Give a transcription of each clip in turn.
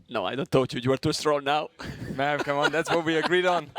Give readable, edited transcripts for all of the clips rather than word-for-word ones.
No, I don't touch you. You are too strong now. Man, come on, that's what we agreed on.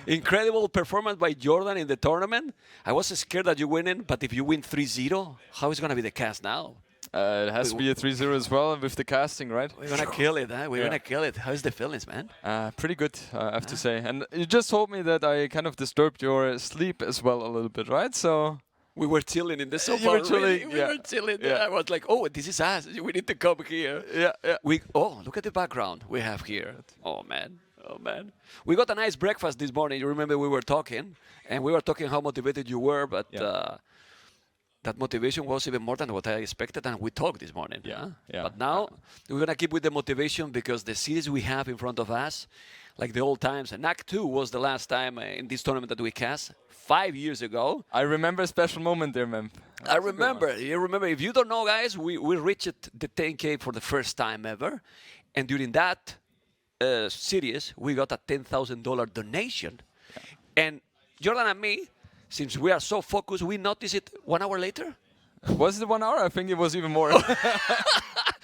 Incredible performance by Jordan in the tournament. I was scared that you winning, but if you win 3-0, how is going to be the cast now? It has to be a 3-0 as well with the casting, right? We're going to kill it, huh? We're going to kill it. How's the feelings, man? Pretty good, I have to say. And you just told me that I kind of disturbed your sleep as well a little bit, right? So we were chilling in the sofa. You were chilling, We were chilling. Yeah. I was like, oh, this is us. We need to come here. yeah. Oh, look at the background we have here. Oh, man. Oh, man. We got a nice breakfast this morning. You remember we were talking, and we were talking how motivated you were, but that motivation was even more than what I expected, and we talked this morning. Yeah. But now we're going to keep with the motivation because the series we have in front of us, like the old times, and NAC2 was the last time in this tournament that we cast 5 years ago. I remember a special moment there, man. I remember. You remember. If you don't know, guys, we reached the 10K for the first time ever, and during that series, we got a $10,000 donation. And Jordan and me, since we are so focused, we noticed it 1 hour later. Was it 1 hour? I think it was even more.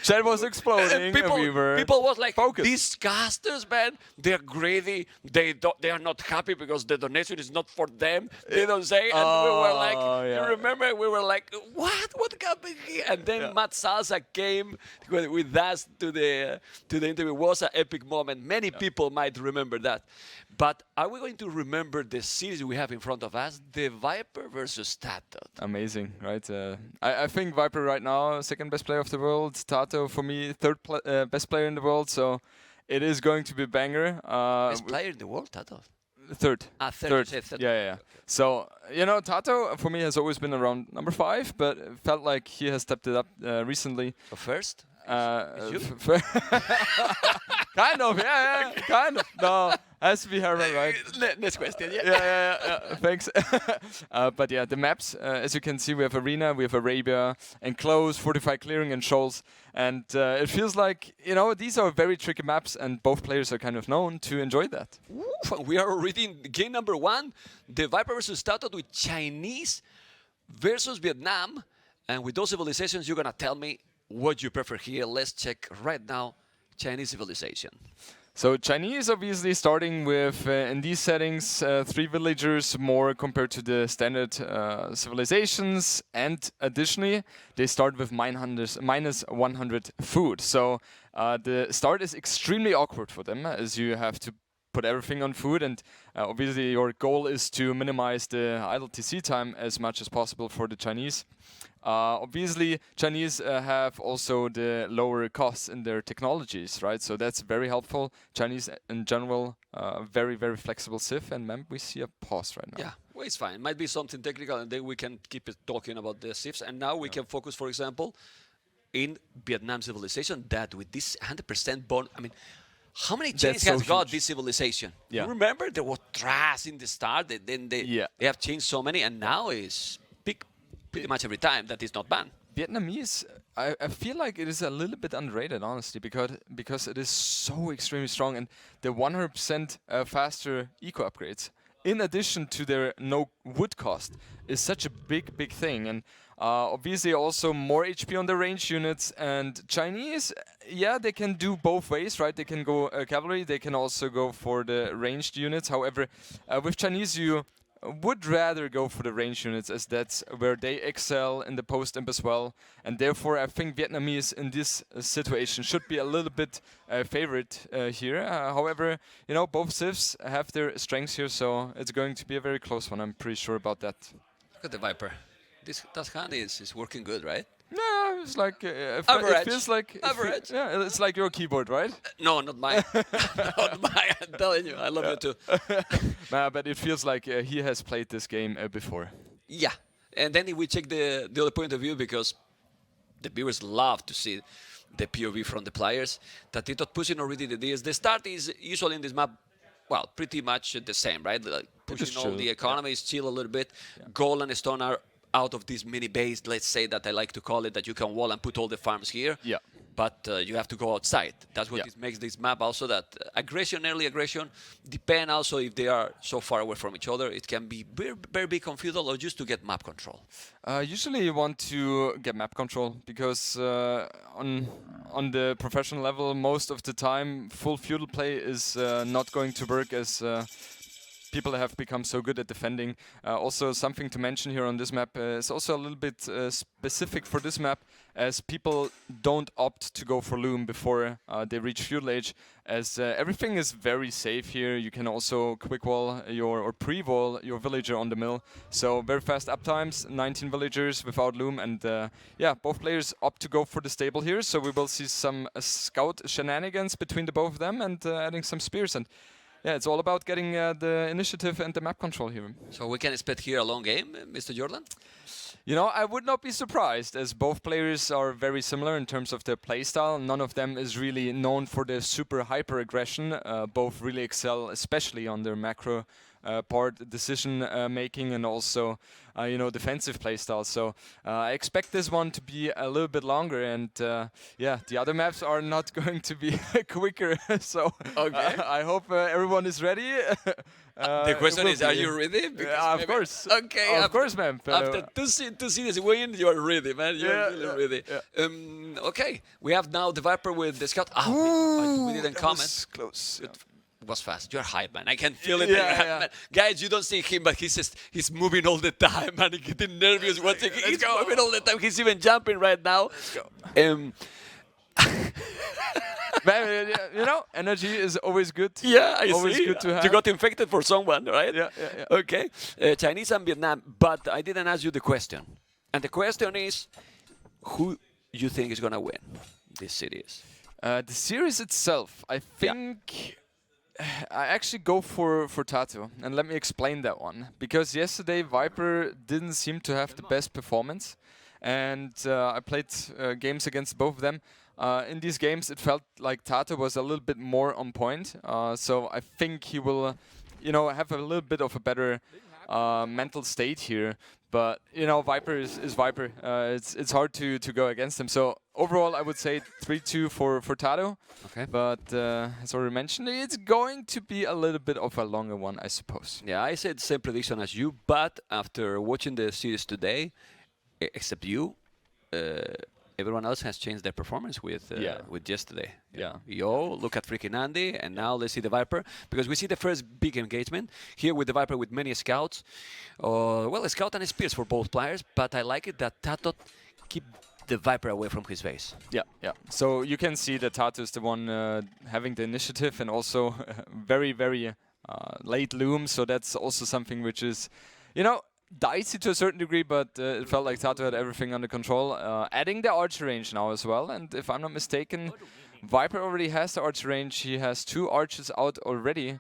Chat was exploding. People was like, focused. These casters, man, they're greedy. They are not happy because the donation is not for them. They don't say. And we were like, you remember, we were like, what happened here? And then Matt Salsa came with us to the interview. It was an epic moment. Many people might remember that. But are we going to remember the series we have in front of us, TheViper versus TaToH? Amazing, right? I think Viper right now, second best player of the world. TaToH, for me, third best player in the world. So it is going to be a banger. Best player in the world, TaToH? Third. Third. Yeah. So, TaToH, for me, has always been around number 5, but it felt like he has stepped it up recently. So first? Kind of, kind of. No, has to be Herman, right? Next question, Yeah. Thanks. But yeah, the maps, as you can see, we have Arena, we have Arabia, Enclosed, Fortify Clearing, and Shoals. And it feels like, these are very tricky maps, and both players are kind of known to enjoy that. We are already in game number 1, TheViper versus TaToH with Chinese versus Vietnam. And with those civilizations, you're going to tell me what you prefer here. Let's check right now Chinese civilization. So Chinese obviously starting with, in these settings, 3 villagers more compared to the standard civilizations. And additionally, they start with minus 100 food. So the start is extremely awkward for them, as you have to put everything on food, and obviously your goal is to minimize the idle TC time as much as possible for the Chinese. Obviously, Chinese have also the lower costs in their technologies, right? So that's very helpful. Chinese in general, very, very flexible civ, and we see a pause right now. Yeah, well, it's fine. Might be something technical, and then we can keep it talking about the civs. And now we can focus, for example, in Vietnam civilization, that with this 100% bond, I mean, how many changes has got this civilization? Yeah. You remember there was trash in the start, then they have changed so many, and now it's pretty much every time that is not banned. Vietnamese, I feel like it is a little bit underrated, honestly, because it is so extremely strong, and the 100% faster eco upgrades, in addition to their no wood cost, is such a big thing. And obviously also more HP on the range units. And Chinese, they can do both ways, right? They can go cavalry, they can also go for the ranged units. However, with Chinese, you would rather go for the range units, as that's where they excel in the post-imp as well. And therefore, I think Vietnamese in this situation should be a little bit favored here. However, both civs have their strengths here, so it's going to be a very close one. I'm pretty sure about that. Look at the Viper. This hand is working good, right? No, it's like average. It feels like average. It's like your keyboard, right? No, not mine. Not mine. I'm telling you, I love you too. But it feels like he has played this game before. Yeah, and then if we check the other point of view, because the viewers love to see the POV from the players, that TaToH pushing already the DS. The start is usually in this map, well, pretty much the same, right? Like pushing all the economies, chill a little bit. Yeah. Gold and stone are out of this mini base, let's say that I like to call it, that you can wall and put all the farms here. Yeah. but you have to go outside. That's what it makes this map also that aggression, early aggression, depend also if they are so far away from each other. It can be very, very big on feudal or just to get map control. Usually you want to get map control because on the professional level, most of the time, full feudal play is not going to work as people have become so good at defending. Also, something to mention here on this map is also a little bit specific for this map, as people don't opt to go for loom before they reach feudal age, as everything is very safe here. You can also quick wall or pre-wall your villager on the mill. So very fast uptimes, 19 villagers without loom, and yeah, both players opt to go for the stable here. So we will see some scout shenanigans between the both of them and adding some spears. And yeah, it's all about getting the initiative and the map control here. So we can expect here a long game, Mr. Jordan? You know, I would not be surprised, as both players are very similar in terms of their playstyle. None of them is really known for their super hyper aggression. Both really excel, especially on their macro part, decision making, and also you know, defensive playstyle. So I expect this one to be a little bit longer, and yeah, the other maps are not going to be quicker. So okay. I hope everyone is ready. The question is, are you ready? Of course. Okay. Of course, man. After two series win, you are ready, man. You're really ready. Yeah. Okay, we have now TheViper with the scout. We didn't comment. Close. It was fast. You're hype, man. I can feel it. Yeah. Guys, you don't see him, but he's moving all the time, man. He's getting nervous. He's moving all the time. He's even jumping right now. Let's go. Man, you know, energy is always good. Yeah, I always see. Good to have. You got infected for someone, right? Yeah. Okay. Chinese and Vietnam, but I didn't ask you the question. And the question is, who you think is going to win this series? The series itself, I think... I actually go for TaToH, and let me explain that one. Because yesterday Viper didn't seem to have the best performance, and I played games against both of them. In these games, it felt like TaToH was a little bit more on point. So I think he will, you know, have a little bit of a better mental state here. But you know, Viper is Viper. It's hard to go against him. So overall, I would say 3-2 for TaToH. Okay. But as already mentioned, it's going to be a little bit of a longer one, I suppose. Yeah, I said same prediction as you. But after watching the series today, except you, everyone else has changed their performance with yesterday. Yeah. Yo, look at freaking Andy, and now let's see TheViper, because we see the first big engagement here with TheViper with many scouts. Well, a scout and a spears for both players, but I like it that TaToH keep TheViper away from his base. Yeah. So you can see that TaToH is the one having the initiative, and also very, very late loom. So that's also something which is, you know, dicey to a certain degree, but it felt like TaToH had everything under control. Adding the archer range now as well, and if I'm not mistaken, Viper already has the archer range. He has 2 archers out already.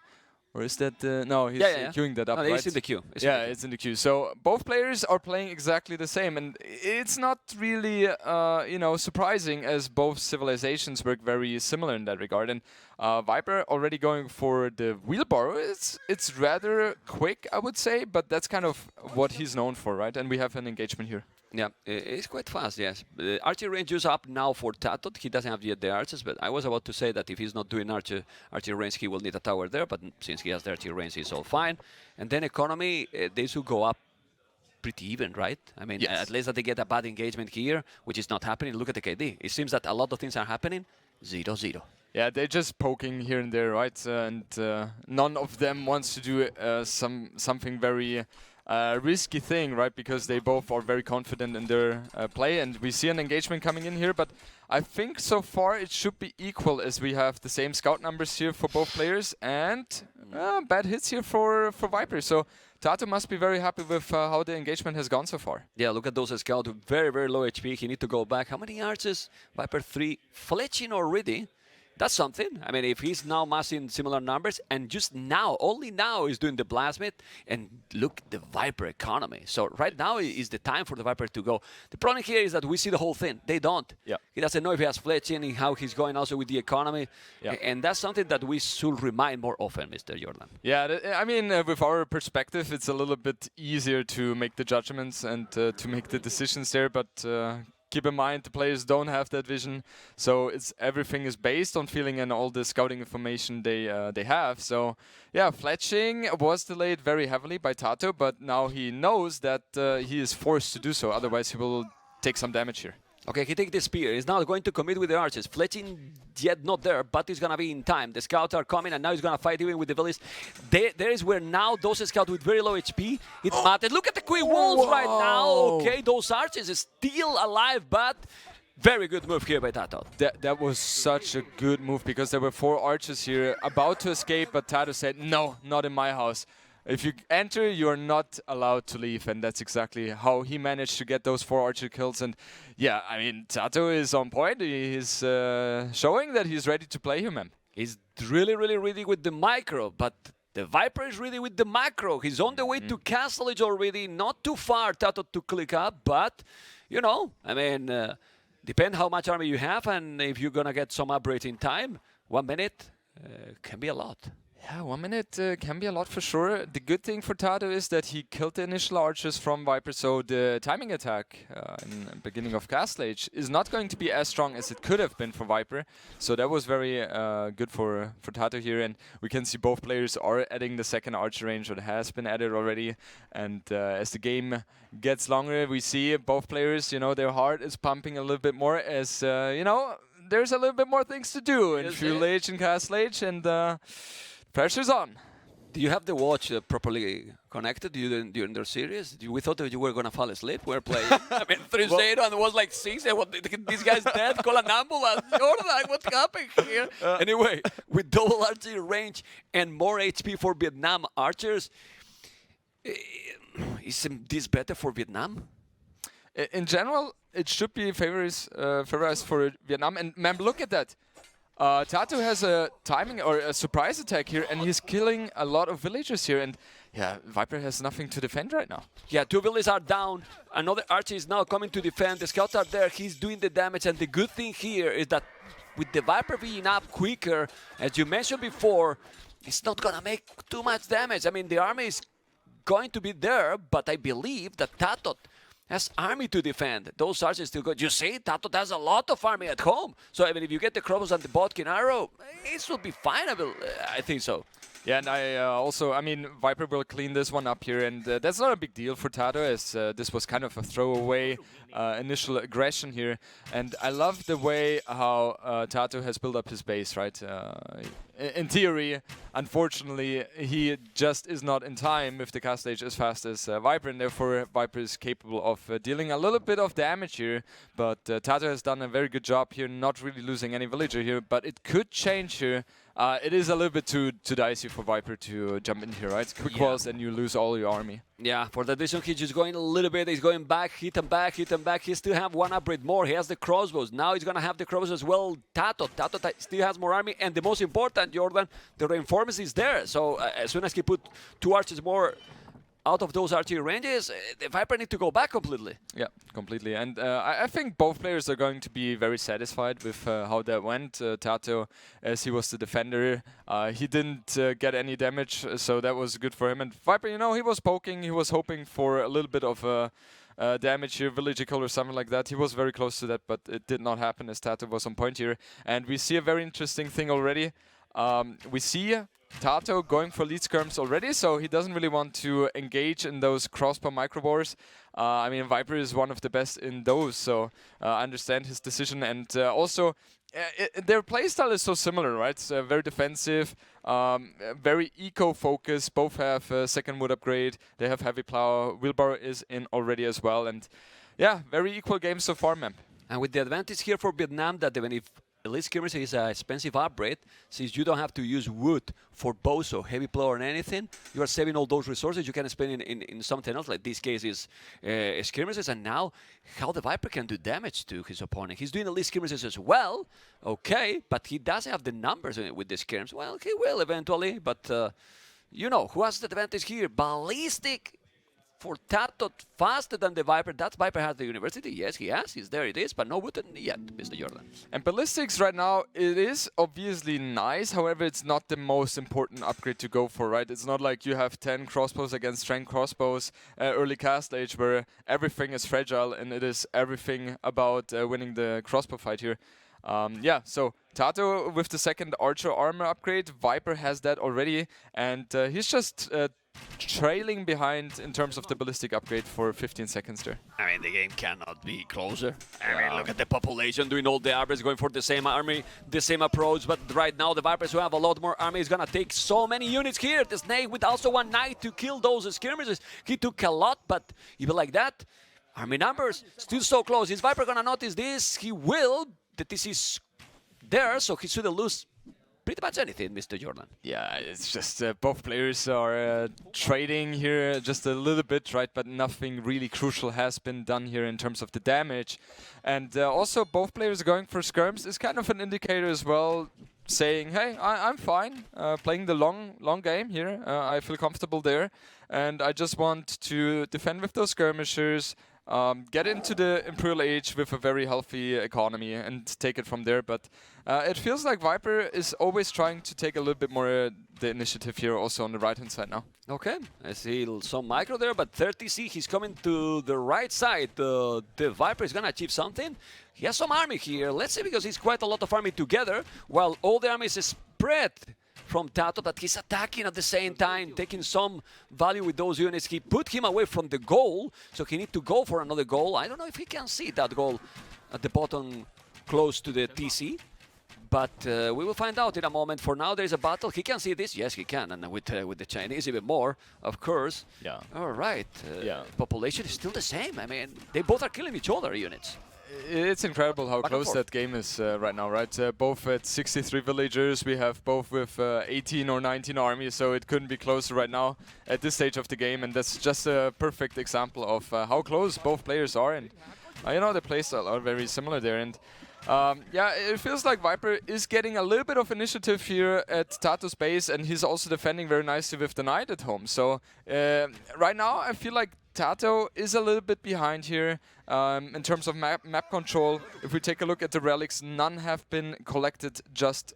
Or is that no? He's queuing that up, right? It's in the queue. It's in the queue. So both players are playing exactly the same, and it's not really you know, surprising, as both civilizations work very similar in that regard. And Viper already going for the wheelbarrow. It's rather quick, I would say, but that's kind of what he's known for, right? And we have an engagement here. Yeah, it's quite fast, yes. The archer range is up now for TaToH. He doesn't have yet the archers, but I was about to say that if he's not doing archer range, he will need a tower there, but since he has the archer range, he's all fine. And then economy, they should go up pretty even, right? I mean, at least that they get a bad engagement here, which is not happening. Look at the KD. It seems that a lot of things are happening. 0-0. Yeah, they're just poking here and there, right? And none of them wants to do something very... risky thing, right? Because they both are very confident in their play, and we see an engagement coming in here, but I think so far it should be equal, as we have the same scout numbers here for both players, and bad hits here for Viper. So TaToH must be very happy with how the engagement has gone so far. Yeah, look at those scouts, very, very low HP. He need to go back. How many archers? Viper 3 fletching already. That's something. I mean, if he's now massing similar numbers, and just now, only now, is doing the Blasmith, and look, the Viper economy. So right now is the time for the Viper to go. The problem here is that we see the whole thing. They don't. Yeah. He doesn't know if he has fletching and how he's going also with the economy. Yeah. And that's something that we should remind more often, Mr. Jordan. Yeah, I mean, with our perspective, it's a little bit easier to make the judgments and to make the decisions there, but keep in mind the players don't have that vision, so everything is based on feeling and all the scouting information they have. So yeah, fletching was delayed very heavily by TaToH, but now he knows that he is forced to do so, otherwise he will take some damage here. Okay, he takes the spear. He's now going to commit with the archers. Fletching yet not there, but he's going to be in time. The scouts are coming, and now he's going to fight even with the villies. There is where now those scouts with very low HP, it matters. Look at the queen wolves right now. Okay, those archers are still alive, but very good move here by TaToH. That was such a good move, because there were 4 archers here about to escape, but TaToH said, no, not in my house. If you enter, you are not allowed to leave, and that's exactly how he managed to get those 4 archer kills. And yeah, I mean, TaToH is on point. He's showing that he's ready to play here, man. He's really, really ready with the micro, but TheViper is ready with the macro. He's on the way to Castle Age already, not too far, TaToH to click up, but, you know, I mean, depend how much army you have, and if you're going to get some upgrade in time, 1 minute can be a lot. Yeah, 1 minute can be a lot for sure. The good thing for TaToH is that he killed the initial archers from Viper, so the timing attack in the beginning of Castle Age is not going to be as strong as it could have been for Viper. So that was very good for TaToH here, and we can see both players are adding the second archer range, or has been added already. And as the game gets longer, we see both players, you know, their heart is pumping a little bit more as, you know, there's a little bit more things to do in Fuel Age and Castle Age, and pressure's on. Do you have the watch properly connected during their series? We thought that you were going to fall asleep. We're playing. I mean, 3-0 and it was like 6. And this guy's dead. Call an ambulance. Jordan, what's happening here? Anyway, with double archery range and more HP for Vietnam archers, isn't this better for Vietnam? In general, it should be favorized for Vietnam. And man, look at that. TaToH has a timing or a surprise attack here, and he's killing a lot of villagers here. And yeah, Viper has nothing to defend right now. Yeah, 2 villagers are down. Another archer is now coming to defend. The scouts are there. He's doing the damage. And the good thing here is that with the Viper being up quicker, as you mentioned before, it's not going to make too much damage. I mean, the army is going to be there, but I believe that TaToH has army to defend. Those archers still good. You see, TaToH has a lot of army at home. So I mean, if you get the Crobos and the Bodkin arrow, it will be fine. I think so. Yeah, and I mean, Viper will clean this one up here, and that's not a big deal for TaToH, as this was kind of a throwaway initial aggression here. And I love the way how TaToH has built up his base, right? In theory, unfortunately, he just is not in time with the cast stage as fast as Viper, and therefore Viper is capable of dealing a little bit of damage here. But TaToH has done a very good job here, not really losing any villager here, but it could change here. It is a little bit too dicey for Viper to jump in here, right? Quick walls and you lose all your army. Yeah, for the addition, he's just going a little bit. He's going back, hit him back, hit him back. He still have 1 upgrade more. He has the crossbows. Now he's going to have the crossbows as well. TaToH still has more army. And the most important, Jordan, the reinforcements is there. So as soon as he put 2 archers more out of those archery ranges, the Viper need to go back completely. Yeah, completely. And I think both players are going to be very satisfied with how that went. TaToH, as he was the defender, he didn't get any damage, so that was good for him. And Viper, you know, he was poking, he was hoping for a little bit of damage here, villager kill or something like that. He was very close to that, but it did not happen as TaToH was on point here. And we see a very interesting thing already. We see TaToH going for lead skirms already, so he doesn't really want to engage in those crossbow micro wars. I mean, Viper is one of the best in those, so I understand his decision. And also, their playstyle is so similar, right? It's very defensive, very eco-focused. Both have second wood upgrade. They have heavy plow. Wheelbarrow is in already as well. And yeah, very equal game so far, man. And with the advantage here for Vietnam that even if Elite Skirmers is an expensive upgrade, since you don't have to use wood for bows or heavy plow or anything, you are saving all those resources you can spend in something else, like this case is skirmishes, and now how the Viper can do damage to his opponent. He's doing Elite Skirmishes as well, okay, but he doesn't have the numbers with the skirms. Well, he will eventually, but you know, who has the advantage here? Ballistic for TaToH faster than TheViper. That Viper has the university. Yes, he has. There it is, but no button yet, Mr. Jordan. And ballistics right now, it is obviously nice. However, it's not the most important upgrade to go for, right? It's not like you have 10 crossbows against strength crossbows early cast age where everything is fragile and it is everything about winning the crossbow fight here. Yeah, so TaToH with the second Archer armor upgrade, Viper has that already, and he's just trailing behind in terms of the ballistic upgrade for 15 seconds there. I mean, the game cannot be closer. I mean, look at the population doing all the armies, going for the same army, the same approach, but right now the Vipers who have a lot more army is gonna take so many units here. The Snake with also one Knight to kill those skirmishes. He took a lot, but even like that, army numbers still so close. Is Viper gonna notice this? He will. The TC is there, so he shouldn't lose pretty much anything, Mr. Jordan. Yeah, it's just both players are trading here just a little bit, right? But nothing really crucial has been done here in terms of the damage. And also both players are going for skirms is kind of an indicator as well, saying, hey, I'm fine playing the long game here. I feel comfortable there. And I just want to defend with those skirmishers, get into the Imperial Age with a very healthy economy and take it from there. But it feels like Viper is always trying to take a little bit more the initiative here also on the right-hand side now. Okay, I see some micro there, but 30C, he's coming to the right side. The Viper is going to achieve something. He has some army here. Let's see, because he's quite a lot of army together, while all the armies is spread from TaToH, that he's attacking at the same time, taking some value with those units. He put him away from the goal, so he needs to go for another goal. I don't know if he can see that goal at the bottom close to the TC, but we will find out in a moment. For now, there is a battle. He can see this. Yes, he can, and with the Chinese even more, of course. Yeah. All right. Yeah. Population is still the same. I mean, they both are killing each other, units. It's incredible how close that game is right now, right? Both at 63 villagers, we have both with 18 or 19 armies, so it couldn't be closer right now at this stage of the game, and that's just a perfect example of how close both players are, and you know, the playstyle are very similar there, and yeah, it feels like Viper is getting a little bit of initiative here at TaToH's base, and he's also defending very nicely with the Knight at home. So right now, I feel like TaToH is a little bit behind here in terms of map control. If we take a look at the relics, none have been collected just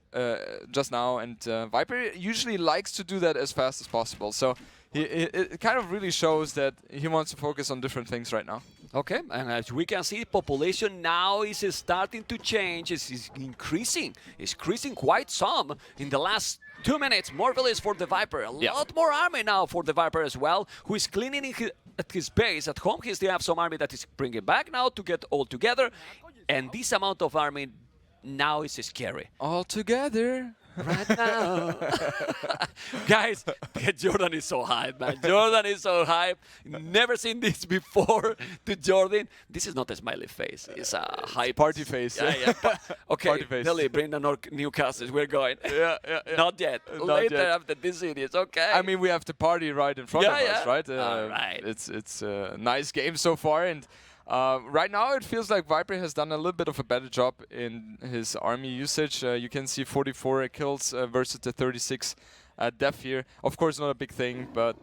now, and Viper usually likes to do that as fast as possible. So it kind of really shows that he wants to focus on different things right now. Okay, and as we can see, population now is starting to change. It's increasing. It's increasing quite some in the last 2 minutes. More villages for the Viper. A lot more army now for the Viper as well, who is cleaning at his base. At home, he still have some army that is bringing back now to get all together. And this amount of army now is scary. All together. Right now. Guys, Jordan is so hyped, man. Jordan is so hyped. Never seen this before to Jordan. This is not a smiley face. It's a hype. Party face. Yeah. Okay, Party face. Billy, bring the new casters. We're going. Yeah. Not yet. Not Later yet. after this series, okay. I mean, we have the party right in front of us, right? All right. It's a nice game so far, and right now it feels like Viper has done a little bit of a better job in his army usage. You can see 44 kills versus the 36 death here. Of course, not a big thing, but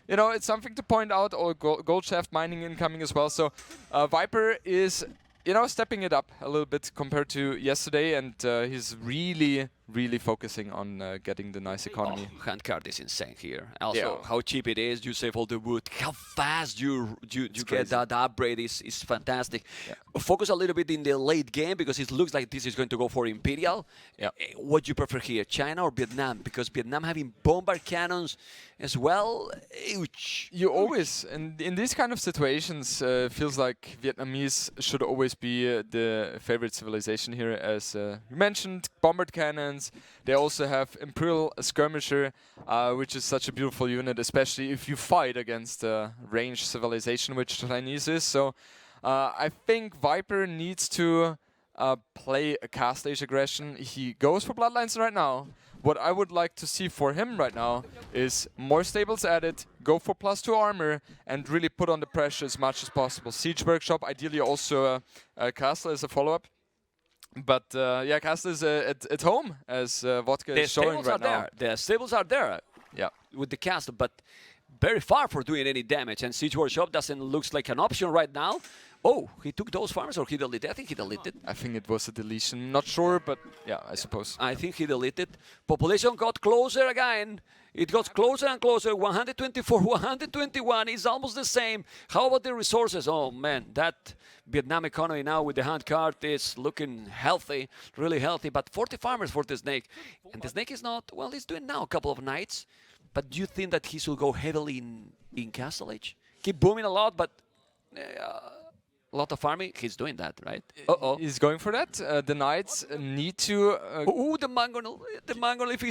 you know, it's something to point out. Or gold shaft mining incoming as well. So Viper is, you know, stepping it up a little bit compared to yesterday, and he's really focusing on getting the nice economy. Oh, handcard is insane here. Also, Yeah. how cheap it is. You save all the wood. How fast you get crazy. that upgrade is fantastic. Yeah. Focus a little bit in the late game, because it looks like this is going to go for Imperial. Yeah. What do you prefer here, China or Vietnam? Because Vietnam having bombard cannons as well. Ouch. You always, in these kind of situations, feels like Vietnamese should always be the favorite civilization here. As you mentioned, bombard cannons. They also have Imperial Skirmisher, which is such a beautiful unit, especially if you fight against a ranged civilization, which Chinese is. So I think Viper needs to play a cast age aggression. He goes for Bloodlines right now. What I would like to see for him right now is more stables added, go for +2 armor, and really put on the pressure as much as possible. Siege Workshop, ideally also a castle as a follow-up. But yeah, Castle is at home, as Vodka is showing right now. The stables are there. Yeah. With the castle, but very far for doing any damage, and Siege Workshop doesn't look like an option right now. Oh, he took those farmers, or he deleted? I think he deleted. I think it was a deletion. Not sure, but yeah, I suppose. I think he deleted. Population got closer again. It got closer and closer. 124, 121 is almost the same. How about the resources? Oh man, that Vietnam economy now with the hand card is looking healthy, really healthy. But 40 farmers for the Snake. And the Snake is not, well, he's doing now a couple of knights. But do you think that he should go heavily in Castle Age? Keep booming a lot, but a lot of farming, he's doing that, right? Uh-oh. He's going for that. The Knights need to... Ooh, the Mangonel. The Mangonel, if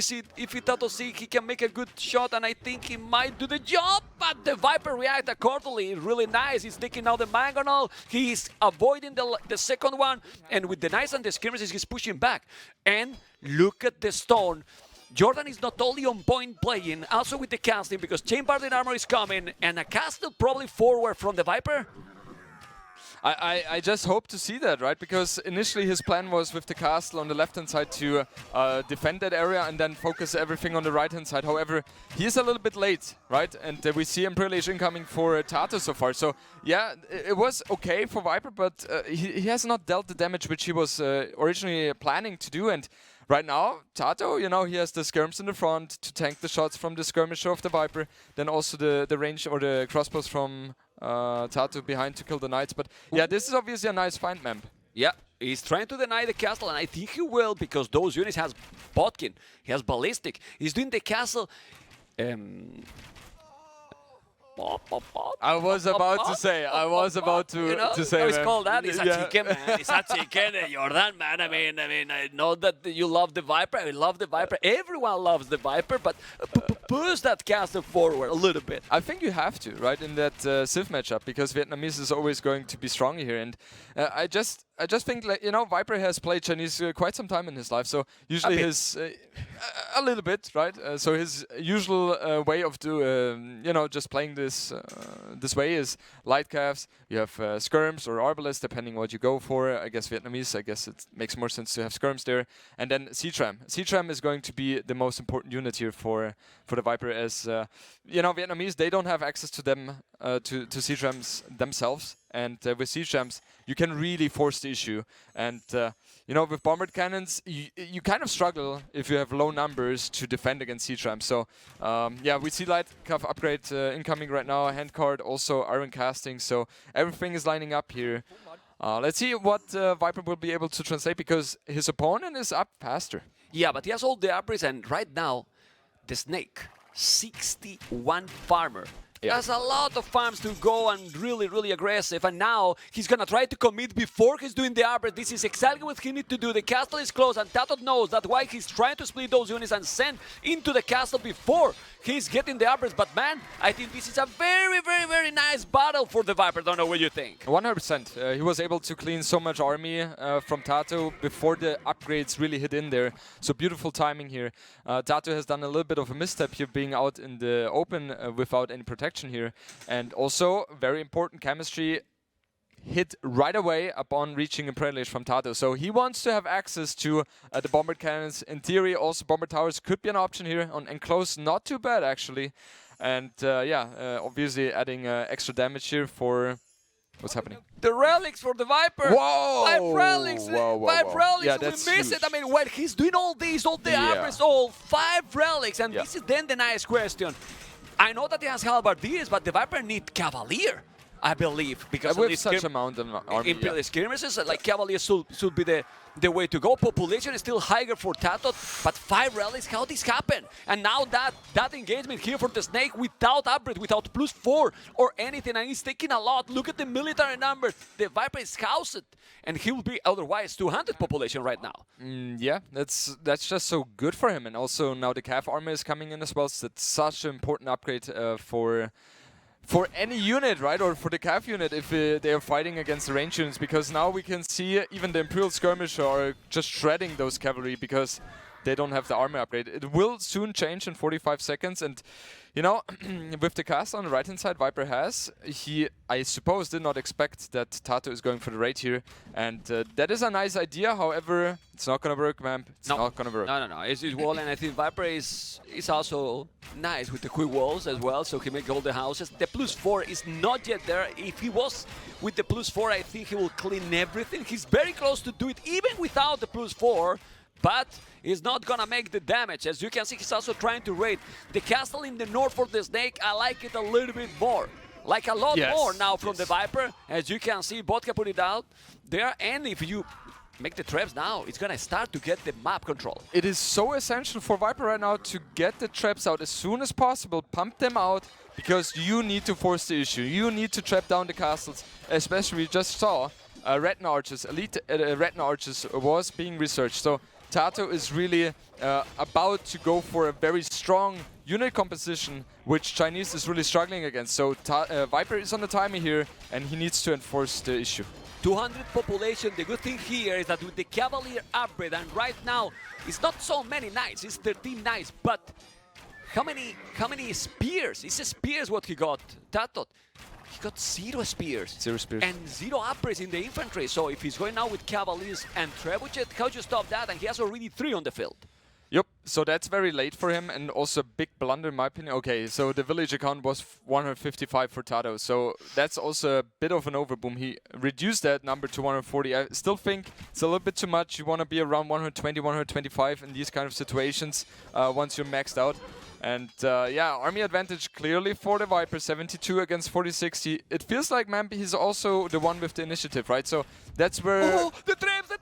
he TaToH, he can make a good shot, and I think he might do the job, but the Viper reacts accordingly. Really nice. He's taking out the Mangonel. He's avoiding the second one, and with the Knights and the Skirmishes, he's pushing back. And look at the stone. Jordan is not only on point playing, also with the casting, because Chain Barded Armor is coming, and a castle probably forward from the Viper. I just hope to see that, right? Because initially his plan was with the castle on the left-hand side to defend that area and then focus everything on the right-hand side. However, he is a little bit late, right? And we see Imperial Age incoming for TaToH so far. So, yeah, it was okay for Viper, but he has not dealt the damage which he was originally planning to do. And right now, TaToH, you know, he has the skirms in the front to tank the shots from the skirmisher of the Viper. Then also the range or the crossbows from... TaToH behind to kill the Knights, but yeah, this is obviously a nice find, Mem. Yeah, he's trying to deny the castle, and I think he will, because those units has Botkin, he has Ballistic, he's doing the castle. I was about to say, you know, to say, it's called that. It's a chicken, man. It's a chicken, Jordan, man. I mean, I know that you love the Viper. I love the Viper. Everyone loves the Viper, but push that castle forward a little bit. I think you have to, right, in that Civ matchup, because Vietnamese is always going to be strong here, and I just think, like, you know, Viper has played Chinese quite some time in his life, so usually a little bit, right? So his usual way of you know, just playing this way is light calves. You have skirms or arbalists, depending what you go for. I guess Vietnamese, I guess it makes more sense to have skirms there, and then Seatram. Seatram is going to be the most important unit here for the Viper, as you know, Vietnamese, they don't have access to them to Seatrams themselves. And with siege jams, you can really force the issue. And you know, with bombard cannons, you kind of struggle if you have low numbers to defend against siege jams. So yeah, we see light cuff upgrade incoming right now. Hand card, also iron casting. So everything is lining up here. Let's see what Viper will be able to translate, because his opponent is up faster. Yeah, but he has all the upgrades, and right now, the Snake, 61 farmer. Yeah. There's a lot of farms to go and really aggressive, and now he's gonna try to commit before he's doing the upgrade. This is exactly what he needs to do. The castle is close, and TaToH knows that's why he's trying to split those units and send into the castle before he's getting the upgrades. But man, I think this is a very nice battle for the Viper. Don't know what you think. 100%. He was able to clean so much army from TaToH before the upgrades really hit in there. So beautiful timing here. TaToH has done a little bit of a misstep here, being out in the open without any protection here, and also very important chemistry hit right away upon reaching Imperial Age from TaToH. So he wants to have access to the bombard cannons. In theory, also bombard towers could be an option here on enclose. Not too bad actually, and yeah, obviously adding extra damage here for. What's happening? The relics for the Viper. Whoa! 5 relics. Whoa. 5 relics. Yeah, we that's miss huge. it. I mean, when he's doing all these, all the upgrades, all 5 relics, and this is then the nice question. I know that he has halberdiers, but the Viper need Cavalier, I believe, because with such amount of army. Imperial skirmishes, like Cavalier should be the way to go. Population is still higher for TaToH, but 5 relics, how this happen? And now that engagement here for the Snake without upgrade, without +4 or anything, and he's taking a lot. Look at the military numbers. The Viper is housed, and he will be otherwise 200 population right now. Yeah, that's just so good for him. And also now the Cav armor is coming in as well. So it's such an important upgrade for any unit, right, or for the Cav unit if they are fighting against the range units, because now we can see even the Imperial Skirmisher are just shredding those cavalry, because they don't have the armor upgrade. It will soon change in 45 seconds, and you know, with the cast on the right-hand side, Viper has. He, I suppose, did not expect that TaToH is going for the raid here, and that is a nice idea. However, it's not gonna work, man. It's not gonna work. No. It's wall, and I think Viper is also nice with the quick walls as well, so he make all the houses. The +4 is not yet there. If he was with the +4, I think he will clean everything. He's very close to do it, even without the +4. But he's not gonna make the damage. As you can see, he's also trying to raid. The castle in the north for the Snake, I like it a little bit more. Like a lot more now from the Viper. As you can see, Vodka put it out there. And if you make the traps now, it's gonna start to get the map control. It is so essential for Viper right now to get the traps out as soon as possible, pump them out, because you need to force the issue. You need to trap down the castles, especially we just saw Retina Archers, Elite Retina Archers was being researched. So TaToH is really about to go for a very strong unit composition, which Chinese is really struggling against. So Viper is on the timer here, and he needs to enforce the issue. 200 population. The good thing here is that with the Cavalier upgrade, and right now it's not so many knights, it's 13 knights, but how many spears? It's a spears what he got, TaToH. He got 0 spears. 0 spears. And 0 upgrades in the infantry. So if he's going now with Cavaliers and Trebuchet, how do you stop that? And he has already 3 on the field. Yep, so that's very late for him, and also a big blunder in my opinion. Okay, so the village account was 155 for TaToH, so that's also a bit of an overboom. He reduced that number to 140. I still think it's a little bit too much. You want to be around 120, 125 in these kind of situations once you're maxed out. And yeah, army advantage clearly for the Viper, 72 against 46. It feels like Mambi he's also the one with the initiative, right? So that's where... Oh, the traps, the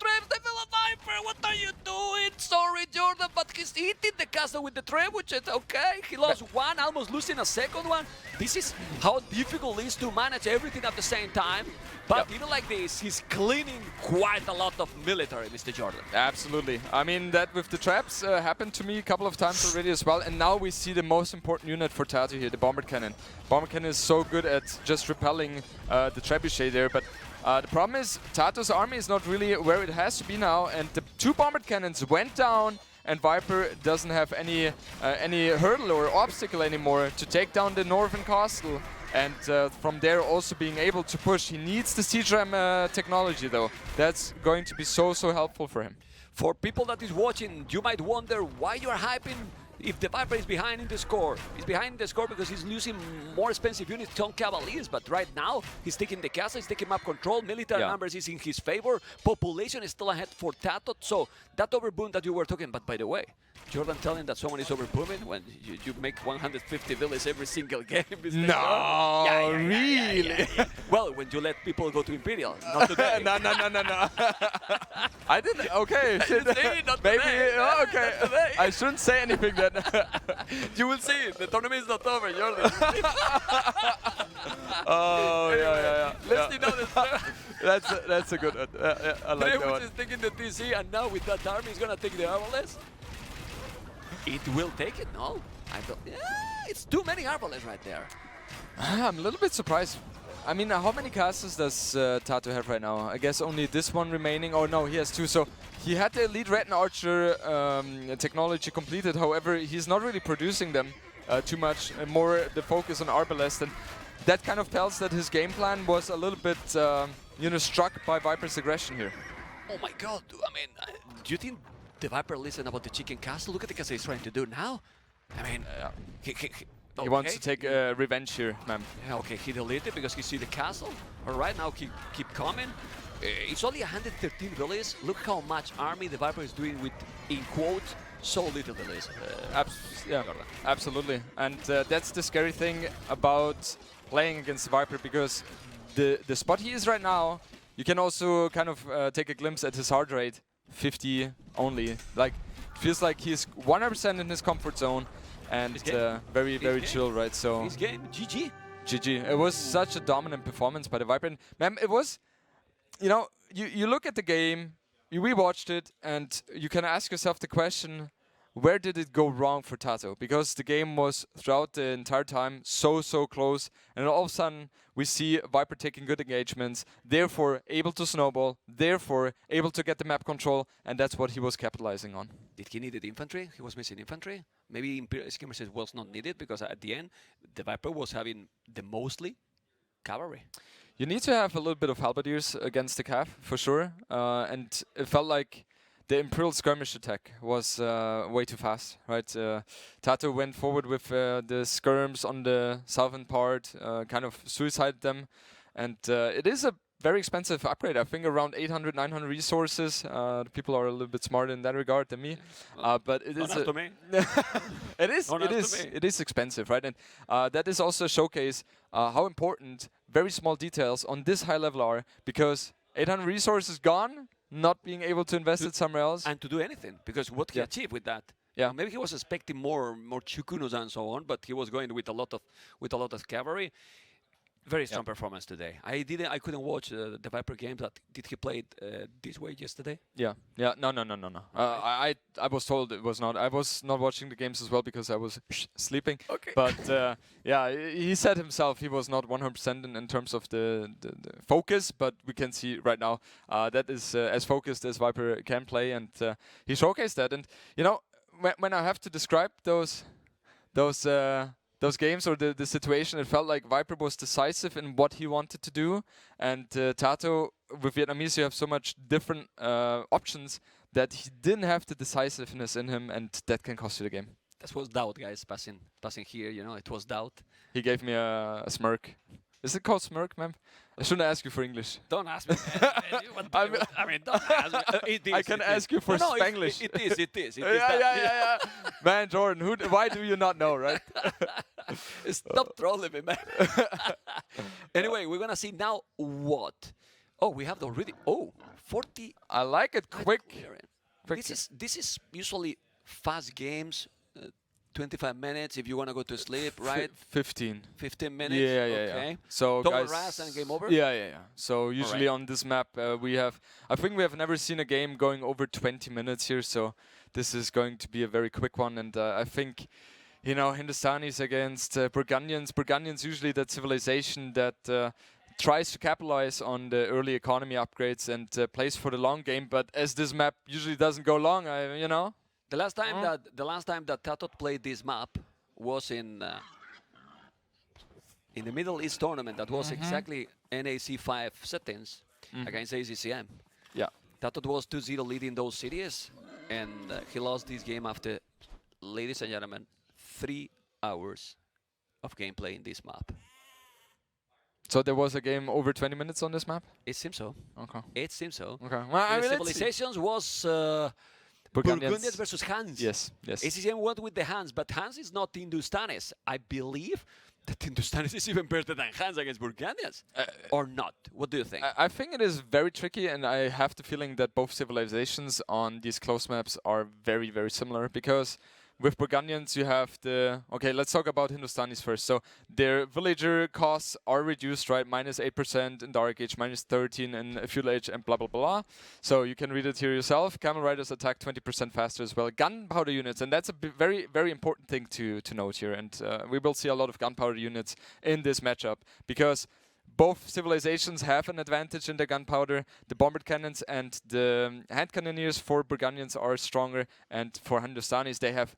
Viper, what are you doing? Sorry, Jordan, but he's hitting the castle with the trebuchet, okay? He lost one, almost losing a second one. This is how difficult it is to manage everything at the same time. But even like this, he's cleaning quite a lot of military, Mr. Jordan. Absolutely. I mean, that with the traps happened to me a couple of times already as well. And now we see the most important unit for TaToH here, the Bomber Cannon. Bomber Cannon is so good at just repelling the trebuchet there, but the problem is TaToH's army is not really where it has to be now, and the 2 Bomber Cannons went down, and Viper doesn't have any hurdle or obstacle anymore to take down the northern castle, and from there also being able to push. He needs the siege ram technology though. That's going to be so helpful for him. For people that is watching, you might wonder why you are hyping if the Viper is behind in the score. He's behind in the score because he's losing more expensive units on Cavaliers, but right now he's taking the castle, he's taking map control, military numbers is in his favor, population is still ahead for TaToH, so that overboom that you were talking about, by the way, Jordan telling that someone is overbooming when you make 150 villas every single game. No, really? Well, when you let people go to Imperial, not today. No. I didn't. Okay. Maybe. Oh, okay. I shouldn't say anything then. You will see. The tournament is not over, Jordan. Oh yeah. Let's see now the That's a good one. I like that one. is taking the TC, and now with that army, he's gonna take the Arbalest. It will take it, no? I don't. Yeah, it's too many Arbalest right there. I'm a little bit surprised. I mean, how many castles does TaToH have right now? I guess only this one remaining. Oh no, he has 2. So he had the Elite Retina Archer technology completed. However, he's not really producing them too much. More the focus on Arbalest, and that kind of tells that his game plan was a little bit, struck by Viper's aggression here. Oh my God! I mean, do you think the Viper listened about the chicken castle? Look at the castle he's trying to do now. I mean, he wants to take revenge here, man. Yeah, okay, he deleted because he see the castle. All right, now he keep coming. It's only 113 villas. Look how much army the Viper is doing with, in quotes, so little villas. Yeah, absolutely. And that's the scary thing about playing against the Viper, because the spot he is right now, you can also kind of take a glimpse at his heart rate, 50 only. Like, feels like he's 100% in his comfort zone. And very chill, right? So this game, GG. GG. It was such a dominant performance by the Viper. And man, it was, you look at the game, you rewatched it, and you can ask yourself the question, where did it go wrong for TaToH? Because the game was throughout the entire time so close, and all of a sudden we see Viper taking good engagements, therefore able to snowball, therefore able to get the map control, and that's what he was capitalizing on. Did he needed infantry? He was missing infantry. Maybe Imperial skirmishes was not needed because at the end the Viper was having the mostly cavalry. You need to have a little bit of halberdiers against the Cav for sure, and it felt like the Imperial skirmish attack was way too fast, right? TaToH went forward with the skirms on the southern part, kind of suicided them, and it is a very expensive upgrade. I think around 800, 900 resources. The people are a little bit smarter in that regard than me, but it is. To me. It is expensive, right? And that is also a showcase how important very small details on this high level are, because 800 resources gone, not being able to invest it somewhere else, and to do anything, because what he achieved with that. Yeah. Maybe he was expecting more chukunos and so on, but he was going with a lot of cavalry. Very strong performance today. I couldn't watch the Viper games. Did he play it this way yesterday? Yeah. No. I was told it was not. I was not watching the games as well because I was sleeping. Okay. But yeah, he said himself he was not 100% in terms of the focus. But we can see right now that is as focused as Viper can play, and he showcased that. And you know, when I have to describe those games or the situation, it felt like Viper was decisive in what he wanted to do, and TaToH, with Vietnamese, you have so much different options that he didn't have the decisiveness in him, and that can cost you the game. That was doubt, guys, passing here. You know, it was doubt. He gave me a smirk. Is it called smirk, ma'am? I shouldn't ask you for English. Don't ask me. I mean, don't ask me. It is, I can ask you for Spanglish. It is. Yeah. Man, Jordan, why do you not know, right? Stop trolling me, man. Anyway, we're gonna see now what. Oh, we have already. 40. I like it quick. This is usually fast games. 25 minutes if you want to go to sleep, right? 15 minutes. Yeah. Okay. So double guys, ras and game over. Yeah. So usually on this map I think we have never seen a game going over 20 minutes here. So this is going to be a very quick one, and I think, you know, Hindustanis against Burgundians. Burgundians usually that civilization that tries to capitalize on the early economy upgrades and plays for the long game. But as this map usually doesn't go long, you know. The last time that TaToH played this map was in the Middle East tournament. That was exactly NAC5 settings against ACCM. Yeah. TaToH was 2-0 leading those cities, and he lost this game after, ladies and gentlemen, 3 hours of gameplay in this map. So there was a game over 20 minutes on this map? It seems so. Okay. It seems so. Okay. Well, I mean, Civilizations was Burgundians versus Hans. Yes. ACCM went with the Hans, but Hans is not Hindustanis. I believe that Hindustanis is even better than Hans against Burgundians. Or not? What do you think? I think it is very tricky, and I have the feeling that both civilizations on these close maps are very, very similar, because with Burgundians you have the... Okay, let's talk about Hindustanis first. So their villager costs are reduced, right? -8% in Dark Age, -13 in Feudal Age, and blah, blah, blah. So you can read it here yourself. Camel Riders attack 20% faster as well. Gunpowder units, and that's a very, very important thing to note here. And we will see a lot of gunpowder units in this matchup, because both civilizations have an advantage in their gunpowder. The bombard cannons and the hand cannoneers for Burgundians are stronger, and for Hindustanis they have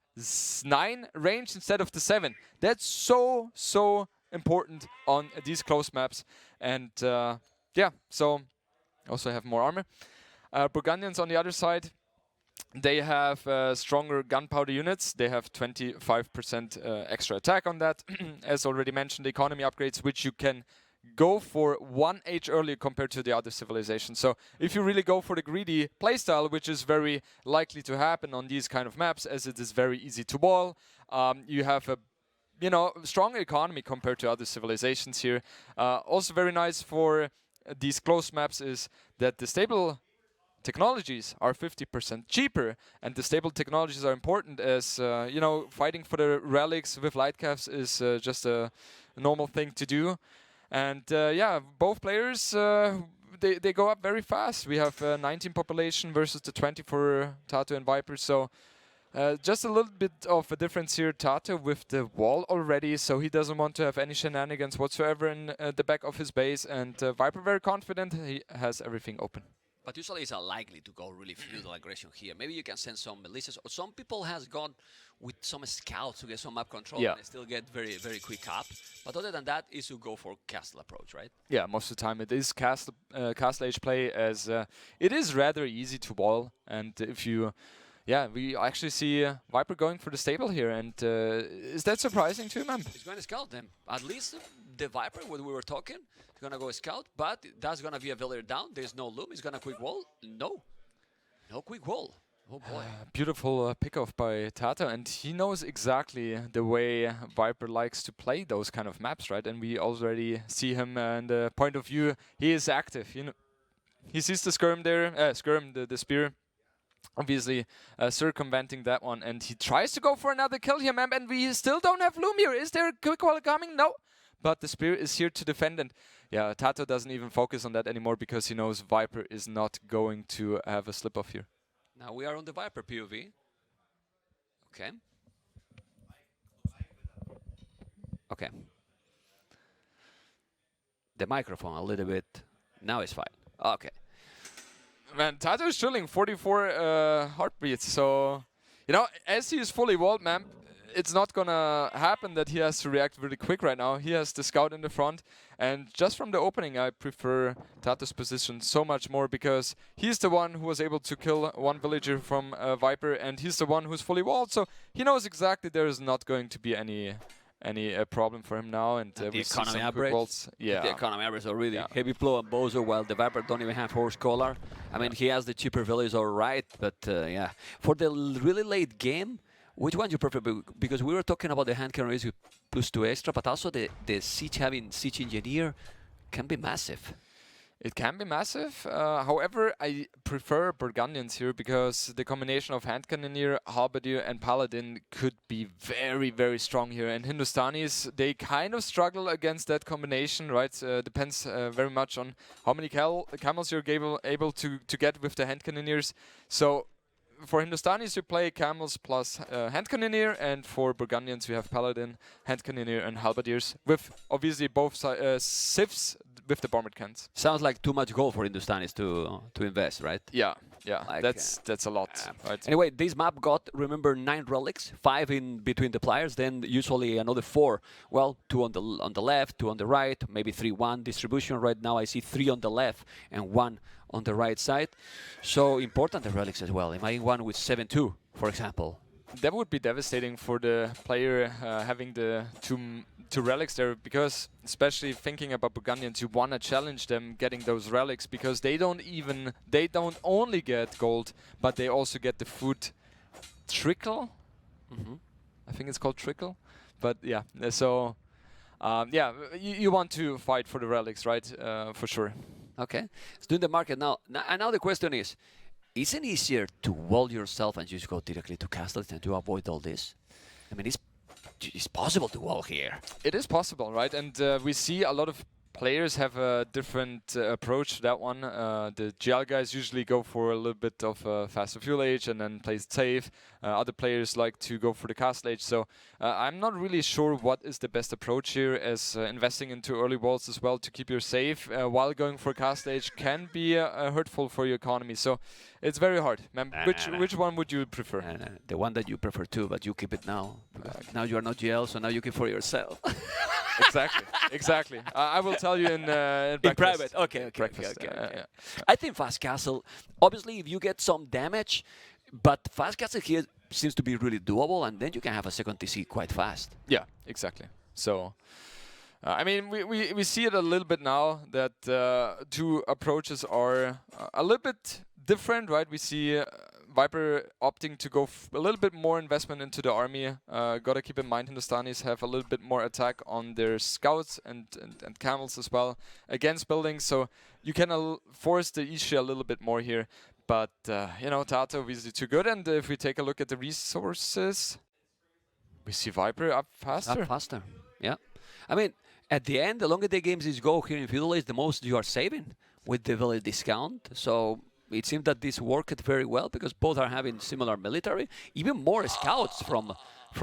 9 range instead of the 7. That's so important on these close maps. And yeah, so also have more armor. Burgundians on the other side, they have stronger gunpowder units. They have 25% extra attack on that. As already mentioned, the economy upgrades, which you can go for 1 age earlier compared to the other civilizations. So if you really go for the greedy playstyle, which is very likely to happen on these kind of maps, as it is very easy to wall, you have a stronger economy compared to other civilizations here. Also very nice for these close maps is that the stable technologies are 50% cheaper, and the stable technologies are important as fighting for the relics with light calves is just a normal thing to do. And yeah, both players, they go up very fast. We have 19 population versus the 20 for TaToH and Viper. So Just a little bit of a difference here. TaToH with the wall already, so he doesn't want to have any shenanigans whatsoever in the back of his base. And Viper very confident. He has everything open. But usually it's unlikely to go really feudal aggression here. Maybe you can send some militias, or some people has gone with some scouts to get some map control and they still get very, very quick up. But other than that, is to go for castle approach, right? Yeah, most of the time it is castle age play, as it is rather easy to wall. And if you, we actually see Viper going for the stable here. And is that surprising to you, man? He's going to scout them. At least the Viper, when we were talking, he's going to go scout, but that's going to be a villager down. There's no loom. He's going to quick wall. No quick wall. Oh boy. Beautiful pick-off by TaToH, and he knows exactly the way Viper likes to play those kind of maps, right? And we already see him in the point of view. He is active, you know. He sees the skirm there, the spear, obviously circumventing that one, and he tries to go for another kill here, man. And we still don't have loom here. Is there a quick wall coming? No. But the spear is here to defend, and yeah, TaToH doesn't even focus on that anymore because he knows Viper is not going to have a slip-off here. Now we are on the Viper POV. Okay. Okay. The microphone a little bit. Now it's fine. Okay. Man, TaToH is chilling 44 heartbeats, so, you know, as he is fully walled, man, it's not gonna happen that he has to react really quick right now. He has the scout in the front, and just from the opening I prefer TaToH's position so much more because he's the one who was able to kill one villager from Viper, and he's the one who's fully walled, so he knows exactly there is not going to be any problem for him now. And the we see economy some average. walls. Yeah. The economy average are really heavy blow on Bozo, while the Viper don't even have horse collar. I mean, he has the cheaper villagers, all right, but yeah. For the really late game, which one do you prefer? Because we were talking about the hand cannon raise with +2 extra, but also the siege having siege engineer can be massive. It can be massive. However, I prefer Burgundians here because the combination of hand cannoneer, halberdier, and paladin could be very, very strong here. And Hindustanis, they kind of struggle against that combination, right? Depends very much on how many camels you're able to get with the hand cannoneers. So for Hindustanis, you play camels plus hand cannoneer, and for Burgundians, you have paladin, hand cannoneer, and halberdiers, with obviously both civs with the bombard cans. Sounds like too much gold for Hindustanis to invest, right? Yeah, Like, that's a lot. Right? Anyway, this map got, remember, 9 relics, 5 in between the players, then usually another 4. Well, 2 on the left, 2 on the right, maybe 3-1 distribution. Right now I see 3 on the left and 1 on the right side. So important, the relics as well. Imagine one with 7-2, for example. That would be devastating for the player having the two relics there, because especially thinking about Burgundians, you want to challenge them getting those relics, because they don't only get gold, but they also get the food trickle. I think it's called trickle, but yeah. So yeah, you want to fight for the relics, right? For sure. Okay, let's do the market now. Now the question is it easier to wall yourself and just go directly to castles and to avoid all this? I mean, it's possible to wall here. It is possible, right? And we see a lot of players have a different approach to that one. The GL guys usually go for a little bit of faster fuel age and then play it safe. Other players like to go for the castle age. So I'm not really sure what is the best approach here, as investing into early walls as well to keep you safe while going for castle age can be hurtful for your economy. So it's very hard. Which one would you prefer? The one that you prefer too, but you keep it now. Now you are not GL, so now you keep for yourself. Exactly. I will tell you in private. Okay. Yeah. I think fast castle. Obviously, if you get some damage, but fast castle here seems to be really doable, and then you can have a second TC quite fast. Yeah, exactly. So, I mean, we see it a little bit now that two approaches are a little bit different, right? We see Viper opting to go a little bit more investment into the army. Gotta keep in mind, Hindustanis have a little bit more attack on their scouts and camels as well against buildings, so you can force the issue a little bit more here. But you know, TaToH obviously too good, and if we take a look at the resources, we see Viper up faster. Yeah. I mean, at the end, the longer the games go here in Feudal Age, the most you are saving with the village discount. So it seems that this worked very well because both are having similar military, even more scouts from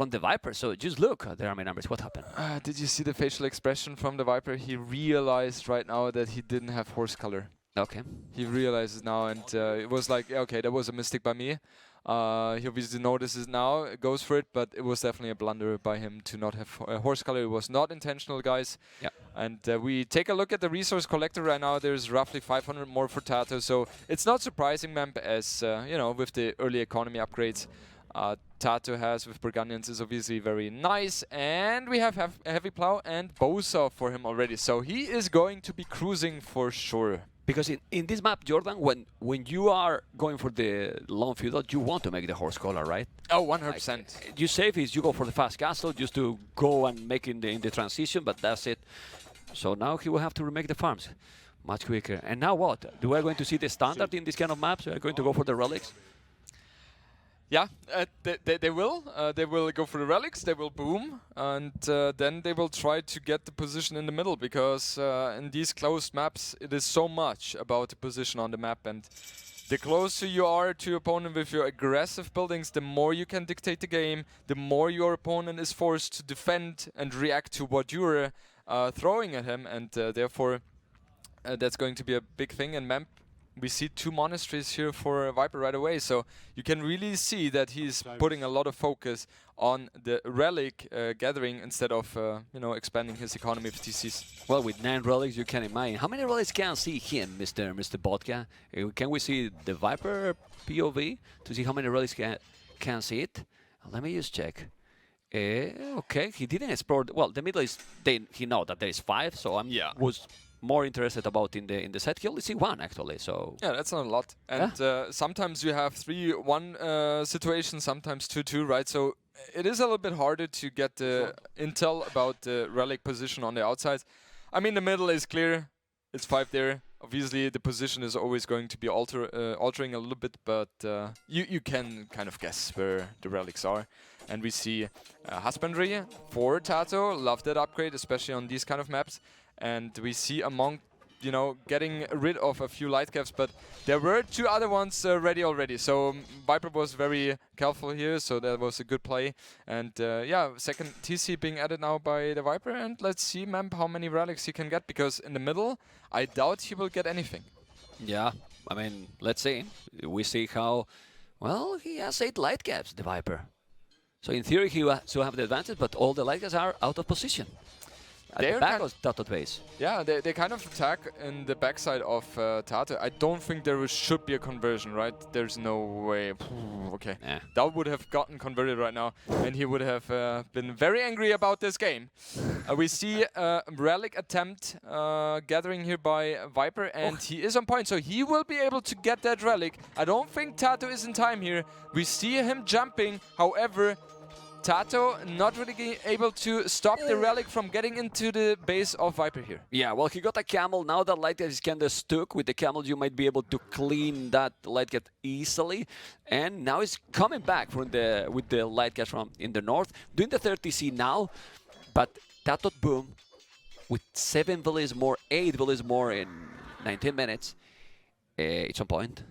the Viper. So just look at the army numbers. What happened? Did you see the facial expression from the Viper? He realized right now that he didn't have horse color. Okay. He realizes now, and it was like, okay, that was a mistake by me. He obviously notices now, goes for it, but it was definitely a blunder by him to not have horse color. It was not intentional, guys. Yeah. And we take a look at the resource collector right now. There's roughly 500 more for TaToH, so it's not surprising, Memp, as you know, with the early economy upgrades. TaToH has with Burgundians is obviously very nice, and we have Heavy Plow and Bosa for him already, so he is going to be cruising for sure. Because in this map, Jordan, when you are going for the long feudal, you want to make the horse collar, right? Oh, 100%. Like, you save is you go for the fast castle just to go and make in the transition, but that's it. So now he will have to remake the farms much quicker. And now what? Do we going to see the standard in this kind of maps? We are going to go for the relics? Yeah, they will. They will go for the relics, they will boom, and then they will try to get the position in the middle, because in these closed maps, it is so much about the position on the map, and the closer you are to your opponent with your aggressive buildings, the more you can dictate the game, the more your opponent is forced to defend and react to what you're throwing at him, and therefore that's going to be a big thing. And Memp, we see 2 monasteries here for Viper right away, so you can really see that he's putting a lot of focus on the relic gathering instead of you know, expanding his economy of TCs. Well, with 9 relics, you can imagine. How many relics can see him, Mr. Vodka? Can we see the Viper POV to see how many relics can see it? Let me just check. Okay, he didn't explore. Well, the middle is he know that there is 5, so I was more interested about in the set. He only see 1 actually, so yeah, that's not a lot. And sometimes you have 3-1 situations, sometimes 2-2, right? So it is a little bit harder to get the intel about the relic position on the outside. I mean, the middle is clear. It's 5 there. Obviously, the position is always going to be altering a little bit, but you can kind of guess where the relics are. And we see Husbandry for TaToH. Love that upgrade, especially on these kind of maps. And we see among, you know, getting rid of a few light caps, but there were 2 other ones ready already. So Viper was very careful here, so that was a good play. And yeah, second TC being added now by the Viper, and let's see, Memp, how many relics he can get, because in the middle, I doubt he will get anything. Yeah, I mean, let's see. We see how, well, he has 8 light caps, the Viper. So in theory, he will still have the advantage, but all the light caps are out of position. At the back of TaToH base. Yeah, they kind of attack in the backside of TaToH. I don't think there should be a conversion, right? There's no way. Okay. Yeah. That would have gotten converted right now, and he would have been very angry about this game. We see a relic attempt gathering here by Viper, and he is on point, so he will be able to get that relic. I don't think TaToH is in time here. We see him jumping, however, TaToH not really able to stop the relic from getting into the base of Viper here. Yeah, well, he got a camel. Now that light cat is kind of stuck with the camel, you might be able to clean that light cat easily. And now he's coming back from with the light cat from in the north, doing the 30C now. But TaToH boom with 7 villages more, 8 villages more in 19 minutes. It's on point.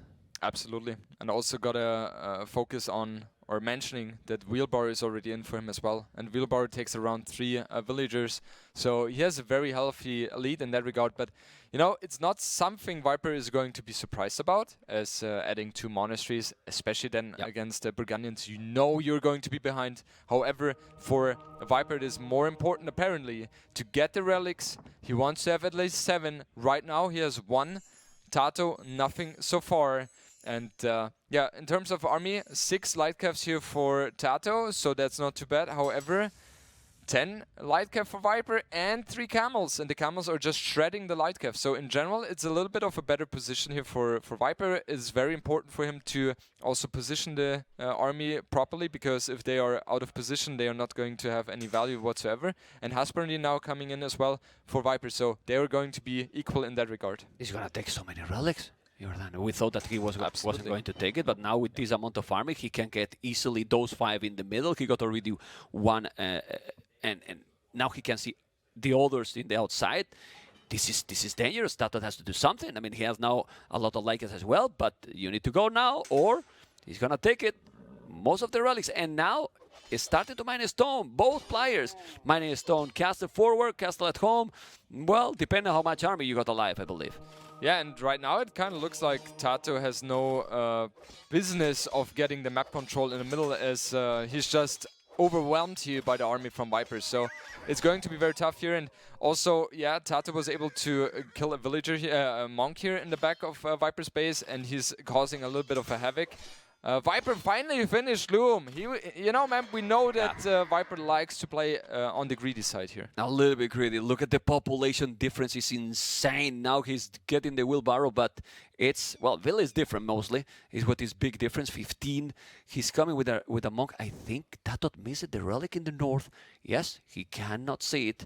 Absolutely, and also got to focus on, or mentioning that Wheelbarrow is already in for him as well, and Wheelbarrow takes around 3 villagers, so he has a very healthy lead in that regard. But you know, it's not something Viper is going to be surprised about, as adding 2 monasteries, especially then against the Burgundians. You know you're going to be behind. However, for Viper it is more important apparently to get the relics. He wants to have at least 7. Right now he has 1. TaToH nothing so far. And yeah, in terms of army, 6 light caps here for TaToH, so that's not too bad. However, 10 light cap for Viper and 3 camels, and the camels are just shredding the light cap. So in general, it's a little bit of a better position here for Viper. It's very important for him to also position the army properly, because if they are out of position, they are not going to have any value whatsoever. And Husbandry now coming in as well for Viper, so they are going to be equal in that regard. He's gonna take so many relics. Jordan. We thought that he wasn't going to take it, but now with this amount of army, he can get easily those 5 in the middle. He got already 1, and now he can see the others in the outside. this is dangerous. TaToH has to do something. I mean, he has now a lot of likes as well, but you need to go now, or he's gonna take it. Most of the relics, and now it's starting to mine stone. Both players mining stone. Castle forward, castle at home. Well, depending on how much army you got alive, I believe. Yeah, and right now it kind of looks like TaToH has no business of getting the map control in the middle, as he's just overwhelmed here by the army from Viper. So it's going to be very tough here. And also, yeah, TaToH was able to kill a villager here, a monk here in the back of Viper's base, and he's causing a little bit of a havoc. Viper finally finished Loom. You know, man, we know that Viper likes to play on the greedy side here. A little bit greedy. Look at the population difference. It's insane. Now he's getting the wheelbarrow, but it's, well, Will is different mostly. Is what is big difference. 15. He's coming with a monk. I think TaToH missed the relic in the north. Yes, he cannot see it.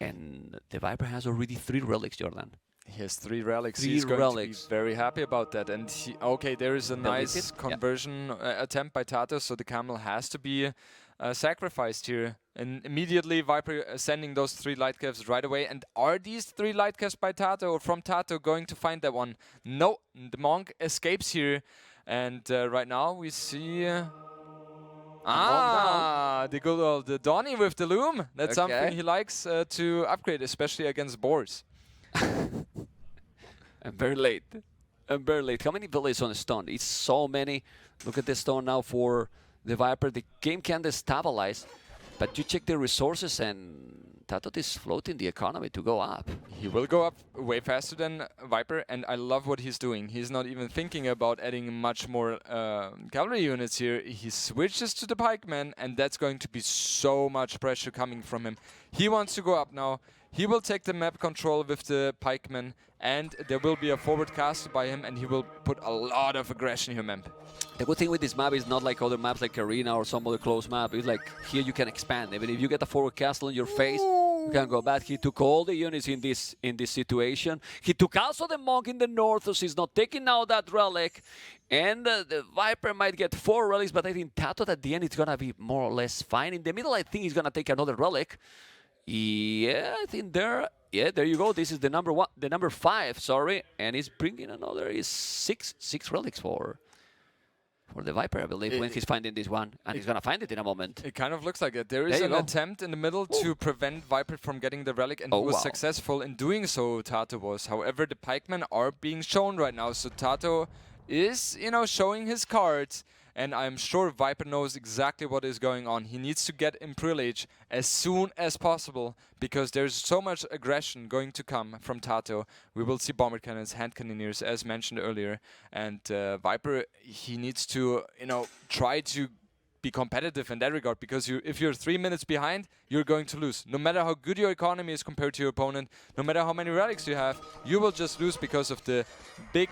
And the Viper has already 3 relics, Jordan. He has 3 relics. He's going to be very happy about that. And okay, there is a nice conversion attempt by TaToH, so the camel has to be sacrificed here. And immediately Viper sending those 3 light caves right away. And are these 3 light caves by TaToH or from TaToH going to find that one? No, the monk escapes here. And right now we see... the good old Donny with the loom. That's something he likes to upgrade, especially against boars. And very late. And very late. How many villages on the stone? It's so many. Look at the stone now for the Viper. The game can destabilize, but you check the resources and TaToH is floating the economy to go up. He will go up way faster than Viper, and I love what he's doing. He's not even thinking about adding much more cavalry units here. He switches to the pikemen, and that's going to be so much pressure coming from him. He wants to go up now. He will take the map control with the pikemen, and there will be a forward castle by him, and he will put a lot of aggression here, man. The good thing with this map is not like other maps like Arena or some other close map. It's like here you can expand. Even if you get a forward castle in your face, you can go back. He took all the units in this situation. He took also the monk in the north, so he's not taking now that relic. And the Viper might get 4 relics, but I think TaToH at the end is gonna be more or less fine. In the middle, I think he's gonna take another relic. Yeah, I think there. Yeah, there you go. This is the number 5. Sorry, and he's bringing another. Is six relics for the Viper, I believe, when he's finding this one, and he's gonna find it in a moment. It kind of looks like it. There is an attempt in the middle to prevent Viper from getting the relic, and he was successful in doing so. TaToH was. However, the pikemen are being shown right now, so TaToH is, you know, showing his cards. And I'm sure Viper knows exactly what is going on. He needs to get Imperial Age as soon as possible, because there's so much aggression going to come from TaToH. We will see bomber cannons, hand cannoneers, as mentioned earlier. And Viper, he needs to, you know, try to be competitive in that regard, because if you're 3 minutes behind, you're going to lose. No matter how good your economy is compared to your opponent, no matter how many relics you have, you will just lose because of the big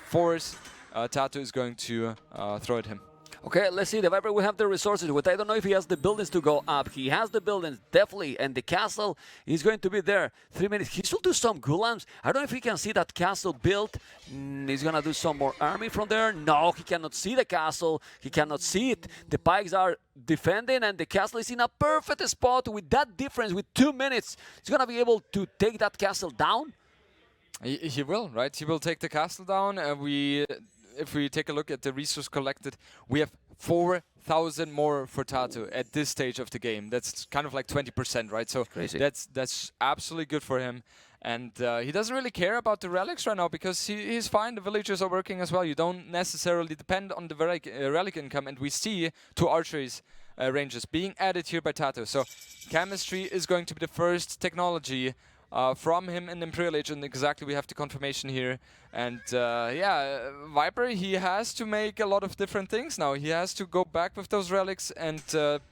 force TaToH is going to throw at him. Okay, let's see. The Viper will have the resources, but I don't know if he has the buildings to go up. He has the buildings, definitely, and the castle is going to be there. 3 minutes. He should do some gulams. I don't know if he can see that castle built. He's going to do some more army from there. No, he cannot see the castle. He cannot see it. The pikes are defending, and the castle is in a perfect spot. With that difference, with 2 minutes, he's going to be able to take that castle down. He will, right? He will take the castle down. If we take a look at the resource collected, we have 4,000 more for TaToH at this stage of the game. That's kind of like 20%, right? So that's absolutely good for him. And he doesn't really care about the relics right now, because he's fine. The villagers are working as well. You don't necessarily depend on the relic income. And we see 2 archeries ranges being added here by TaToH. So chemistry is going to be the first technology from him in Imperial Age, and exactly we have the confirmation here. And yeah, Viper, he has to make a lot of different things now. He has to go back with those relics and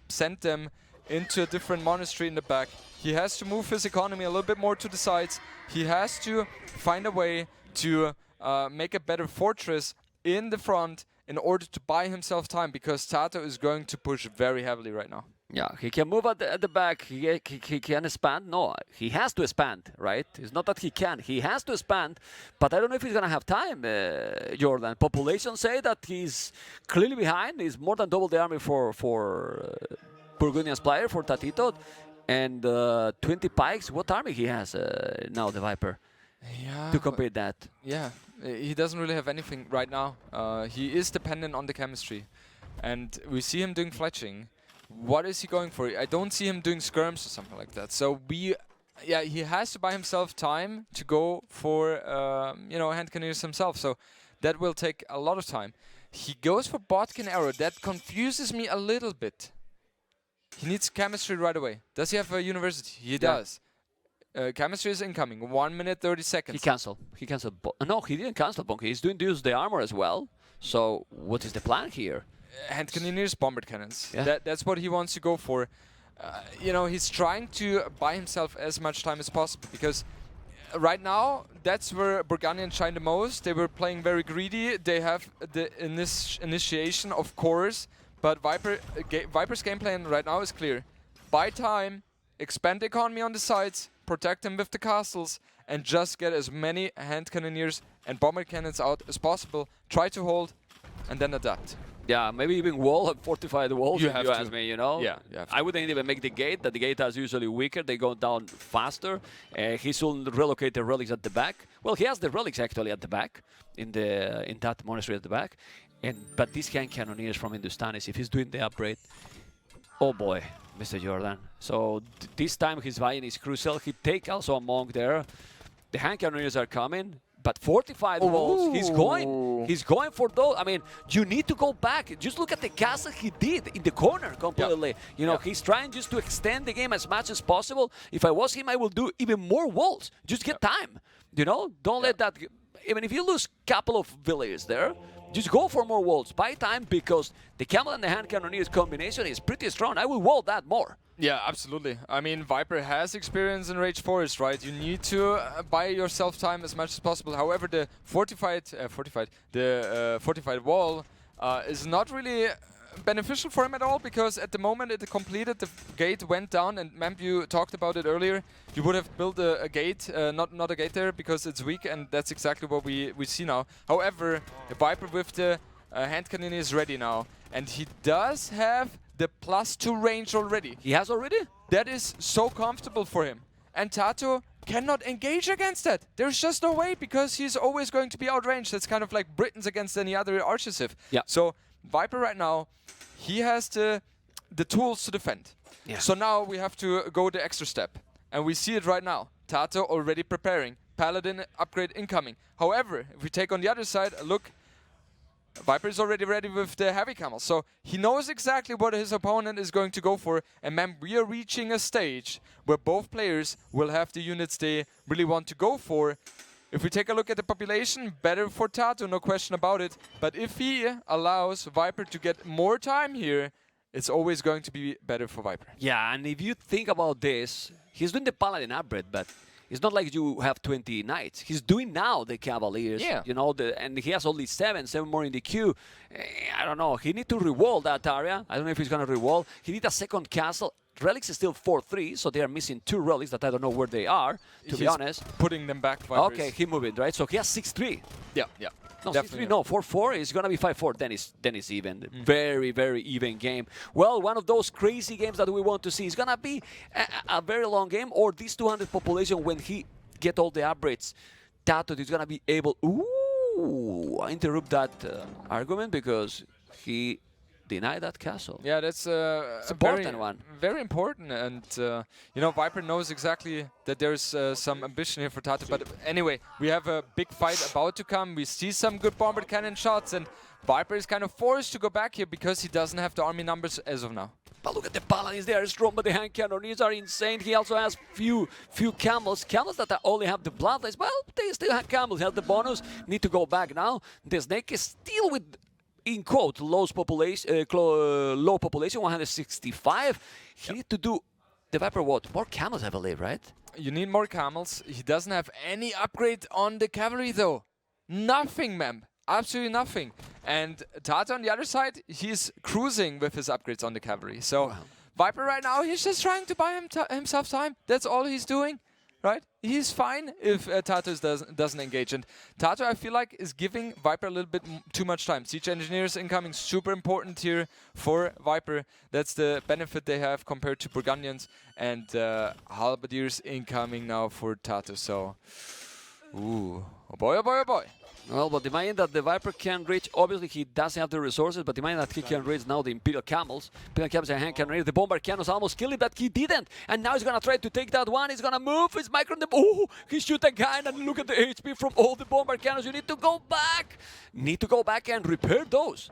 send them into a different monastery in the back. He has to move his economy a little bit more to the sides. He has to find a way to make a better fortress in the front in order to buy himself time, because TaToH is going to push very heavily right now. Yeah, he can move at the back. He can expand. No, he has to expand, right? It's not that he can. He has to expand, but I don't know if he's going to have time, Jordan. Population say that he's clearly behind. He's more than double the army for Burgundian's player, for TaToH. and 20 pikes. What army he has now, the Viper, to compare that? Yeah, he doesn't really have anything right now. He is dependent on the chemistry, and we see him doing fletching. What is he going for? I don't see him doing skirms or something like that. So he has to buy himself time to go for hand cannoneers himself. So that will take a lot of time. He goes for botkin arrow. That confuses me a little bit. He needs chemistry right away. Does he have a university? He does. Chemistry is incoming. 1 minute 30 seconds. He canceled. No, he didn't cancel Bonk. He's doing use the armor as well. So what is the plan here? Hand cannoneers, bombard cannons. Yeah. That's what he wants to go for. He's trying to buy himself as much time as possible because right now that's where Burgundians shine the most. They were playing very greedy. They have the initiation, of course, but Viper's game plan right now is clear. Buy time, expand the economy on the sides, protect them with the castles, and just get as many hand cannoneers and bombard cannons out as possible. Try to hold, and then adapt. Yeah, maybe even wall and fortify the walls. You if have you to. ask me, you know. Yeah, you have to. I wouldn't even make the gate. That the gate is usually weaker. They go down faster. He should relocate the relics at the back. Well, he has the relics actually at the back in that monastery at the back. But these hand cannoneers from Hindustanis, if he's doing the upgrade, oh boy, Mr. Jordan. So this time his buy-in is crucial. He take also a monk there. The hand cannoneers are coming. But fortified walls, he's going for those. I mean, you need to go back. Just look at the castle he did in the corner completely. He's trying just to extend the game as much as possible. If I was him, I will do even more walls. Just get time. Don't let that. Even if you lose a couple of villages there, just go for more walls. Buy time because the camel and the hand cannoneers combination is pretty strong. I will wall that more. Yeah, absolutely. I mean, Viper has experience in Rage Forest, right? You need to buy yourself time as much as possible. However, the fortified wall is not really beneficial for him at all because at the moment it completed, the gate went down, and Memp, you talked about it earlier. You would have built a gate, not a gate there because it's weak, and that's exactly what we see now. However, the Viper with the hand cannon is ready now, and he does have the +2 range already. He has already? That is so comfortable for him. And TaToH cannot engage against that. There's just no way because he's always going to be outranged. That's kind of like Britons against any other archiciv. Yeah. So Viper right now, he has the tools to defend. Yeah. So now we have to go the extra step. And we see it right now. TaToH already preparing. Paladin upgrade incoming. However, if we take on the other side, look, Viper is already ready with the heavy camel, so he knows exactly what his opponent is going to go for. And man, we are reaching a stage where both players will have the units they really want to go for. If we take a look at the population, better for TaToH, no question about it. But if he allows Viper to get more time here, it's always going to be better for Viper. Yeah, and if you think about this, he's doing the Paladin upgrade, but it's not like you have 20 knights. He's doing now the Cavaliers, and he has only 7 more in the queue. I don't know. He need to rewall that area. I don't know if he's going to rewall. He need a second castle. Relics is still 4-3, so they are missing 2 relics that I don't know where they are, to be honest. Putting them back. Okay, he moved it, right? So he has 6-3. Yeah. No, 6-3, no, 4-4 is going to be 5-4. Then it's even. Very, very even game. Well, one of those crazy games that we want to see is going to be a very long game, or this 200 population when he get all the upgrades. TaToH is going to be able... Ooh, I interrupt that argument because he denied that castle. Yeah, that's a important one. Very important, and Viper knows exactly that there's some ambition here for TaToH. But anyway, we have a big fight about to come. We see some good bombard cannon shots, and Viper is kind of forced to go back here because he doesn't have the army numbers as of now. But look at the paladins, they are strong, but the hand cannoneers are insane. He also has few camels that only have the bloodlines. Well, they still have camels, have the bonus. Need to go back now. The snake is still with, in quote, low population, 165. He need to do the Viper what? More camels, I believe, right? You need more camels. He doesn't have any upgrade on the cavalry, though. Nothing, ma'am. Absolutely nothing. And TaToH on the other side, he's cruising with his upgrades on the cavalry. So Viper right now, he's just trying to buy himself time. That's all he's doing. right? He's fine if TaToH doesn't engage. And TaToH, I feel like, is giving Viper a little bit too much time. Siege Engineers incoming, super important here for Viper. That's the benefit they have compared to Burgundians. And Halberdiers incoming now for TaToH. So, ooh, oh boy, oh boy, oh boy. Well, but imagine that the Viper can reach, obviously he doesn't have the resources, but imagine that he can reach now the Imperial Camels. Imperial Camels and hand cannons. The Bombard Cannons almost killed it, but he didn't. And now he's gonna try to take that one. He's gonna move. His micro on the. Oh, he shoot a guy, and look at the HP from all the Bombard Cannons. You need to go back. Need to go back and repair those.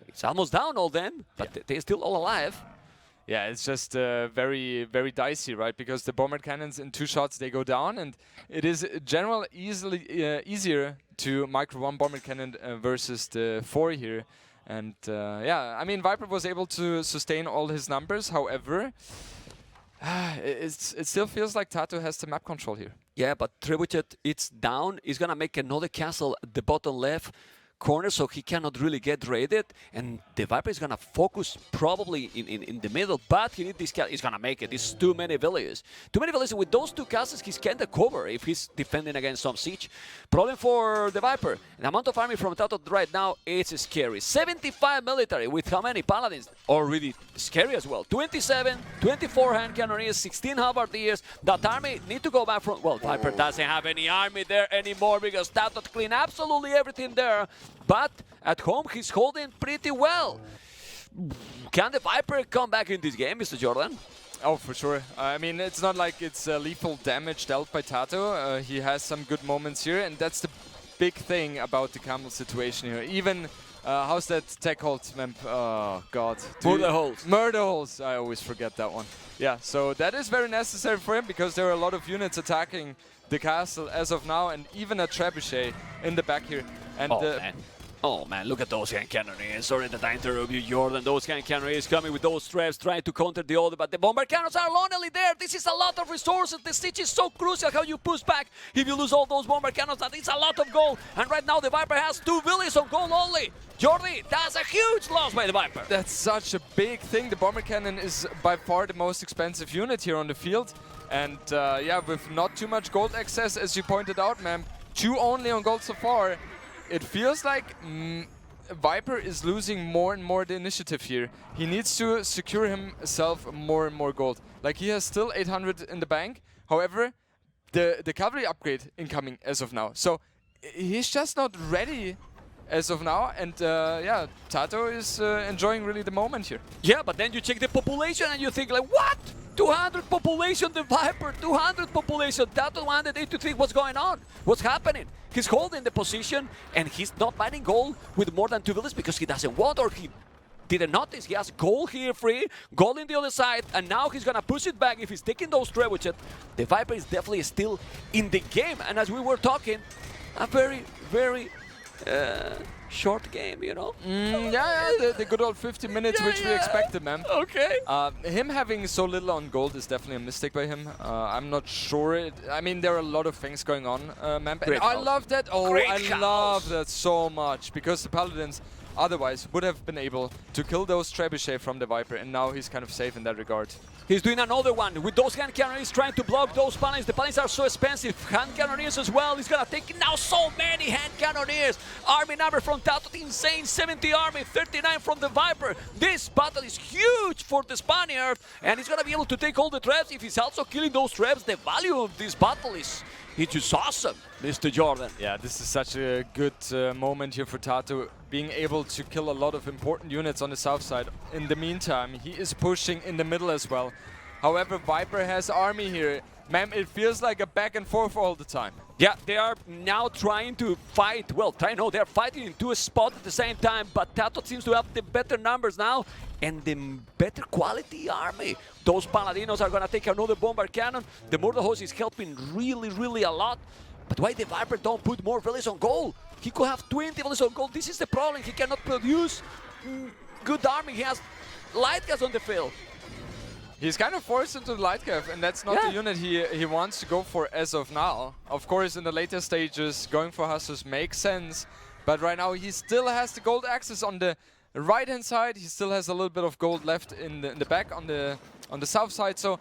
It's almost down, all them, but they're still all alive. Yeah, it's just very, very dicey, right? Because the Bombard Cannons in 2 shots, they go down, and it is generally easier to micro 1 Bombard Cannon versus the 4 here. And yeah, I mean, Viper was able to sustain all his numbers. However, it still feels like TaToH has the map control here. Yeah, but Trebuchet, it's down. He's gonna make another castle at the bottom left corner, so he cannot really get raided, and the Viper is gonna focus probably in the middle, but he needs this castle. He's gonna make it. It's too many villages. Too many villages. With those 2 castles, he's kinda cover if he's defending against some siege. Problem for the Viper. The amount of army from TaToH right now is scary. 75 military with how many paladins? Already scary as well. 27, 24 hand cannoneers, 16 halberdiers. That army need to go back from. Well, Viper doesn't have any army there anymore because TaToH clean absolutely everything there. But at home, he's holding pretty well. Can the Viper come back in this game, Mr. Jordan? Oh, for sure. I mean, it's not like it's lethal damage dealt by TaToH. He has some good moments here, and that's the big thing about the Camel situation here. Even, how's that tech hold, Memp? Oh, God. Murder holes. Murder holes. I always forget that one. Yeah, so that is very necessary for him because there are a lot of units attacking the castle as of now, and even a trebuchet in the back here. And oh man, look at those hand cannoneers. Sorry that I interrupt you, Jordan. Those hand cannoneers coming with those traps, trying to counter the other, but the Bombard Cannons are lonely there. This is a lot of resources. The siege is so crucial how you push back. If you lose all those Bombard Cannons, that is a lot of gold. And right now the Viper has 2 villages on gold only. Jordi, that's a huge loss by the Viper. That's such a big thing. The Bomber Cannon is by far the most expensive unit here on the field. And yeah, with not too much gold excess, as you pointed out, man, 2 only on gold so far. It feels like Viper is losing more and more the initiative here. He needs to secure himself more and more gold. Like, he has still 800 in the bank. However, the cavalry upgrade incoming as of now. So he's just not ready as of now. And yeah, TaToH is enjoying really the moment here. Yeah, but then you check the population and you think like, what? 200 population, the Viper, 200 population. TaToH 183, what's going on? What's happening? He's holding the position and he's not buying gold with more than 2 villages because he doesn't want, or he didn't notice. He has gold here free, gold in the other side, and now he's gonna push it back if he's taking those trebuchet. The Viper is definitely still in the game, and as we were talking, a very, very short game, you know? Yeah, the good old 50 minutes, which we expected, man. Okay. Him having so little on gold is definitely a mistake by him. I'm not sure. I mean, there are a lot of things going on, man. And I love that. Oh, I love that so much, because the Paladins otherwise would have been able to kill those trebuchet from the Viper, and now he's kind of safe in that regard. He's doing another one with those hand cannoneers, trying to block those paladins. The paladins are so expensive. Hand cannoneers as well. He's gonna take now so many hand cannoneers. Army number from TaToH, insane. 70 army, 39 from the Viper. This battle is huge for the Spaniard, and he's gonna be able to take all the traps. If he's also killing those traps, the value of this battle is just awesome, Mr. Jordan. Yeah, this is such a good moment here for TaToH, being able to kill a lot of important units on the south side. In the meantime, he is pushing in the middle as well. However, Viper has army here. Man, it feels like a back and forth all the time. Yeah, they are now trying to fight. Well, they're fighting in 2 spots at the same time, but TaToH seems to have the better numbers now and the better quality army. Those Paladinos are gonna take another Bombard Cannon. The Murder Host is helping really, really a lot. But why the Viper don't put more villages on gold? He could have 20 villages on gold. This is the problem. He cannot produce good army. He has light gas on the field. He's kind of forced into the light cav, and that's not the unit he wants to go for as of now. Of course, in the later stages, going for Hussars makes sense, but right now he still has the gold access on the right-hand side. He still has a little bit of gold left in the back on the south side. So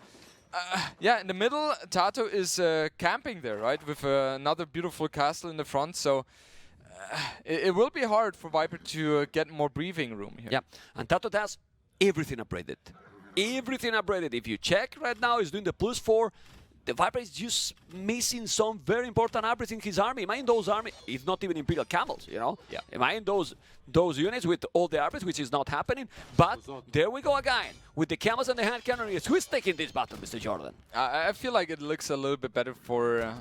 Yeah, in the middle, TaToH is camping there, right, with another beautiful castle in the front. So it will be hard for Viper to get more breathing room here. Yeah, and TaToH has everything upgraded. Everything upgraded. If you check right now, he's doing the +4. The Viper is just missing some very important upgrades in his army. Imagine those army, it's not even Imperial Camels, you know? Yeah. Imagine those units with all the upgrades, which is not happening. But there we go again, with the Camels and the hand cannoneers. Who is taking this battle, Mr. Jordan? I feel like it looks a little bit better for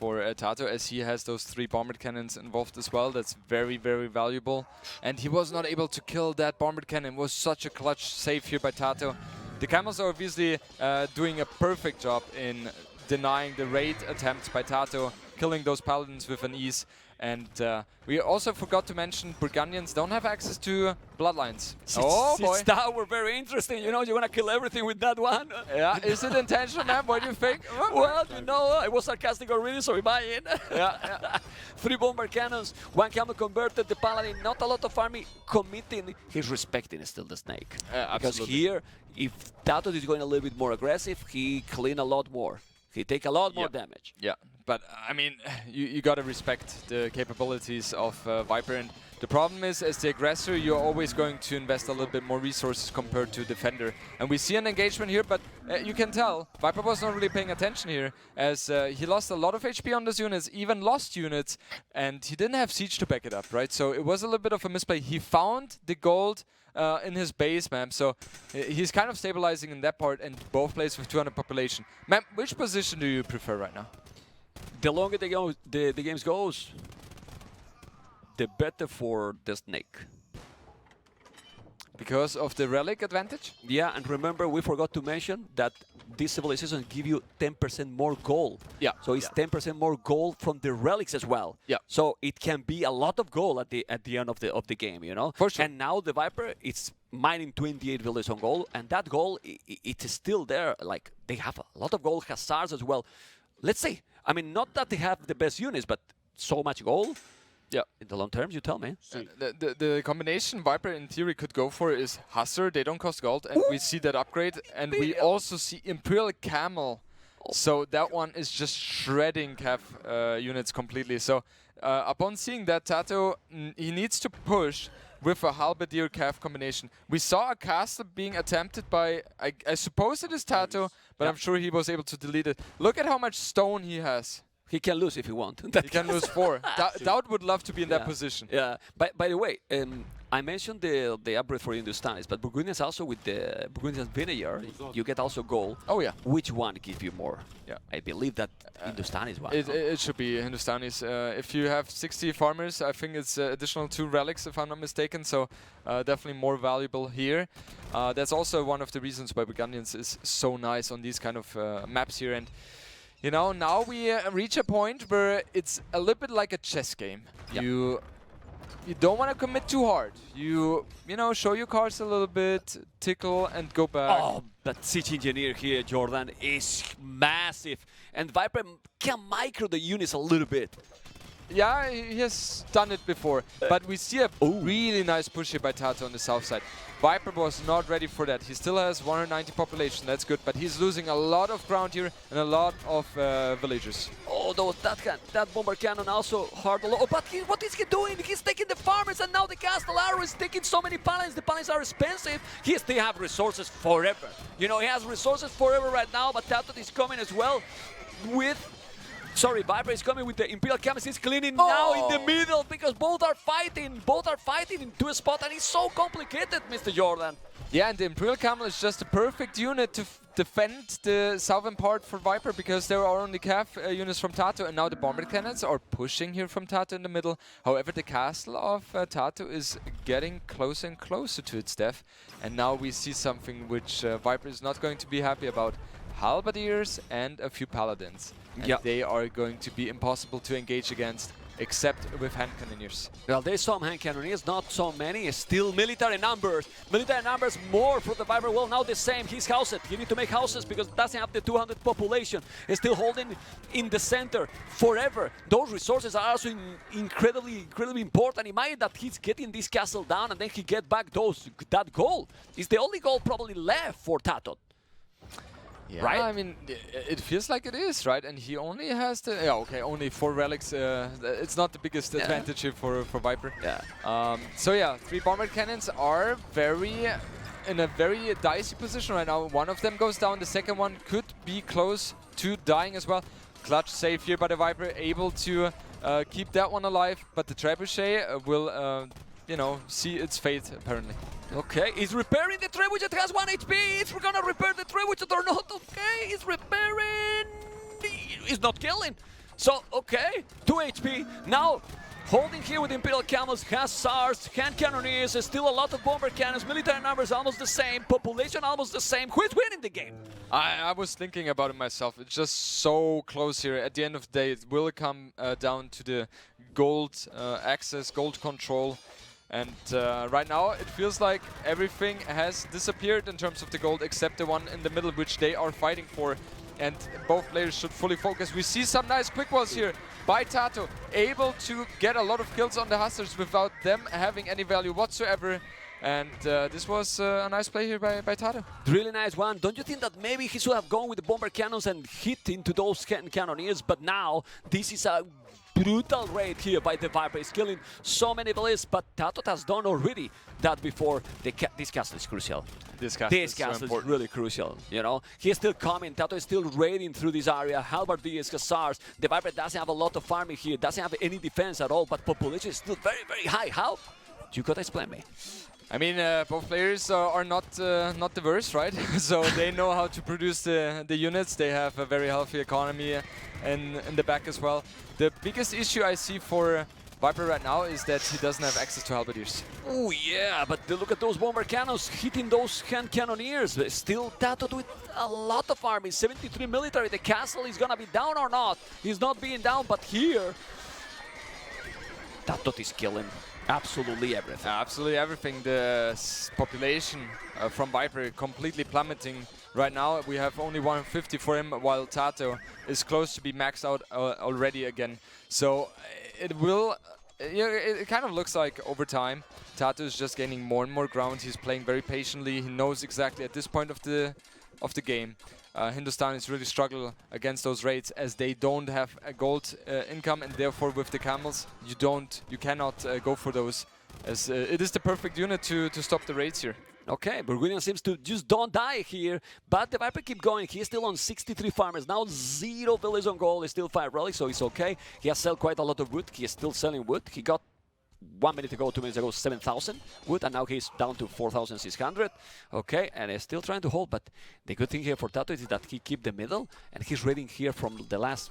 TaToH, as he has those 3 bombard cannons involved as well. That's very, very valuable. And he was not able to kill that bombard cannon. It was such a clutch save here by TaToH. The Camels are obviously doing a perfect job in denying the raid attempts by TaToH, killing those paladins with an ease. And we also forgot to mention Burgundians don't have access to bloodlines. Oh boy! That were very interesting. You know, you're gonna kill everything with that one. Yeah, is it intentional, man? What do you think? Well, you know, I was sarcastic already, so imagine. Yeah. 3 bombard cannons, 1 camel converted, the paladin, not a lot of army committing. He's respecting still the snake. Because here, if TaToH is going a little bit more aggressive, he clean a lot more. He take a lot more damage. Yeah, but I mean, you gotta respect the capabilities of Viper, and the problem is, as the aggressor, you're always going to invest a little bit more resources compared to defender. And we see an engagement here, but you can tell Viper was not really paying attention here, as he lost a lot of HP on those units, even lost units, and he didn't have siege to back it up, right? So it was a little bit of a misplay. He found the gold in his base, ma'am, so he's kind of stabilizing in that part, and both plays with 200 population. Ma'am, which position do you prefer right now? The longer the games goes, the better for the snake. Because of the relic advantage? Yeah, and remember, we forgot to mention that these civilizations give you 10% more gold. Yeah. So it's 10% more gold from the relics as well. Yeah. So it can be a lot of gold at the end of the game, you know. For sure. And now the Viper, it's mining 28 villages on gold, and that gold it is still there. Like, they have a lot of gold hussars as well. Let's say, I mean, not that they have the best units, but so much gold. Yeah. In the long terms, you tell me. The combination Viper in theory could go for is Hussar, they don't cost gold, and we see that upgrade, and we also see Imperial Camel. So that one is just shredding Cav units completely. So upon seeing that, TaToH, he needs to push with a Halberdier Cav combination. We saw a castle being attempted by, I suppose it is TaToH, but I'm sure he was able to delete it. Look at how much stone he has. He can lose if he wants. He can lose 4. TaToH would love to be in that position. Yeah. By the way, I mentioned the upgrade for Hindustanis, but Burgundians also with the Burgundian vinegar, you get also gold. Oh yeah. Which one gives you more? Yeah. I believe that Hindustanis one. It should be Hindustanis. If you have 60 farmers, I think it's additional 2 relics, if I'm not mistaken. So definitely more valuable here. That's also one of the reasons why Burgundians is so nice on these kind of maps here. And you know, now we reach a point where it's a little bit like a chess game. Yep. You don't want to commit too hard. You know, show your cards a little bit, tickle, and go back. Oh, that siege engineer here, Jordan, is massive. And Viper can micro the units a little bit. Yeah, he has done it before. But we see a really nice push here by TaToH on the south side. Viper was not ready for that. He still has 190 population, that's good. But he's losing a lot of ground here and a lot of villagers. Oh, that bomber cannon also hard. Oh, but what is he doing? He's taking the farmers, and now the castle arrow is taking so many paladins. The paladins are expensive. He still have resources forever. You know, he has resources forever right now, but TaToH is coming as well with... Sorry, Viper is coming with the Imperial Camels. He's cleaning now in the middle because both are fighting. Both are fighting into a spot, and it's so complicated, Mr. Jordan. Yeah, and the Imperial Camel is just a perfect unit to defend the southern part for Viper, because there are only Cav units from TaToH, and now the bomber cannons are pushing here from TaToH in the middle. However, the castle of TaToH is getting closer and closer to its death, and now we see something which Viper is not going to be happy about. Halberdiers and a few paladins. And they are going to be impossible to engage against, except with hand cannoneers. Well, there's some hand cannoneers, not so many. Still military numbers. Military numbers more for the Viper. Well, now the same. He's housed. He need to make houses because it doesn't have the 200 population. He's still holding in the center forever. Those resources are also incredibly important. Imagine that he's getting this castle down and then he get back that gold. It's the only gold probably left for TaToH. Yeah, right? I mean, it feels like it is, right? And he only has the... Yeah, okay, only 4 relics. It's not the biggest advantage here for Viper. Yeah. So yeah, 3 bombard cannons are in a very dicey position right now. One of them goes down, the second one could be close to dying as well. Clutch save here by the Viper, able to keep that one alive, but the Trebuchet will, you know, see its fate apparently. Okay, he's repairing the Trebuchet, it has 1 HP, it's gonna repair the Trebuchet or not, okay, he's repairing, he's not killing. So, okay, 2 HP, now holding here with Imperial Camels, has SARS, hand cannoneers, still a lot of bomber cannons, military numbers almost the same, population almost the same, who's winning the game? I was thinking about it myself, it's just so close here. At the end of the day, it will come down to the gold access, gold control. And right now it feels like everything has disappeared in terms of the gold except the one in the middle, which they are fighting for. And both players should fully focus. We see some nice quick balls here by TaToH, able to get a lot of kills on the Hustlers without them having any value whatsoever. And this was a nice play here by TaToH. Really nice one. Don't you think that maybe he should have gone with the bomber cannons and hit into those cannoneers? But now this is a brutal raid here by TheViper. He's killing so many villains, but TaToH has done already that before. This castle is crucial. This castle is really crucial, you know. He's still coming. TaToH is still raiding through this area. Halberdiers, Hussars. TheViper doesn't have a lot of farming here, doesn't have any defense at all, but population is still very, very high. How? You gotta explain me. I mean, both players are not the worst, right? So they know how to produce the units. They have a very healthy economy in the back as well. The biggest issue I see for Viper right now is that he doesn't have access to halberdiers. Oh yeah, but look at those bomber cannons hitting those hand cannoneers. Still TaToH with a lot of armies, 73 military. The castle is gonna be down or not? He's not being down, but here TaToH is killing absolutely everything. Absolutely everything. The population from Viper completely plummeting. Right now we have only 150 for him, while TaToH is close to be maxed out already again. So it will, it kind of looks like over time TaToH is just gaining more and more ground. He's playing very patiently. He knows exactly at this point of the game. Hindustan is really struggle against those raids as they don't have a gold income, and therefore with the camels you cannot go for those, as it is the perfect unit to stop the raids here. Okay, Burgundian seems to just don't die here, but TheViper keep going. He's still on 63 farmers, now 0 villages on gold, he's still 5 relics, so it's okay. He has sold quite a lot of wood, he is still selling wood. He got 1 minute ago, 2 minutes ago, 7,000 wood, and now he's down to 4,600. Okay, and he's still trying to hold, but the good thing here for TaToH is that he keep the middle, and he's raiding here from the last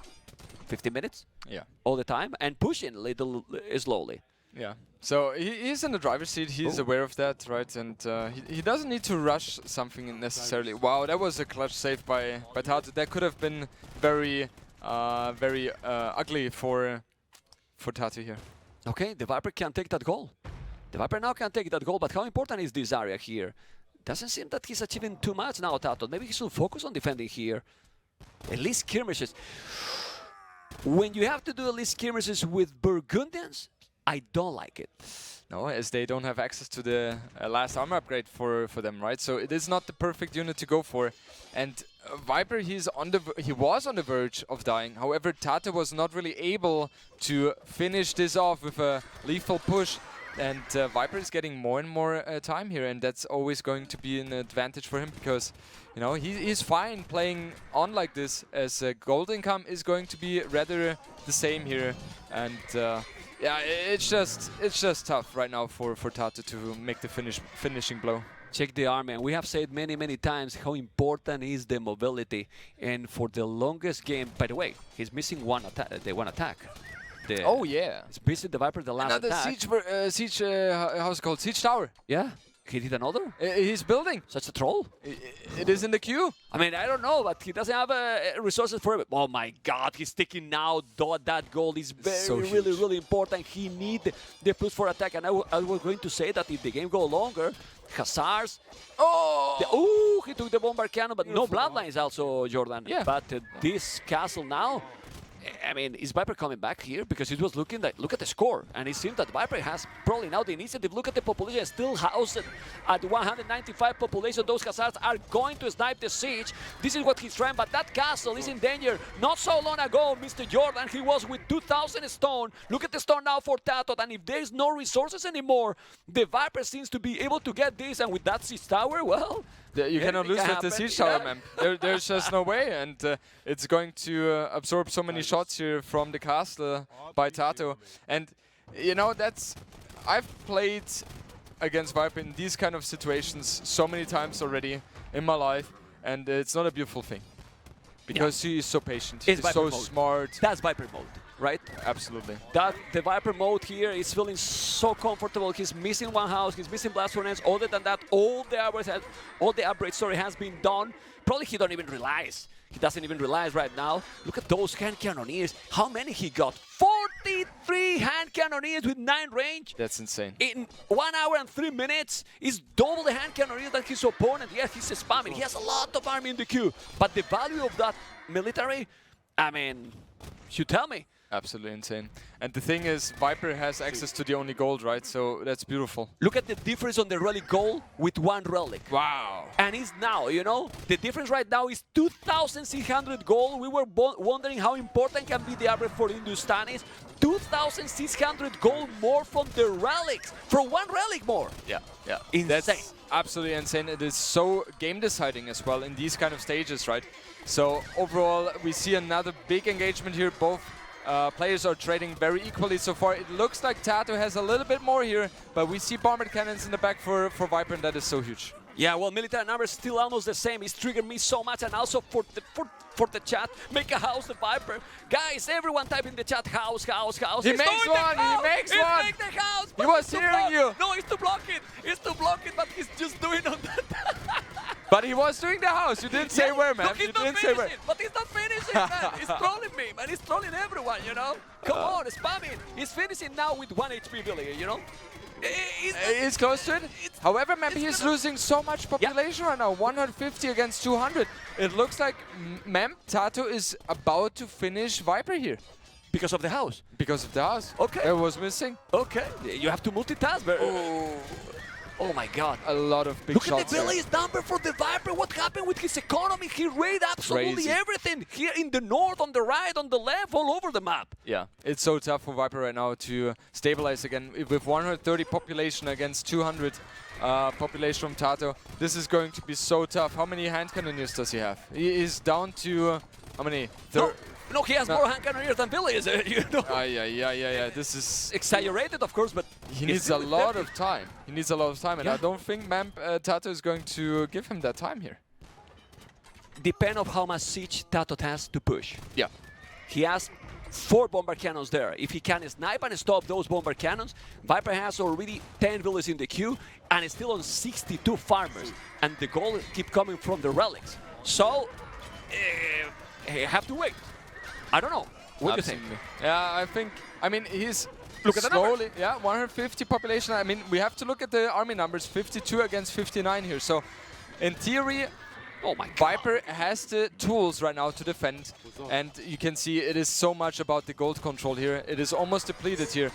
50 minutes. Yeah. All the time, and pushing a little slowly. Yeah. So he's in the driver's seat, he's aware of that, right? And he doesn't need to rush something necessarily. Wow, that was a clutch save by TaToH. That could have been very ugly for TaToH here. Okay, TheViper can take that goal. TheViper now can take that goal, but how important is this area here? Doesn't seem that he's achieving too much now, TaToH. Maybe he should focus on defending here. At least skirmishes. When you have to do at least skirmishes with Burgundians, I don't like it. No, as they don't have access to the last armor upgrade for them, right? So it is not the perfect unit to go for. And Viper, he was on the verge of dying. However, TaToH was not really able to finish this off with a lethal push. And Viper is getting more and more time here, and that's always going to be an advantage for him, because you know he's fine playing on like this, as gold income is going to be rather the same here. And yeah, it's just tough right now for TaToH to make the finishing blow. Check the army, and we have said many times how important is the mobility. And for the longest game, by the way, he's missing one attack. Oh yeah, it's missing TheViper the last another attack. siege, how's it called? Siege tower. Yeah, he did another. He's building. Such a troll. It is in the queue. I mean, I don't know, but he doesn't have resources for it. Oh my God, he's sticking now. That goal is really important. He needs the push for attack. And I was going to say that if the game go longer, Hussars. He took the bomber cannon, but no bloodlines also, Jordan. Yeah. But this castle now, I mean, is Viper coming back here? Because it was looking like, look at the score, and it seems that Viper has probably now the initiative. Look at the population, still housed at 195 population. Those Khazars are going to snipe the siege. This is what he's trying, but that castle is in danger. Not so long ago, Mr. Jordan, he was with 2,000 stone. Look at the stone now for TaToH, and if there's no resources anymore, the Viper seems to be able to get this, and with that siege tower, well, you cannot lose with the siege tower, man. There's just no way, and it's going to absorb so many shots here from the castle by TaToH. And you know, I've played against Viper in these kind of situations so many times already in my life, and it's not a beautiful thing because he is so patient. He's so smart. That's Viper mode, right? Absolutely. The Viper mode here is feeling so comfortable. He's missing one house, he's missing blast furnace. Other than that, all the upgrades has been done. Probably he don't even realize. He doesn't even realize right now. Look at those hand cannoneers. How many he got? 43 hand cannoneers with 9 range. That's insane. In 1 hour and 3 minutes, is double the hand cannoneers than his opponent. Yes, he's spamming. He has a lot of army in the queue. But the value of that military, I mean, you tell me. Absolutely insane. And the thing is, Viper has access to the only gold, right? So that's beautiful. Look at the difference on the relic gold with 1 relic. Wow. And it's now, you know, the difference right now is 2,600 gold. We were wondering how important can be the average for Hindustanis. 2,600 gold more from the relics. From 1 relic more. Yeah, yeah. Insane. That's absolutely insane. It is so game deciding as well in these kind of stages, right? So overall, we see another big engagement here. Both players are trading very equally so far. It looks like TaToH has a little bit more here, but we see bombard cannons in the back for Viper, and that is so huge. Yeah, well, military numbers still almost the same. It's triggered me so much, and also for the chat, make a house, the Viper. Guys, everyone type in the chat, house. He makes one, he makes one. Make the house. He was hearing you. No, it's to block it. It's to block it, but he's just doing on that. But he was doing the house. You didn't say where, man. Look, he's not finishing, but he's not finishing, man. He's trolling me, man. He's trolling everyone, you know? Come on, spamming. He's finishing now with 1 HP Billy, you know? He's close to it. However, maybe he's losing so much population right now. 150 against 200. It looks like TaToH is about to finish Viper here. Because of the house. Because of the house. Okay. It was missing. Okay. You have to multitask. But oh my God. A lot of big shots. Look at the Billy's number for the Viper. What happened with his economy? He raided absolutely everything. Here in the north, on the right, on the left, all over the map. Yeah, it's so tough for Viper right now to stabilize again. With 130 population against 200 population from TaToH, this is going to be so tough. How many hand cannoneers does he have? He is down to, how many? No, he has more hand cannoneers than Billy is, you know. Yeah. This is exaggerated, of course, but he needs a lot of time. He needs a lot of time, and I don't think TaToH is going to give him that time here. Depend on how much siege TaToH has to push. Yeah. He has 4 bomber cannons there. If he can snipe and stop those bomber cannons, Viper has already 10 villages in the queue, and it's still on 62 farmers. And the goal keep coming from the relics. So, you have to wait. I don't know. What do you think? Yeah, I mean, he's look at the slowly, 150 population. I mean, we have to look at the army numbers, 52 against 59 here. So, in theory, oh my God. Viper has the tools right now to defend, and you can see it is so much about the gold control here. It is almost depleted here.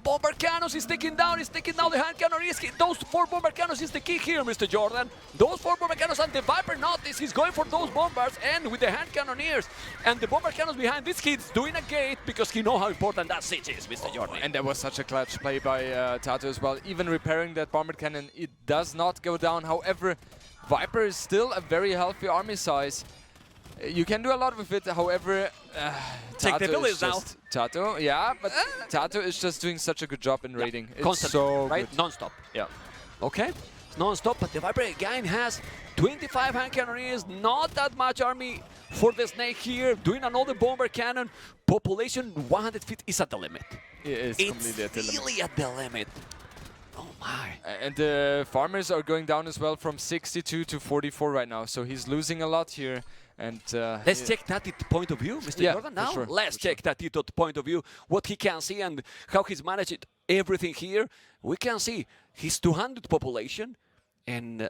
Bomber cannons is taking down the hand cannoneers. Those 4 bomber cannons is the key here, Mr. Jordan. Those 4 bomber cannons, and the Viper notice he's going for those bombers and with the hand cannoneers. And the bomber cannons behind this kid's doing a gate because he knows how important that siege is, Mr. Jordan. And that was such a clutch play by TaToH as well. Even repairing that bomber cannon, it does not go down. However, Viper is still a very healthy army size. You can do a lot with it, however, take the village now. TaToH, yeah, but TaToH is just doing such a good job in raiding. It's constant, so right? good. Non-stop. Yeah. Okay, it's non-stop, but the Viper again has 25 hand cannoneers, not that much army for the Snake here, doing another bomber cannon. Population 150 is at the limit. It's completely at the limit. It's really at the limit. Oh my. And the farmers are going down as well from 62 to 44 right now, so he's losing a lot here. And let's check TaToH point of view, Mr. Jordan. Now, let's check TaToH point of view, what he can see and how he's managed everything here. We can see his 200 population, and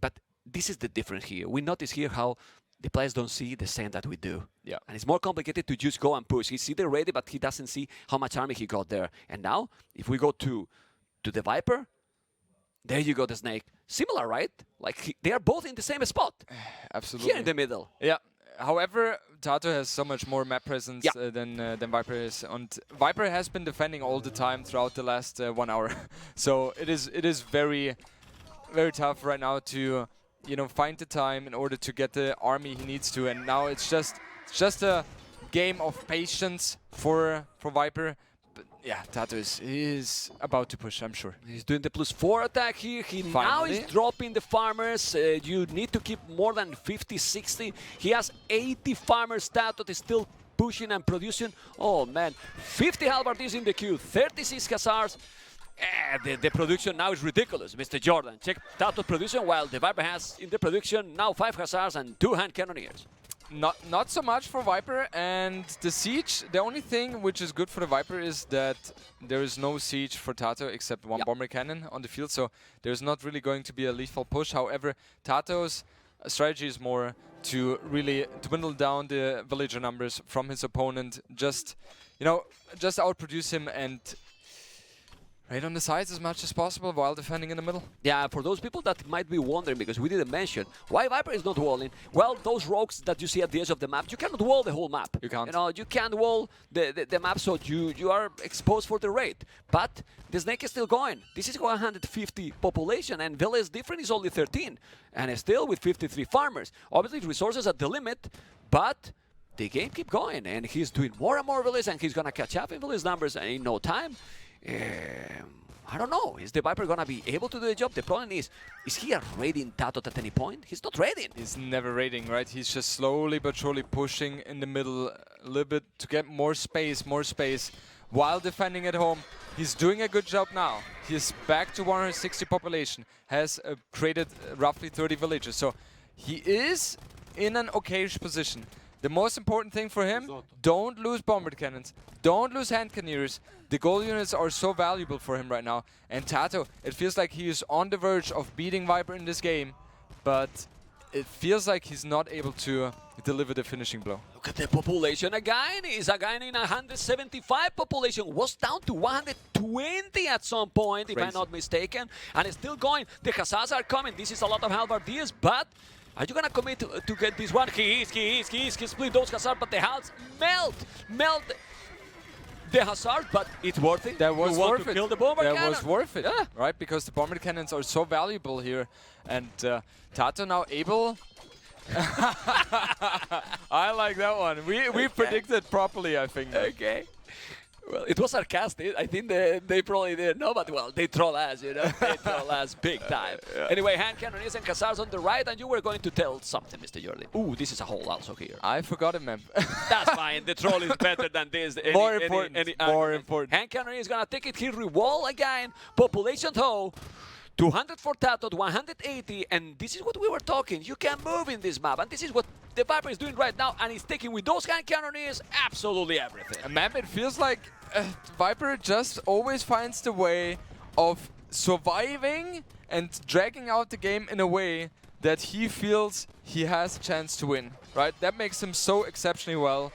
but this is the difference here. We notice here how the players don't see the same that we do. Yeah. And it's more complicated to just go and push. He see the ready, but he doesn't see how much army he got there. And now, if we go to the Viper, there you go, the Snake. Similar, right? Like, they are both in the same spot. Absolutely. Here in the middle. Yeah. However, TaToH has so much more map presence Yeah. than Viper is, and Viper has been defending all the time throughout the last 1 hour. So it is very, very tough right now to, you know, find the time in order to get the army he needs to. And now it's just a game of patience for Viper. But yeah, TaToH is about to push, I'm sure. He's doing the +4 attack here. He now is dropping the farmers. You need to keep more than 50, 60. He has 80 farmers. TaToH is still pushing and producing. Oh man, 50 halberdiers in the queue, 36 hussars. The production now is ridiculous, Mr. Jordan. Check TaToH production, while the Viper has in the production now 5 hussars and 2 hand cannoneers. Not so much for Viper, and the siege, the only thing which is good for the Viper is that there is no siege for TaToH except one bomber cannon on the field, so there's not really going to be a lethal push. However, TaToH's strategy is more to really dwindle down the villager numbers from his opponent, just, you know, just outproduce him and raid on the sides as much as possible while defending in the middle. Yeah, for those people that might be wondering, because we didn't mention why Viper is not walling. Well, those rogues that you see at the edge of the map, you cannot wall the whole map. You can't. You know, you can't wall the map, so you are exposed for the raid. But the Snake is still going. This is 150 population, and Village different is only 13, and still with 53 farmers. Obviously, resources at the limit, but the game keep going, and he's doing more and more village, and he's gonna catch up in village numbers in no time. I don't know. Is the Viper gonna be able to do the job? The problem is he raiding TaToH at any point? He's not raiding. He's never raiding, right? He's just slowly but surely pushing in the middle a little bit to get more space while defending at home. He's doing a good job now. He's back to 160 population, has created roughly 30 villages. So he is in an okayish position. The most important thing for him, don't lose bomber cannons, don't lose hand cannoneers. The gold units are so valuable for him right now. And TaToH, it feels like he is on the verge of beating Viper in this game, but it feels like he's not able to deliver the finishing blow. Look at the population again. Is again in 175 population. Was down to 120 at some point, if I'm not mistaken. And it's still going. The hussars are coming. This is a lot of halberdiers, but are you gonna commit to get this one? He split those hussars, but the halves melt the hussars, but it's worth it. That was worth it. Kill the bomber cannon. That was worth it, right? Because the bomber cannons are so valuable here, and TaToH now able. I like that one. We predicted properly, I think. Okay. Well, it was sarcastic. I think they probably didn't know, but well, they troll us, you know. They troll us big time. Anyway, hand cannoneers and hussars on the right, and you were going to tell something, Mr. Jordi. Ooh, this is a hole also here. I forgot it, man. That's fine. The troll is better than this. More important. Hand cannoneer is gonna take it here, rewall again. Population though. 200 for TaToH, 180, and this is what we were talking. You can move in this map, and this is what the Viper is doing right now, and he's taking with those hand cannoneers absolutely everything. Man, it feels like Viper just always finds the way of surviving and dragging out the game in a way that he feels he has a chance to win, right? That makes him so exceptionally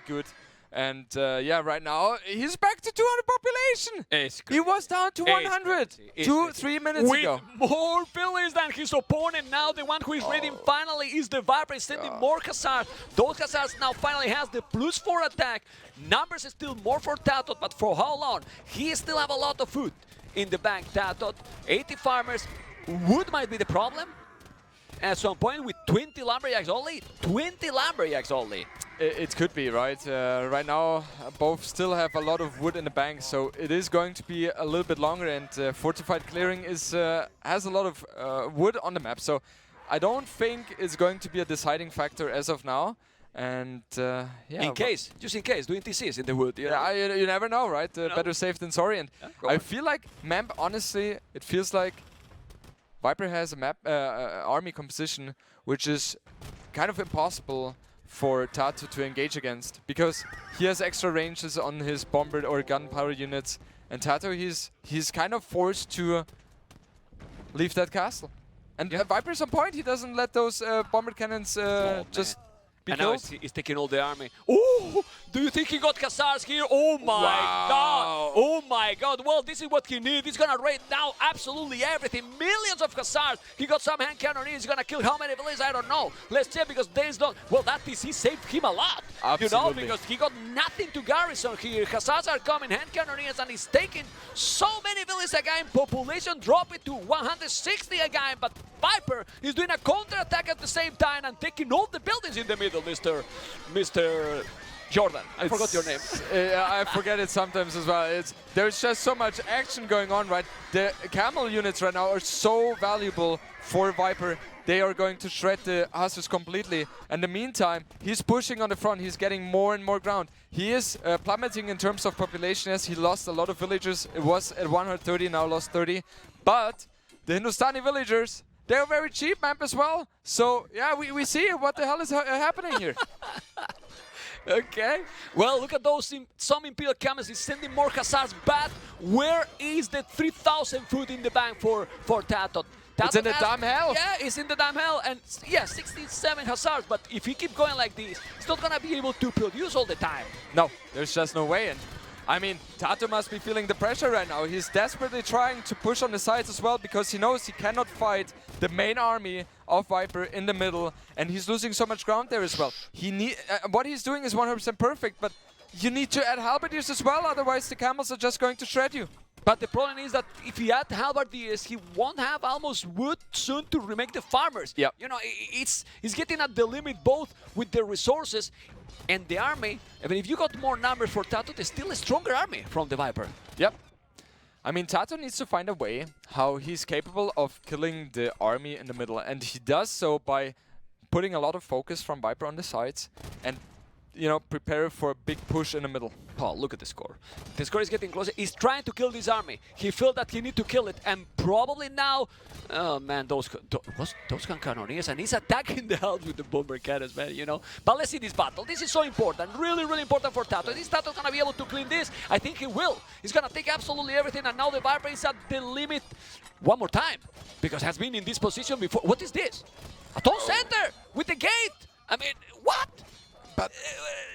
good. And yeah, right now, he's back to 200 population. He was down to 100 3 minutes ago. With more villains than his opponent. Now the one who is raiding finally is the Viper, sending more hussars. Those hussars now finally has the +4 attack. Numbers is still more for TaToH, but for how long? He still have a lot of food in the bank, TaToH. 80 farmers. Wood might be the problem. At some point with 20 lumberjacks only. 20 lumberjacks only. It could be, right? Right now, both still have a lot of wood in the bank, so it is going to be a little bit longer, and fortified clearing has a lot of wood on the map, so I don't think it's going to be a deciding factor as of now. And yeah, just in case, doing TCs in the wood. You know? You never know, right? Better safe than sorry. And I feel like Memp, honestly, it feels like Viper has a map army composition which is kind of impossible for TaToH to engage against, because he has extra ranges on his bomber or gunpowder units, and TaToH he's kind of forced to leave that castle. And Viper's on point. He doesn't let those bomber cannons just be and now killed. he's taking all the army. Oh, do you think he got Khazars here? Oh my God! Oh my God! Well, this is what he needs. He's gonna raid now absolutely everything. Millions of Khazars. He got some hand cannoneers. He's gonna kill how many villains? I don't know. Let's check because there's not. Well, that TC saved him a lot. Absolutely. You know, because he got nothing to garrison here. Khazars are coming, hand cannoneers, and he's taking so many villains again. Population drop it to 160 again, but Viper is doing a counter-attack at the same time and taking all the buildings in the middle, Mr. Jordan. I forgot your name. I forget it sometimes as well. There's just so much action going on, right? The camel units right now are so valuable for Viper. They are going to shred the Hussars completely. In the meantime, he's pushing on the front. He's getting more and more ground. He is plummeting in terms of population as he lost a lot of villagers. It was at 130, now lost 30. But the Hindustani villagers, they're very cheap map as well. So yeah, we see what the hell is happening here. Okay. Well, look at those. Some Imperial Camels is sending more Khazars, but where is the 3,000 food in the bank for TaToH? It's in the damn hell. Yeah, it's in the damn hell. And yeah, 67 Hussars. But if he keep going like this, he's not gonna be able to produce all the time. No, there's just no way. And I mean, TaToH must be feeling the pressure right now. He's desperately trying to push on the sides as well because he knows he cannot fight the main army of Viper in the middle, and he's losing so much ground there as well. What he's doing is 100% perfect, but you need to add halberdiers as well, otherwise the camels are just going to shred you. But the problem is that if he add halberdiers, he won't have almost wood soon to remake the farmers. Yep. You know, he's getting at the limit both with the resources and the army. I mean, if you got more numbers for TaToH, there's still a stronger army from the Viper. Yep. I mean, TaToH needs to find a way how he's capable of killing the army in the middle, and he does so by putting a lot of focus from Viper on the sides and, you know, prepare for a big push in the middle. Oh, look at the score. The score is getting closer. He's trying to kill this army. He felt that he need to kill it, and probably now, oh man, those cannoneers, and he's attacking the house with the bomber cannons, man, you know. But let's see this battle. This is so important, really, really important for TaToH. Is TaToH gonna be able to clean this? I think he will. He's gonna take absolutely everything, and now the Viper is at the limit one more time, because has been in this position before. What is this? A town center with the gate. I mean, what? But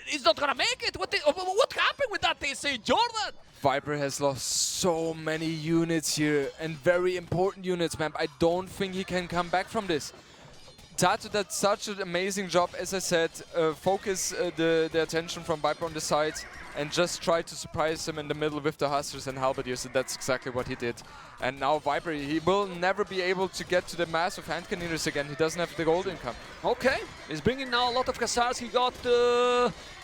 he's not gonna make it. What happened with that TC, Jordan? Viper has lost so many units here, and very important units, man. I don't think he can come back from this. TaToH did such an amazing job, as I said, focus the attention from Viper on the sides and just try to surprise him in the middle with the Hussars and halberdiers, and that's exactly what he did. And now Viper, he will never be able to get to the massive hand cannoneers again. He doesn't have the gold income. Okay, he's bringing now a lot of Khazars. He got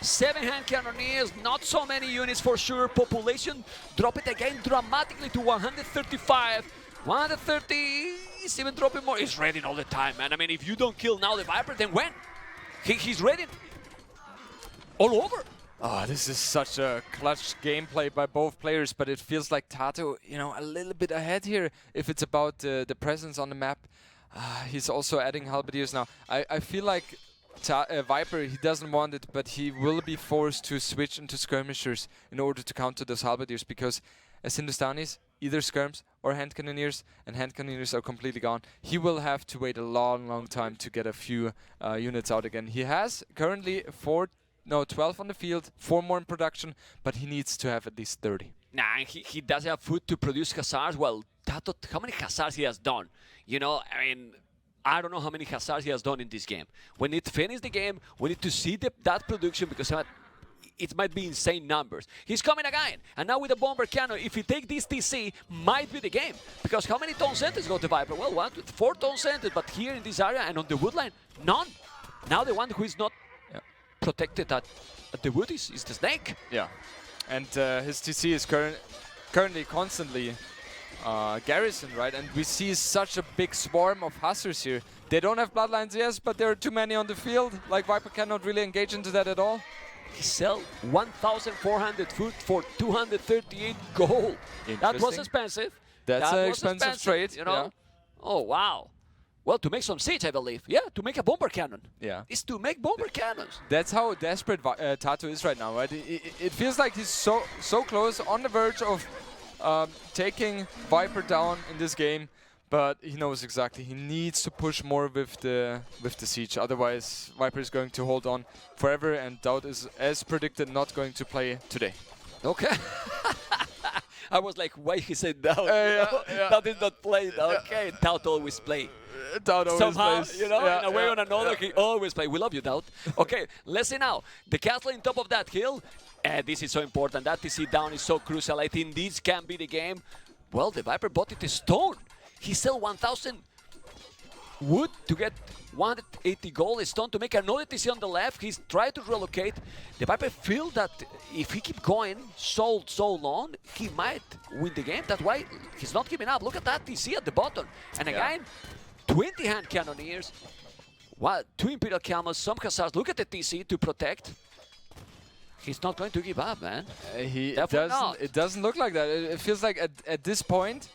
7 hand cannoneers, not so many units for sure. Population drop it again dramatically to 135. 130, he's even dropping more. He's raiding all the time, man. I mean, if you don't kill now the Viper, then when? He's raiding all over. Oh, this is such a clutch gameplay by both players, but it feels like TaToH, you know, a little bit ahead here if it's about the presence on the map. He's also adding halberdiers now. I feel like Viper, he doesn't want it, but he will be forced to switch into skirmishers in order to counter those halberdiers, because as Hindustanis, either skirms or hand cannoneers, and hand cannoneers are completely gone. He will have to wait a long time to get a few units out again. He has currently 12 on the field, 4 more in production, but he needs to have at least 30. Nah, he doesn't have food to produce Khazars. Well, TaToH, how many Khazars he has done? You know, I mean, I don't know how many Khazars he has done in this game. When it finishes the game, we need to see that production, because it might be insane numbers. He's coming again, and now with the bomber cannon, if he take this TC, might be the game. Because how many town centers got the Viper? Well, 4 town centers, but here in this area and on the woodline, none. Now the one who is not protected at the wood is the snake. Yeah, and his TC is currently constantly garrisoned, right? And we see such a big swarm of Hussars here. They don't have bloodlines, yes, but there are too many on the field. Like, Viper cannot really engage into that at all. He sell 1,400 food for 238 gold. That was expensive. That's an expensive trade, you know. Yeah. Oh wow. Well, to make some siege, I believe. Yeah, to make a bomber cannon. Yeah. It's to make bomber cannons. That's how desperate TaToH is right now, right? It feels like he's so close, on the verge of taking Viper down in this game, but he knows exactly he needs to push more with the siege. Otherwise, Viper is going to hold on forever, and TaToH is, as predicted, not going to play today. Okay. I was like, why he said TaToH? Yeah. TaToH is not playing. Okay, TaToH always play. TaToH always Somehow, plays. you know, Yeah, in a way yeah, or another, yeah. he always play. We love you, TaToH. Okay, let's see now. The castle on top of that hill. This is so important. That TC down is so crucial. I think this can be the game. Well, the Viper bought it a stone. He sell 1,000 wood to get 180 gold. A stone to make another TC on the left. He's trying to relocate. The Viper feel that if he keep going so long, he might win the game. That's why he's not giving up. Look at that TC at the bottom. And again, 20 hand cannoneers, 2 Imperial Camels, some Hussars. Look at the TC to protect. He's not going to give up, man. It doesn't look like that. It feels like at this point,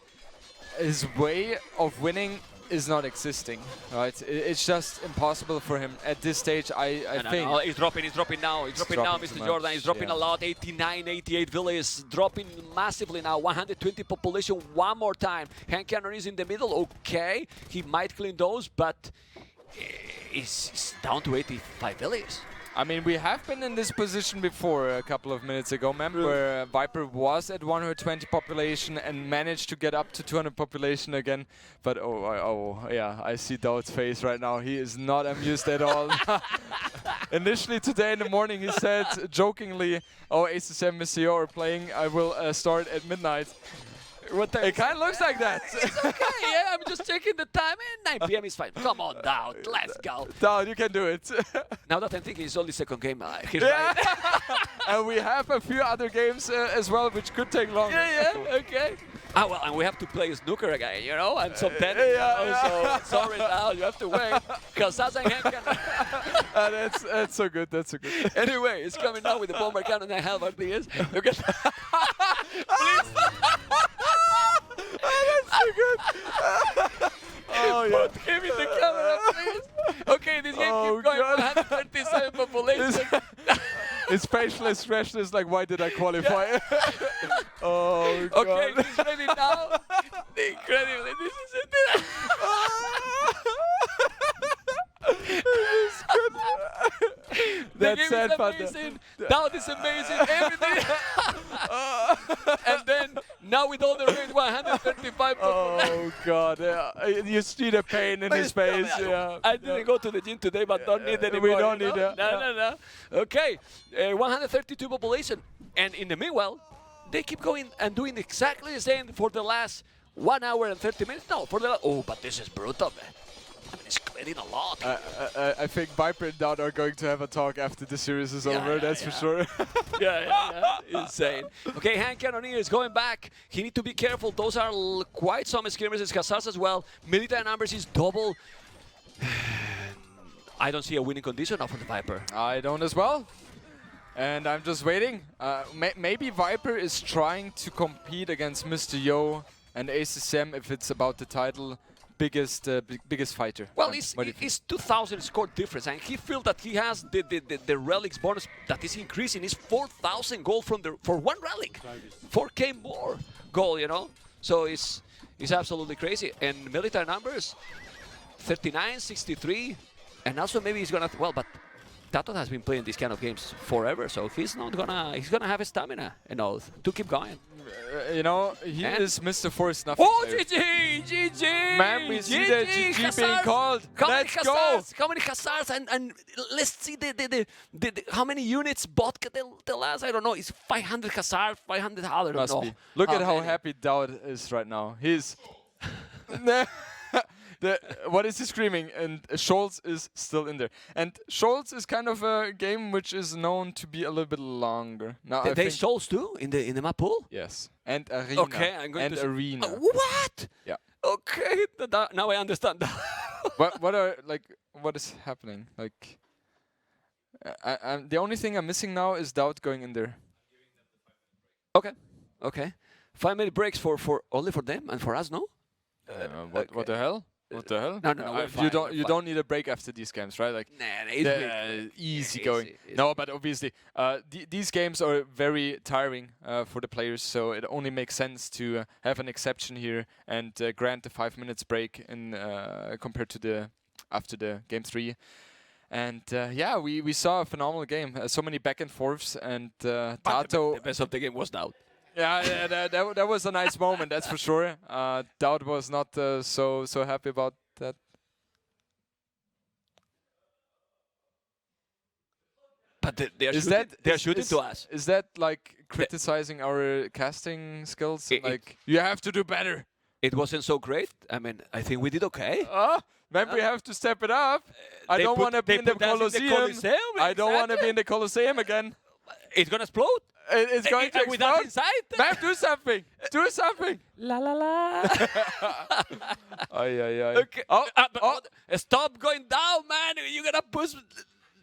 his way of winning is not existing, right? It's just impossible for him at this stage. I think. No, he's dropping now. He's dropping now, Mr. Jordan. He's dropping a lot. 89, 88 villages, dropping massively now. 120 population one more time. Hand cannon is in the middle. Okay, he might clean those, but he's down to 85 villages. I mean, we have been in this position before a couple of minutes ago, where Viper was at 120 population and managed to get up to 200 population again. But yeah, I see TaToH's face right now. He is not amused at all. Initially today in the morning, he said jokingly, "Oh, ACSM Missio are playing. I will start at midnight." It kind of looks like that. It's okay, yeah, I'm just checking the time, and 9 p.m. is fine. Come on, TaToH, let's go. TaToH, you can do it. Now that I'm thinking, it's only second game. He's Yeah. right. And we have a few other games as well, which could take longer. Yeah, okay. Ah, well, and we have to play snooker again, you know, and some tennis. Yeah. So sorry, TaToH, you have to wait. Because Sasa and Hank That's so good. That's so good. Anyway, it's coming now with the bomber cannon and halberd DS. Look at please. That's so good. Oh, yeah. Put him in the camera, please. Okay, this game keeps going. God. 137 population. His facial expression is like, why did I qualify? Oh, God. Okay, he's ready now. Incredible. This is it. That's sad, amazing. TaToH is amazing. Everything. And then now with all the range, 135. Oh, God. Yeah. You see the pain in his face. Yeah. I didn't go to the gym today, but don't need anymore. We don't need it. No. Okay, 132 population. And in the meanwhile, they keep going and doing exactly the same for the last 1 hour and 30 minutes. No, for the but this is brutal, man. I mean, it's clearing a lot. I think Viper and TaToH are going to have a talk after the series is over, that's for sure. yeah. Insane. Okay, Hand Cannoneer is going back. He need to be careful. Those are quite some skirmishes. Hussars as well. Military numbers is double. I don't see a winning condition now for the Viper. I don't as well. And I'm just waiting. Maybe Viper is trying to compete against Mr. Yo and ACSM if it's about the title. Biggest fighter. Well, it's 2,000 score difference, and he feels that he has the relics bonus that is increasing. It's 4,000 gold for one relic, 4K more gold, you know. So it's absolutely crazy. And military numbers, 39, 63, and also maybe he's gonna but TaToH has been playing these kind of games forever, so he's gonna have stamina and all to keep going. You know, he is Mr. Force Nothing. Oh, GG! Man, we see the GG being called. Let's go! How many Hussars? And let's see how many units bot can the last? I don't know. It's 500 Hussars, 500. I don't know. Be. Look at how happy TaToH is right now. He's. What is he screaming? And Scholz is still in there. And Scholz is kind of a game which is known to be a little bit longer. Now they Scholz too in the map pool? Yes. And Arena. Okay, I'm going to Arena. What? Yeah. Okay, now I understand. What is happening? Like, the only thing I'm missing now is TaToH going in there. Okay. 5-minute breaks for only for them and for us, no? What the hell? What the hell? No, we're fine, you don't we're you fine. don't need a break after these games, right? Like Nah, it's easy easy, going. easy. No, but obviously these games are very tiring for the players, so it only makes sense to have an exception here and grant the 5 minutes break in compared to the after the game 3. And yeah, we saw a phenomenal game. So many back and forths, and But TaToH. the best of the game was out. Yeah, that was a nice moment, that's for sure. TaToH was not so happy about that. But they're Is shooting, that they're is- shooting is- to us. Is that like criticizing our casting skills? It- Like you have to do better. It wasn't so great. I mean, I think we did okay. Then we have to step it up. I They don't put- want to they be in the put us in the Colosseum. Colosseum, I don't want to be exactly. in the Colosseum again. It's gonna explode. It's going to With us explode. inside. Man, do something. Do something. La la la. Ay, ay, ay. Okay. Oh, But stop going down, man. You're gonna push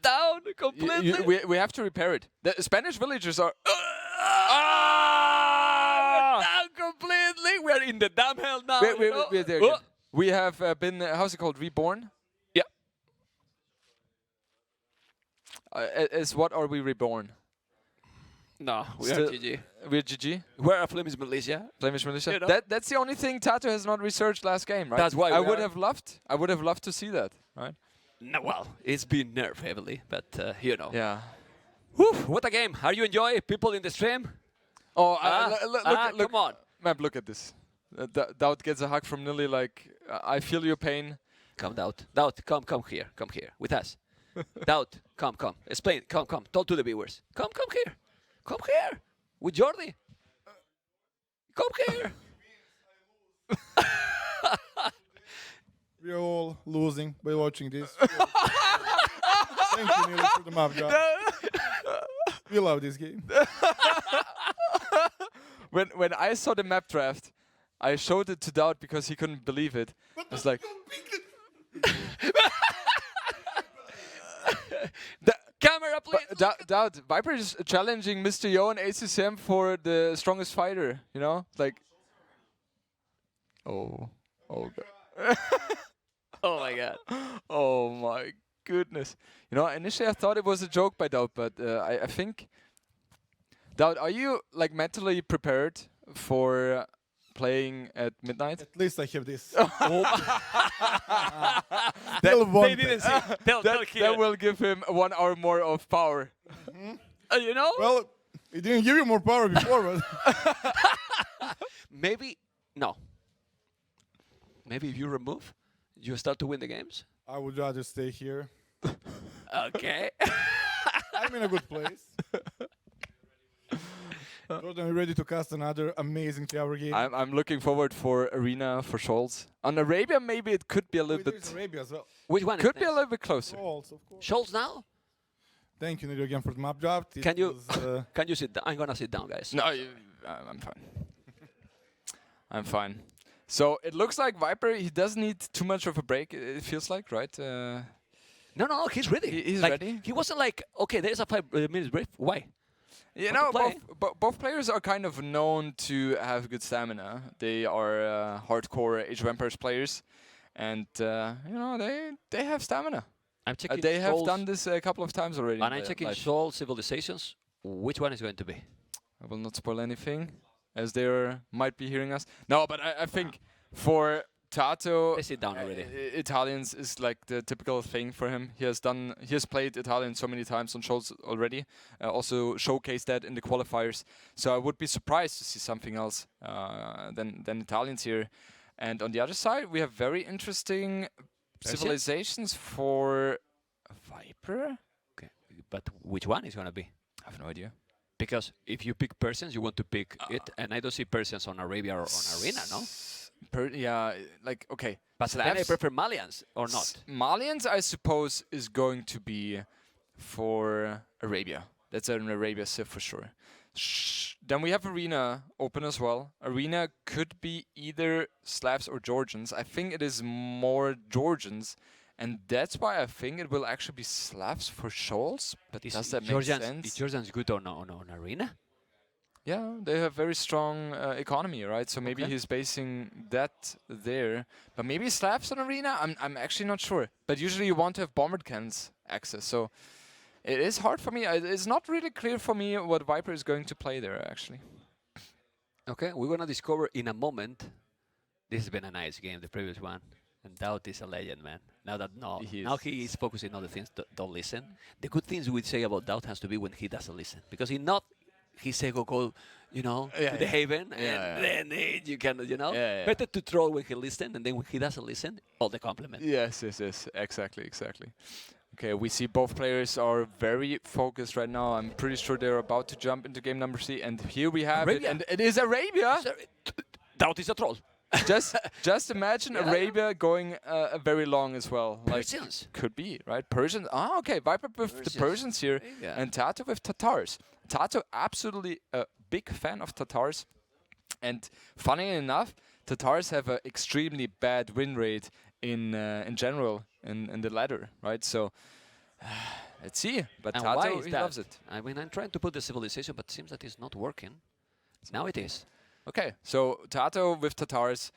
down completely. we have to repair it. The Spanish villagers are. We're down completely. We're in the damn hell now. you know? We're there Oh. again. We have been, how's it called, reborn? Yeah. As what are we reborn? No, we Still- are GG. We're GG? We're a Flemish militia. Flemish militia? You know? That's the only thing TaToH has not researched last game, right? That's why I we would are- have loved. I would have loved to see that, right? No, well, it's been nerfed heavily, but you know. Yeah. Whew, what a game. Are you enjoying people in the stream? Oh, Come on. Man, look at this. TaToH gets a hug from Nilly like, I feel your pain. Come, Doubt, come here, with us. Doubt, come, explain, come, talk to the viewers. Come here, with Jordi. Come here. We are all losing by watching this. Thank you, Neil, for the map job. We love this game. When I saw the map draft, I showed it to TaToH because he couldn't believe it. I was like, Camera, please. TaToH, Viper is challenging Mr. Yo and ACCM for the strongest fighter, you know? Like, oh God. Oh my god. Oh my goodness. You know, initially I thought it was a joke by TaToH, but I think TaToH, are you like mentally prepared for playing at midnight? At least I have this. They one didn't see. Tell here. That will give him 1 hour more of power. You know? Well, it didn't give you more power before, but Maybe, no. Maybe if you remove, you start to win the games. I would rather stay here. Okay. I'm in a good place. Jordan, are you ready to cast another amazing 3-hour game? I'm looking forward for Arena for Scholz. On Arabia, maybe it could be a little There's bit. Arabia as well. Which one? Could is be a next? little bit closer. Scholz, of course. Scholz now? Thank you, Neil, again for the map job. It Can you was, can you sit down? I'm gonna sit down, guys. No, I'm fine. I'm fine. So it looks like Viper, he doesn't need too much of a break, it feels like, right? No, he's ready. He's like, ready? He wasn't like, okay, there's a 5 minutes break. Why? You Want know, to play? both players are kind of known to have good stamina. They are hardcore Age of Empires players, and you know they have stamina. I'm checking. They have Scholz, done this a couple of times already. and in I'm the checking live. Scholz Civilizations. Which one is going to be? I will not spoil anything, as they might be hearing us. No, but I think for TaToH, They sit down already. Italians is like the typical thing for him. He has played Italian so many times on shows already. Also showcased that in the qualifiers. So I would be surprised to see something else than Italians here. And on the other side, we have very interesting civilizations for Viper. Okay, but which one is going to be? I have no idea. Because if you pick Persians, you want to pick it, and I don't see Persians on Arabia or on Arena, no? Yeah, like okay. But then I Slavs- prefer Malians or not. Malians, I suppose, is going to be for Arabia. That's an Arabia civ for sure. Then we have Arena open as well. Arena could be either Slavs or Georgians. I think it is more Georgians, and that's why I think it will actually be Slavs for Scholz. But does that make sense? Is Georgians good on Arena? Yeah, they have very strong economy, right? So maybe Okay. he's basing that there. But maybe he slaps an arena? I'm actually not sure. But usually you want to have bomber cans access. So it is hard for me. It's not really clear for me what Viper is going to play there, actually. Okay, we're gonna discover in a moment. This has been a nice game, the previous one. And TaToH is a legend, man. Now that now he is focusing on the things don't listen. The good things we say about TaToH has to be when he doesn't listen, because if not, he say go, you know, to the haven, and then you can, you know, better to troll when he listens, and then when he doesn't listen, all the compliment. Yes, exactly. Okay, we see both players are very focused right now. I'm pretty sure they're about to jump into game number 3, and here we have Arabia. it, and it is Arabia. TaToH is a troll. just imagine Arabia going very long as well. Persians. Could be, right? Persians. Ah, okay. Viper with the Persians here, and TaToH with TaToHs. TaToH absolutely a big fan of TaToHs, and funny enough, TaToHs have an extremely bad win rate in general in the ladder, right? So let's see. But And why TaToH is he that? loves it. I mean, I'm trying to put the civilization, but it seems that it's not working. Now it is. Okay, so TaToH with TaToHs,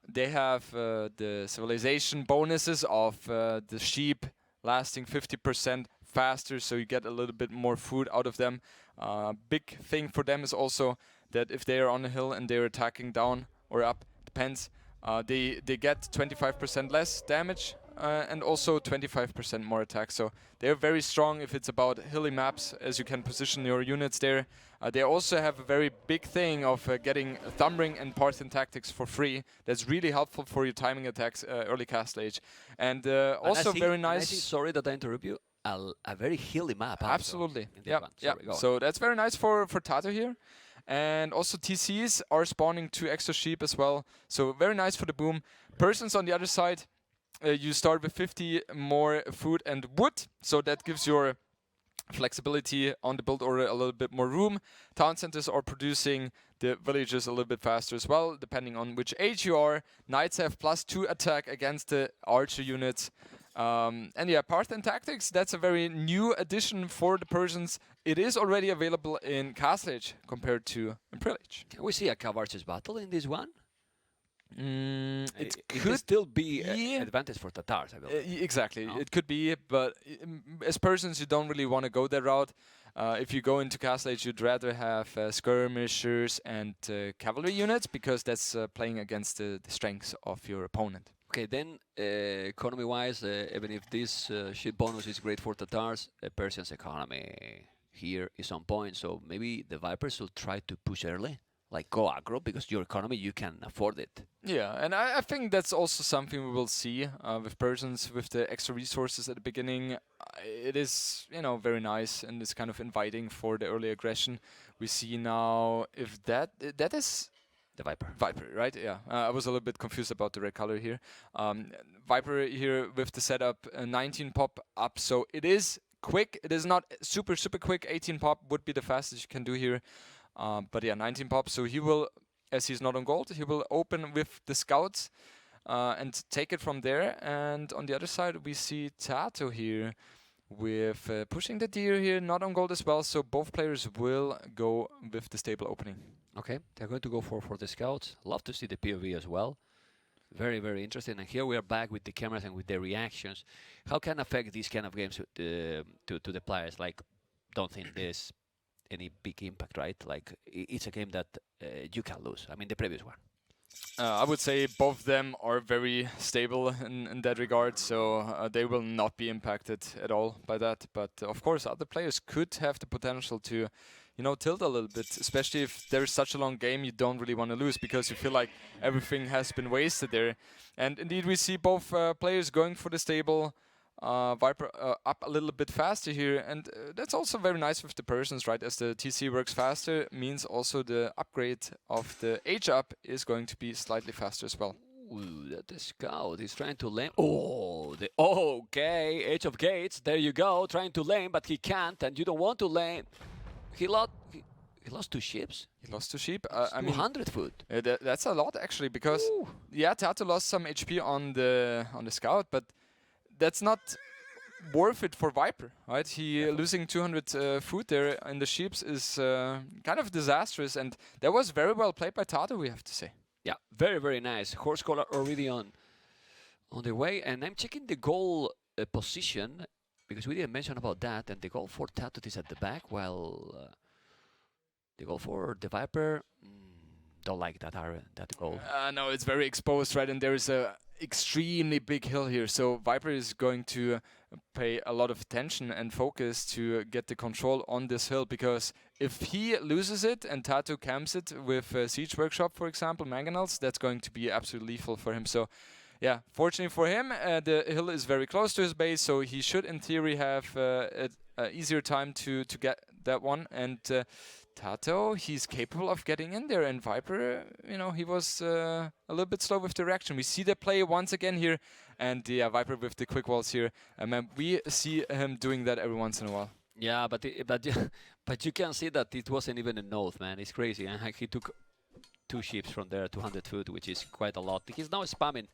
they have the civilization bonuses of the sheep lasting 50% faster, so you get a little bit more food out of them. Big thing for them is also that if they are on a hill and they're attacking down or up, depends, they get 25% less damage and also 25% more attack. So they're very strong if it's about hilly maps, as you can position your units there. They also have a very big thing of getting Thumb Ring and Parthian Tactics for free. That's really helpful for your timing attacks early castle age. And also very nice. Sorry that I interrupt you. A very hilly map. Absolutely. Yeah. So that's very nice for TaToH here. And also TCs are spawning 2 extra sheep as well. So very nice for the boom. Persons on the other side, you start with 50 more food and wood. So that gives your flexibility on the build order a little bit more room. Town centers are producing the villages a little bit faster as well, depending on which age you are. Knights have +2 attack against the archer units. And yeah, Parthian Tactics, that's a very new addition for the Persians. It is already available in Castle Age compared to Imperial Age. Can we see a Cav Archers battle in this one? It could still be an advantage for TaToHs, I believe. Exactly, No? it could be, but as Persians, you don't really want to go that route. If you go into Castle Age, you'd rather have skirmishers and cavalry units, because that's playing against the strengths of your opponent. Okay, then economy-wise, even if this ship bonus is great for TaToHs, Persians' economy here is on point. So maybe the Vipers will try to push early, like go aggro, because your economy, you can afford it. Yeah, and I think that's also something we will see with Persians, with the extra resources at the beginning. It is, you know, very nice, and it's kind of inviting for the early aggression. We see now if that is The Viper. Viper, right? Yeah, I was a little bit confused about the red color here. Viper here with the setup, 19 pop up, so it is quick. It is not super quick. 18 pop would be the fastest you can do here. But yeah, 19 pop, so he will, as he's not on gold, he will open with the scouts and take it from there. And on the other side, we see TaToH here with pushing the deer here, not on gold as well, so both players will go with the stable opening. Okay, they're going to go for the scouts. Love to see the POV as well. Very, very interesting. And here we are back with the cameras and with the reactions. How can affect these kind of games to the players? Like, don't think there's any big impact, right? Like, it's a game that you can lose. I mean, the previous one. I would say both of them are very stable in that regard, so they will not be impacted at all by that. But of course, other players could have the potential to, you know, tilt a little bit, especially if there's such a long game you don't really want to lose, because you feel like everything has been wasted there. And indeed, we see both players going for the stable. Viper up a little bit faster here, and that's also very nice with the Persians, right? As the TC works faster, means also the upgrade of the age up is going to be slightly faster as well. Ooh, the scout is trying to lane. Oh, okay, Age of Gates. There you go, trying to lane, but he can't, and you don't want to lane. He lost 2 ships. He lost 2 sheep. I mean, 200 food. That's a lot actually, because yeah, TaToH lost some HP on the scout, but that's not worth it for Viper, right? He losing 200 food there in the sheeps is kind of disastrous, and that was very well played by TaToH, we have to say. Yeah, very, very nice. Horse collar already on the way, and I'm checking the goal position because we didn't mention about that, and the goal for TaToH is at the back, while the goal for TheViper, don't like that goal. No, it's very exposed, right? And there is a extremely big hill here, so Viper is going to pay a lot of attention and focus to get the control on this hill, because if he loses it and TaToH camps it with Siege Workshop, for example, Mangonels, that's going to be absolutely lethal for him. So yeah, fortunately for him, the hill is very close to his base, so he should in theory have an easier time to get that one. And TaToH, he's capable of getting in there, and Viper, you know, he was a little bit slow with the reaction. We see the play once again here, and yeah, Viper with the quick walls here. We see him doing that every once in a while. Yeah, but you can see that it wasn't even a node, man. It's crazy. And he took 2 ships from there, 200 food, which is quite a lot. He's now spamming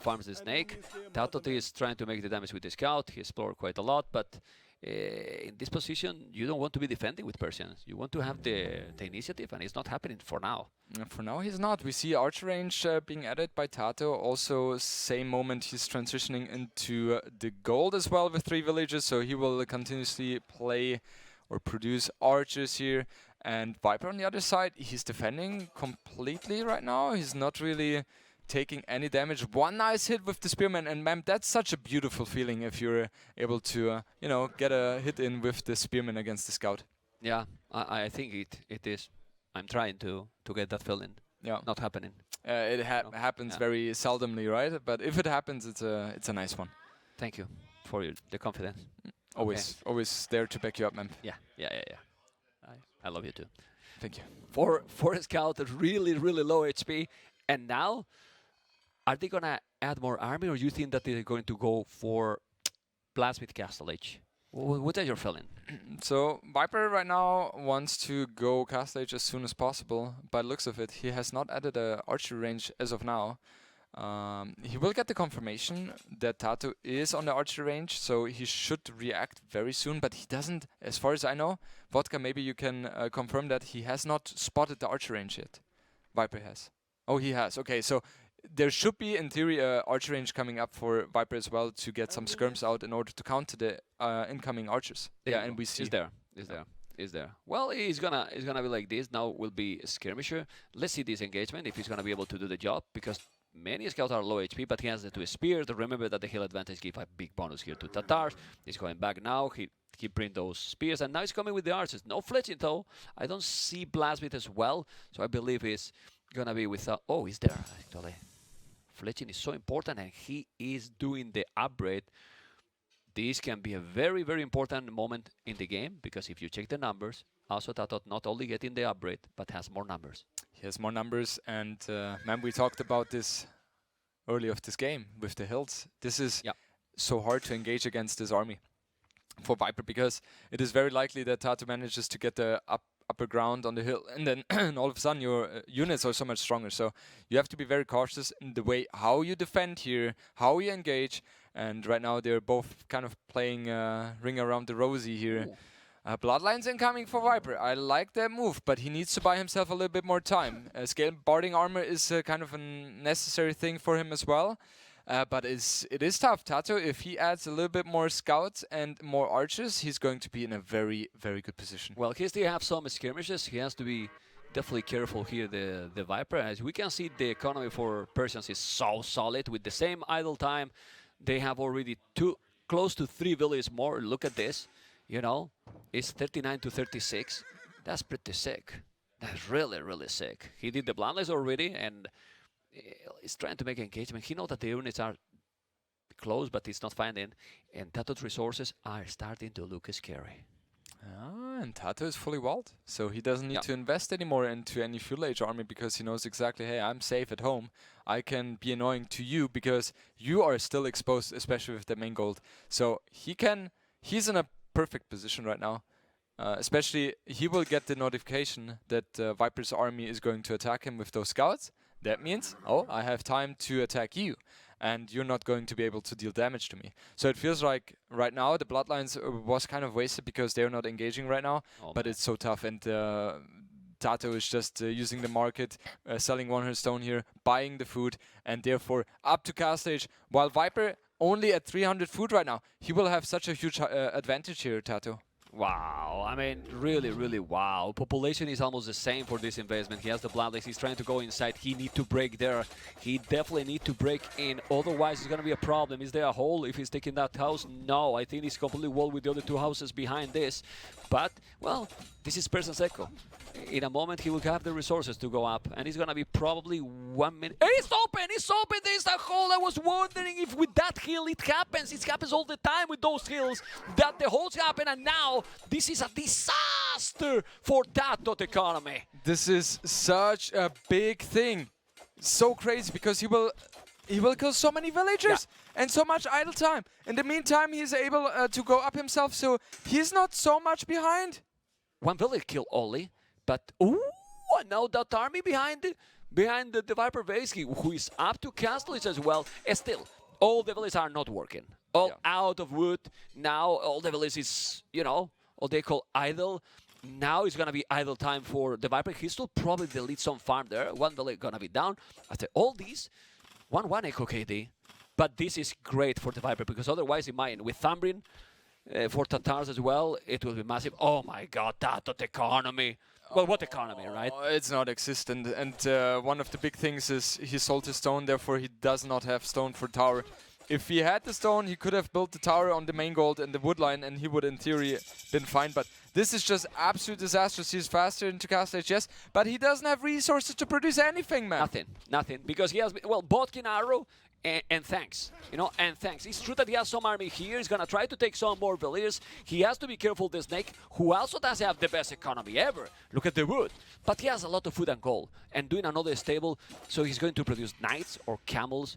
farms the snake. TaToH is trying to make the damage with the scout. He explored quite a lot, but in this position, you don't want to be defending with Persians. You want to have the initiative, and it's not happening for now. For now, he's not. We see archer range being added by TaToH. Also, same moment he's transitioning into the gold as well with 3 villages, so he will continuously play or produce archers here. And Viper on the other side, he's defending completely right now. He's not really taking any damage. One nice hit with the spearman, and man, that's such a beautiful feeling if you're able to, you know, get a hit in with the spearman against the scout. Yeah, I think it is. I'm trying to get that feeling. Yeah, not happening. It happens very seldomly, right? But if it happens, it's a nice one. Thank you for the confidence. Always there to back you up, man. Yeah. I love you too. Thank you. For a scout, really low HP, and now. Are they gonna add more army, or you think that they're going to go for Blacksmith Castle Age? What are your feeling? So Viper right now wants to go Castle Age as soon as possible. By the looks of it, he has not added a archery range as of now. He will get the confirmation that TaToH is on the archery range, so he should react very soon. But he doesn't, as far as I know. Vodka, maybe you can confirm that he has not spotted the archery range yet. Viper has. Oh, he has. Okay, so there should be, in theory, archer range coming up for Viper as well to get some skirms out in order to counter the incoming archers. Yeah, and we see. Is there. Well, he's gonna be like this. Now will be a skirmisher. Let's see this engagement, if he's gonna be able to do the job, because many scouts are low HP, but he has the 2 spears. Remember that the hill advantage give a big bonus here to TaToH. He's going back now. He bring those spears, and now he's coming with the archers. No fletching though. I don't see Blacksmith as well, so I believe he's gonna be with. Oh, he's there actually. Fletching is so important, and he is doing the upgrade. This can be a very, very important moment in the game, because if you check the numbers, also TaToH not only getting the upgrade, but has more numbers. He has more numbers, and man, we talked about this early of this game with the hills. This is so hard to engage against this army for Viper, because it is very likely that TaToH manages to get the upper ground on the hill, and then all of a sudden your units are so much stronger. So you have to be very cautious in the way how you defend here, how you engage. And right now they're both kind of playing ring around the rosy here. Bloodlines incoming for Viper. I like that move, but he needs to buy himself a little bit more time. Scale barding armor is kind of a necessary thing for him as well. But it is tough. TaToH, if he adds a little bit more scouts and more archers, he's going to be in a very, very good position. Well, he still have some skirmishes. He has to be definitely careful here, the Viper. As we can see, the economy for Persians is so solid. With the same idle time, they have already close to 3 villages more. Look at this. You know, it's 39 to 36. That's pretty sick. That's really, really sick. He did the bloodlines already, and he's trying to make engagement. He knows that the units are close, but he's not finding. And TaToH's resources are starting to look scary. And TaToH is fully walled, so he doesn't need to invest anymore into any Feudal Age army, because he knows exactly, hey, I'm safe at home. I can be annoying to you because you are still exposed, especially with the main gold. So he's in a perfect position right now. Especially, he will get the notification that Viper's army is going to attack him with those scouts. That means, oh, I have time to attack you. and you're not going to be able to deal damage to me. So it feels like right now the Bloodlines was kind of wasted because they're not engaging right now, but it's so tough, and TaToH is just using the market, selling 100 stone here, buying the food, and therefore up to castle age, while Viper only at 300 food right now. He will have such a huge advantage here, TaToH. Wow, I mean, really, really wow. Population is almost the same for this investment. He has the Bloodlines, he's trying to go inside. He need to break there. He definitely need to break in, otherwise it's going to be a problem. Is there a hole if he's taking that house? No, I think he's completely walled with the other two houses behind this. But, well, this is Person's Echo. In a moment, he will have the resources to go up, and he's going to be probably 1 minute. It's open! It's open! There's a hole! I was wondering if with that hill it happens. It happens all the time with those hills, that the holes happen, and now this is a disaster for TaToH economy. This is such a big thing. So crazy, because he will kill so many villagers and so much idle time. In the meantime, he's able to go up himself, so he's not so much behind. One village kill only. But now that army behind the TheViper base, who is up to castle as well. Still, all the villages are not working. All out of wood. Now all the villages is, you know, what they call idle. Now it's gonna be idle time for TheViper. He still probably delete some farm there. One village gonna be down. After all these, 1-1 Echo KD. But this is great for TheViper, because otherwise, in mind, with Thumbrin, for Tatars as well, it will be massive. Oh my God, TaToH economy. Well, what economy, right? It's not existent, and one of the big things is he sold his stone, therefore he does not have stone for tower. If he had the stone, he could have built the tower on the main gold and the wood line, and he would, in theory, been fine. But this is just absolute disastrous. He's faster into castle age, yes, but he doesn't have resources to produce anything, man. Nothing, because he has, well, Botkin Arrow, and thanks, you know, and thanks. It's true that he has some army here. He's gonna try to take some more villagers. He has to be careful, the Snake, who also does have the best economy ever. Look at the wood. But he has a lot of food and gold, and doing another stable, so he's going to produce knights or camels.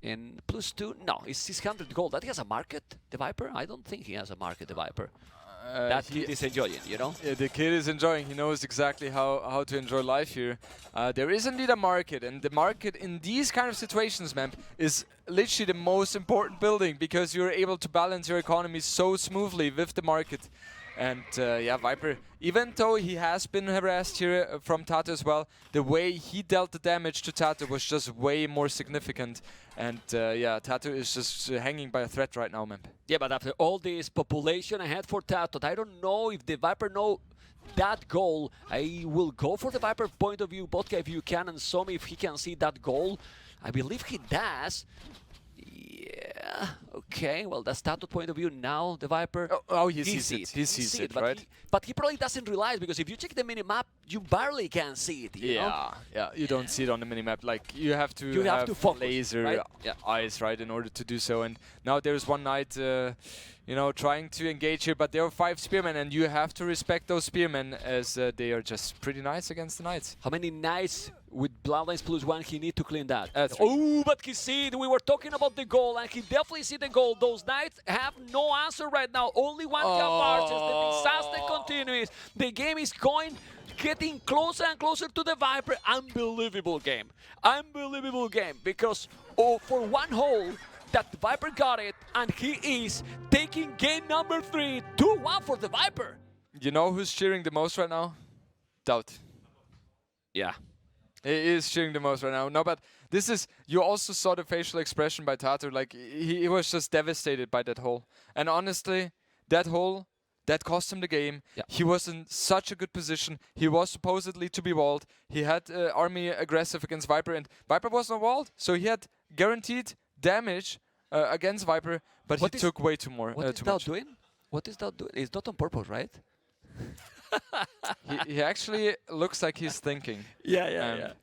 And +2, no, it's 600 gold. That he has a market, TheViper? I don't think he has a market, TheViper. That kid is enjoying, you know? Yeah, the kid is enjoying. He knows exactly how to enjoy life here. There is indeed a market, and the market in these kind of situations, man, is literally the most important building, because you're able to balance your economy so smoothly with the market. And yeah, Viper, even though he has been harassed here from TaToH as well, the way he dealt the damage to TaToH was just way more significant. And yeah, TaToH is just hanging by a thread right now, man. Yeah, but after all this population ahead for TaToH, I don't know if TheViper know that goal. I will go for TheViper point of view, Botka, if you can, and Somi, if he can see that goal. I believe he does. Yeah, okay, well, that's TaToH point of view now, TheViper. Oh, he sees it. He sees it, right? But he probably doesn't realize, because if you check the minimap, you barely can see it, you know? Yeah, you don't see it on the minimap. Like, you have to have focus, laser right? eyes, right, in order to do so. And now there's one knight, you know, trying to engage here, but there are 5 spearmen, and you have to respect those spearmen, as they are just pretty nice against the knights. How many knights with Bloodlines +1 he need to clean that? Oh, but he see it. We were talking about the goal, and he definitely see the goal. Those knights have no answer right now. Only one cap archers. The disaster continues. The game is getting closer and closer to TheViper. Unbelievable game. Unbelievable game, because for one hole, that TheViper got it, and he is taking game number 3, 2-1 for TheViper. You know who's cheering the most right now? TaToH. Yeah. He is cheering the most right now. No, but this is, you also saw the facial expression by TaToH. Like, he was just devastated by that hole. And honestly, that hole, that cost him the game. Yeah. He was in such a good position. He was supposedly to be walled. He had army aggressive against Viper, and Viper was not walled, so he had guaranteed damage against Viper, but he took way too much. What is TaToH doing? What is TaToH doing? It's not on purpose, right? he actually looks like he's thinking. Yeah.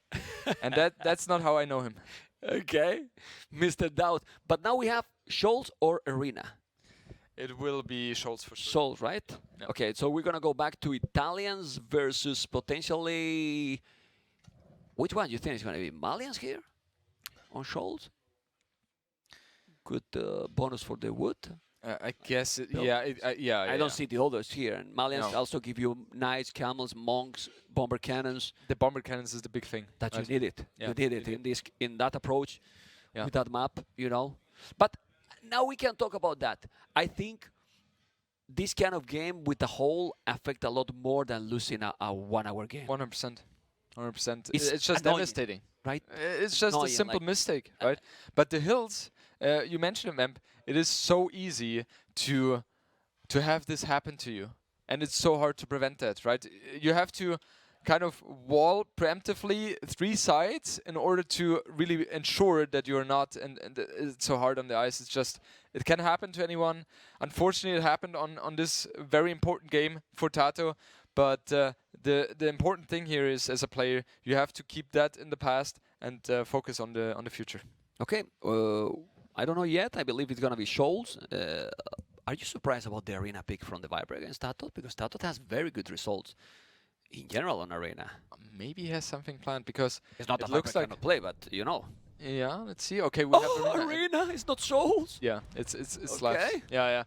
And that's not how I know him. Okay, Mr. Doubt. But now we have Scholz or Arena. It will be Scholz for sure. Scholz, right? Yeah. Okay, so we're gonna go back to Italians versus potentially. Which one do you think is gonna be? Malians here on Scholz? Good bonus for the wood. I guess, I don't see the others here. And Malians also give you knights, camels, monks, bomber cannons. The bomber cannons is the big thing. That you need it. Yeah. You need it in that approach. with that map, you know. But now we can talk about that. I think this kind of game with the whole affect a lot more than losing a 1 hour game. 100%. 100%. It's It's just annoying, devastating. right? It's just a Annoying, simple like- mistake, right? But the hills, you mentioned it, Memp. It is so easy to have this happen to you, and it's so hard to prevent that, right? You have to kind of wall preemptively 3 sides in order to really ensure that you're not, and it's so hard on the ice. It's just, it can happen to anyone. Unfortunately, it happened on this very important game for TaToH. But the important thing here is, as a player, you have to keep that in the past and focus on the future. Okay, I don't know yet. I believe it's gonna be Scholz. Are you surprised about the arena pick from TheViper against TaToH? Because TaToH has very good results in general on arena. Maybe he has something planned, because It's not it that looks TheViper like cannot play, but you know. Yeah, let's see. Okay, we have arena. It's not Scholz. Yeah, it's Slavs. Okay. Yeah.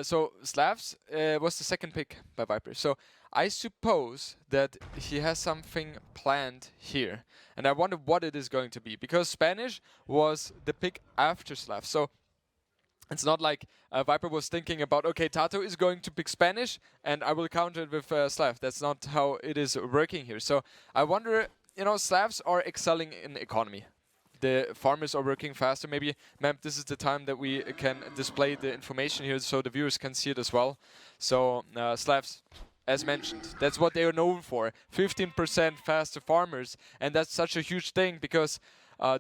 So Slavs was the second pick by Viper. So I suppose that he has something planned here, and I wonder what it is going to be, because Spanish was the pick after Slavs. So it's not like Viper was thinking about, okay, TaToH is going to pick Spanish and I will counter it with Slav. That's not how it is working here. So I wonder, you know, Slavs are excelling in economy. The farmers are working faster. Maybe, Memp, this is the time that we can display the information here so the viewers can see it as well. So Slavs, as mentioned, that's what they are known for. 15% faster farmers, and that's such a huge thing, because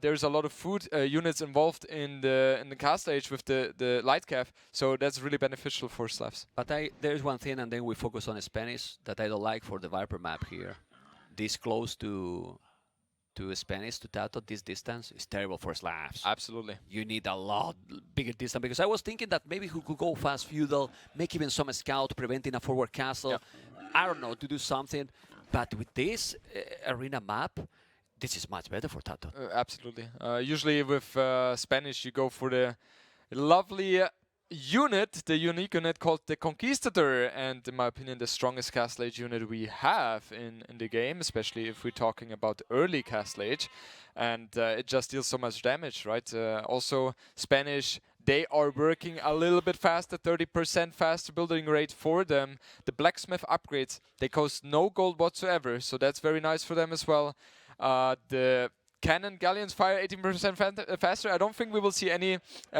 there's a lot of food units involved in the cast age with the light calf, so that's really beneficial for Slavs. But there's one thing, and then we focus on Spanish, that I don't like for the Viper map here. This close to Spanish, to TaToH, this distance is terrible for Slavs. Absolutely. You need a lot bigger distance, because I was thinking that maybe who could go fast feudal, make even some scout, preventing a forward castle. Yeah. I don't know, to do something. But with this arena map, this is much better for TaToH. Absolutely. Usually with Spanish, you go for the lovely unit, the unique unit called the Conquistador, and in my opinion, the strongest Castle Age unit we have in the game, especially if we're talking about early Castle Age, and it just deals so much damage, right? Also, Spanish, they are working a little bit faster, 30% faster building rate for them. The blacksmith upgrades, they cost no gold whatsoever, so that's very nice for them as well. The cannon galleons fire 18% faster. I don't think we will see any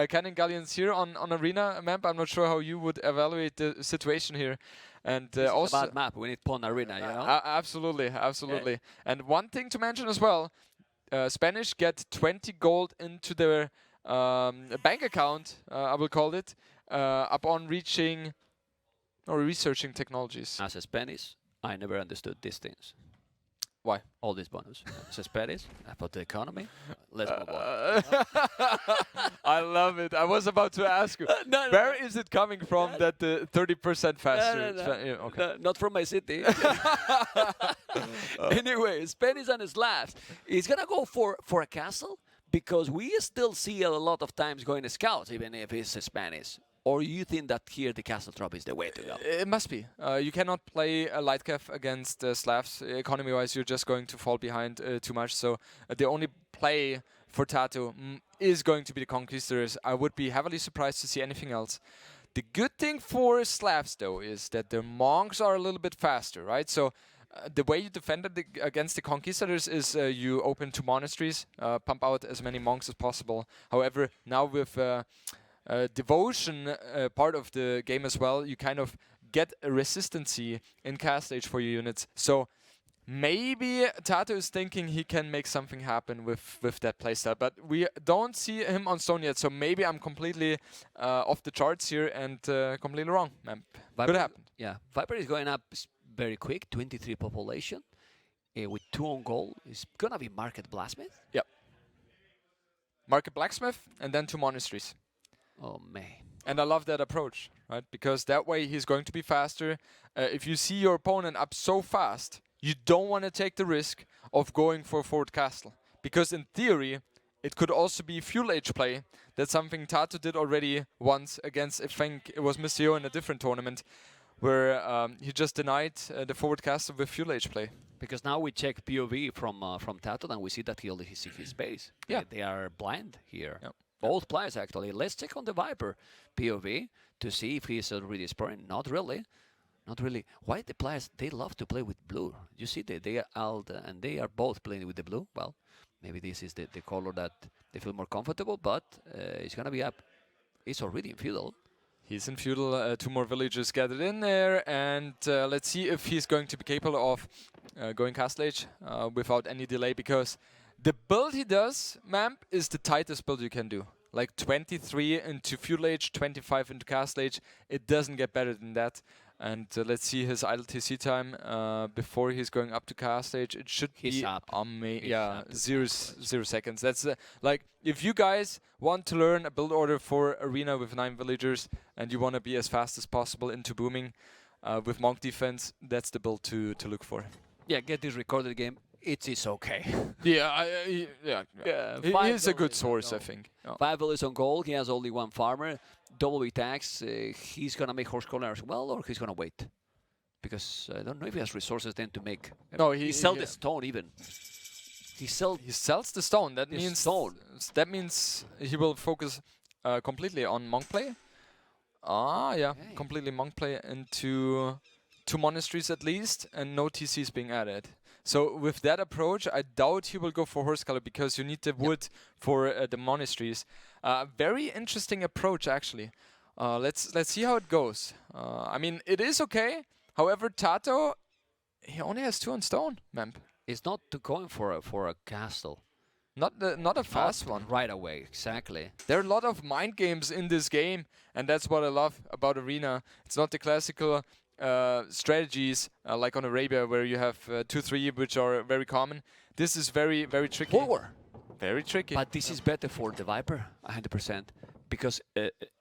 cannon galleons here on arena map. I'm not sure how you would evaluate the situation here. And also, a bad map. We need Pawn Arena, you know. Absolutely. And one thing to mention as well: Spanish get 20 gold into their bank account. I will call it upon reaching or researching technologies. As a Spanish, I never understood these things. Why? All these bonus. As a Spanish, about the economy. Let's move on. I love it. I was about to ask you, where is it coming from that the 30% faster? No, not from my city. Anyway, Spanish and Slavs. It's going to go for a castle, because we still see a lot of times going to scouts, even if it's Spanish. Or you think that here the castle drop is the way to go? It must be. You cannot play a light calf against Slavs. Economy-wise, you're just going to fall behind too much. So the only play for TaToH is going to be the Conquistadors. I would be heavily surprised to see anything else. The good thing for Slavs, though, is that their monks are a little bit faster, right? So the way you defend against the Conquistadors is you open 2 monasteries, pump out as many monks as possible. However, now with devotion part of the game as well, you kind of get a resistancy in cast age for your units. So maybe TaToH is thinking he can make something happen with that playstyle, but we don't see him on stone yet. So maybe I'm completely off the charts here and completely wrong. Could happen. Yeah, Viper is going up very quick, 23 population, with 2 on goal. It's gonna be Market Blacksmith. Yep. Market Blacksmith and then 2 monasteries. Oh man. And I love that approach, right? Because that way he's going to be faster. If you see your opponent up so fast, you don't want to take the risk of going for a forward castle. Because in theory, it could also be fuel age play. That's something TaToH did already once against, I think it was Mr. in a different tournament, where he just denied the forward castle with fuel age play. Because now we check POV from TaToH and we see that he only sees his base. Yeah. They are blind here. Yep. Both players actually. Let's check on the Viper POV to see if he's already spraying. Not really. Not really. Why the players, they love to play with blue. You see they are out and they are both playing with the blue. Well, maybe this is the color that they feel more comfortable, but it's going to be up. It's already in feudal. He's in feudal, 2 more villagers gathered in there, and let's see if he's going to be capable of going Castle Age without any delay, because the build he does, Mamp, is the tightest build you can do. Like 23 into feudal age, 25 into Castle Age. It doesn't get better than that. And let's see his idle TC time before he's going up to Castle Age. It should be zero seconds. That's like, if you guys want to learn a build order for Arena with 9 villagers and you want to be as fast as possible into booming with Monk defense, that's the build to look for. Yeah, get this recorded game. It is okay. Yeah, he's a good villages source, on I think. Oh. 5 villages on gold. He has only 1 farmer. Double attacks. He's going to make horse collar as well, or he's going to wait? Because I don't know if he has resources then to make... No, he sells the stone even. He sells the stone. That means stone. That means he will focus completely on monk play. Completely monk play into 2 monasteries at least, and no TCs being added. So with that approach, I doubt he will go for horse color because you need the wood for the monasteries. Very interesting approach, actually. Let's see how it goes. I mean, it is okay. However, TaToH, he only has 2 on stone, Mamp. It's not going for a castle. Not a fast one. Right away, exactly. There are a lot of mind games in this game, and that's what I love about Arena. It's not the classical strategies like on Arabia, where you have 2-3, which are very common. This is very, very tricky. Forward. Very tricky. But this is better for the Viper, 100%, because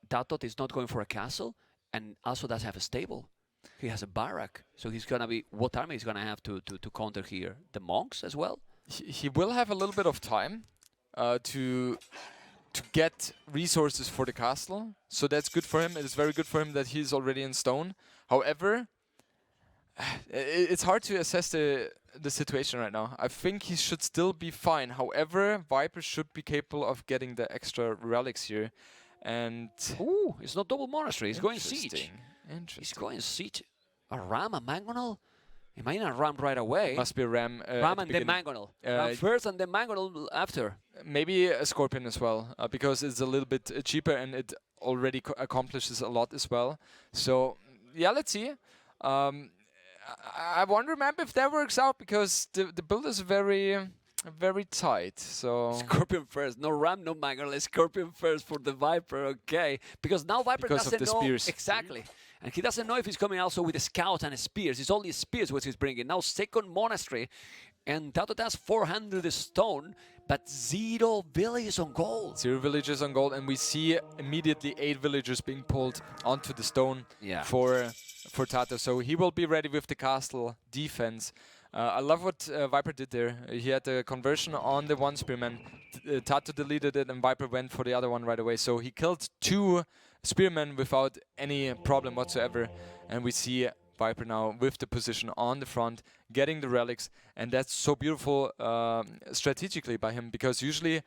TaToH is not going for a castle, and also does have a stable. He has a barrack, so he's gonna be. What army is gonna have to counter here? The monks as well. He will have a little bit of time to get resources for the castle, so that's good for him. It is very good for him that he's already in stone. However, it's hard to assess the situation right now. I think he should still be fine. However, Viper should be capable of getting the extra relics here. And ooh, it's not double monastery. He's going siege. Interesting. He's going siege. A ram, a mangonel. He might not ram right away. Must be a ram. Ram and then mangonel. Ram first and then mangonel after. Maybe a scorpion as well, because it's a little bit cheaper and it already accomplishes a lot as well. So yeah, let's see. I wonder, Map, if that works out, because the build is very tight. So Scorpion first, no ram, no mangonel. Scorpion first for the Viper, okay? Because now Viper doesn't know spears. Exactly, and he doesn't know if he's coming also with the scouts and spears. It's only spears what he's bringing. Now second monastery, and TaToH has 400 stone, but 0 villages on gold. 0 villages on gold, and we see immediately 8 villagers being pulled onto the stone for TaToH. So he will be ready with the castle defense. I love what Viper did there. He had the conversion on the 1 spearman. TaToH deleted it, and Viper went for the other one right away. So he killed 2 spearmen without any problem whatsoever. And we see Viper now with the position on the front, getting the relics. And that's so beautiful strategically by him, because usually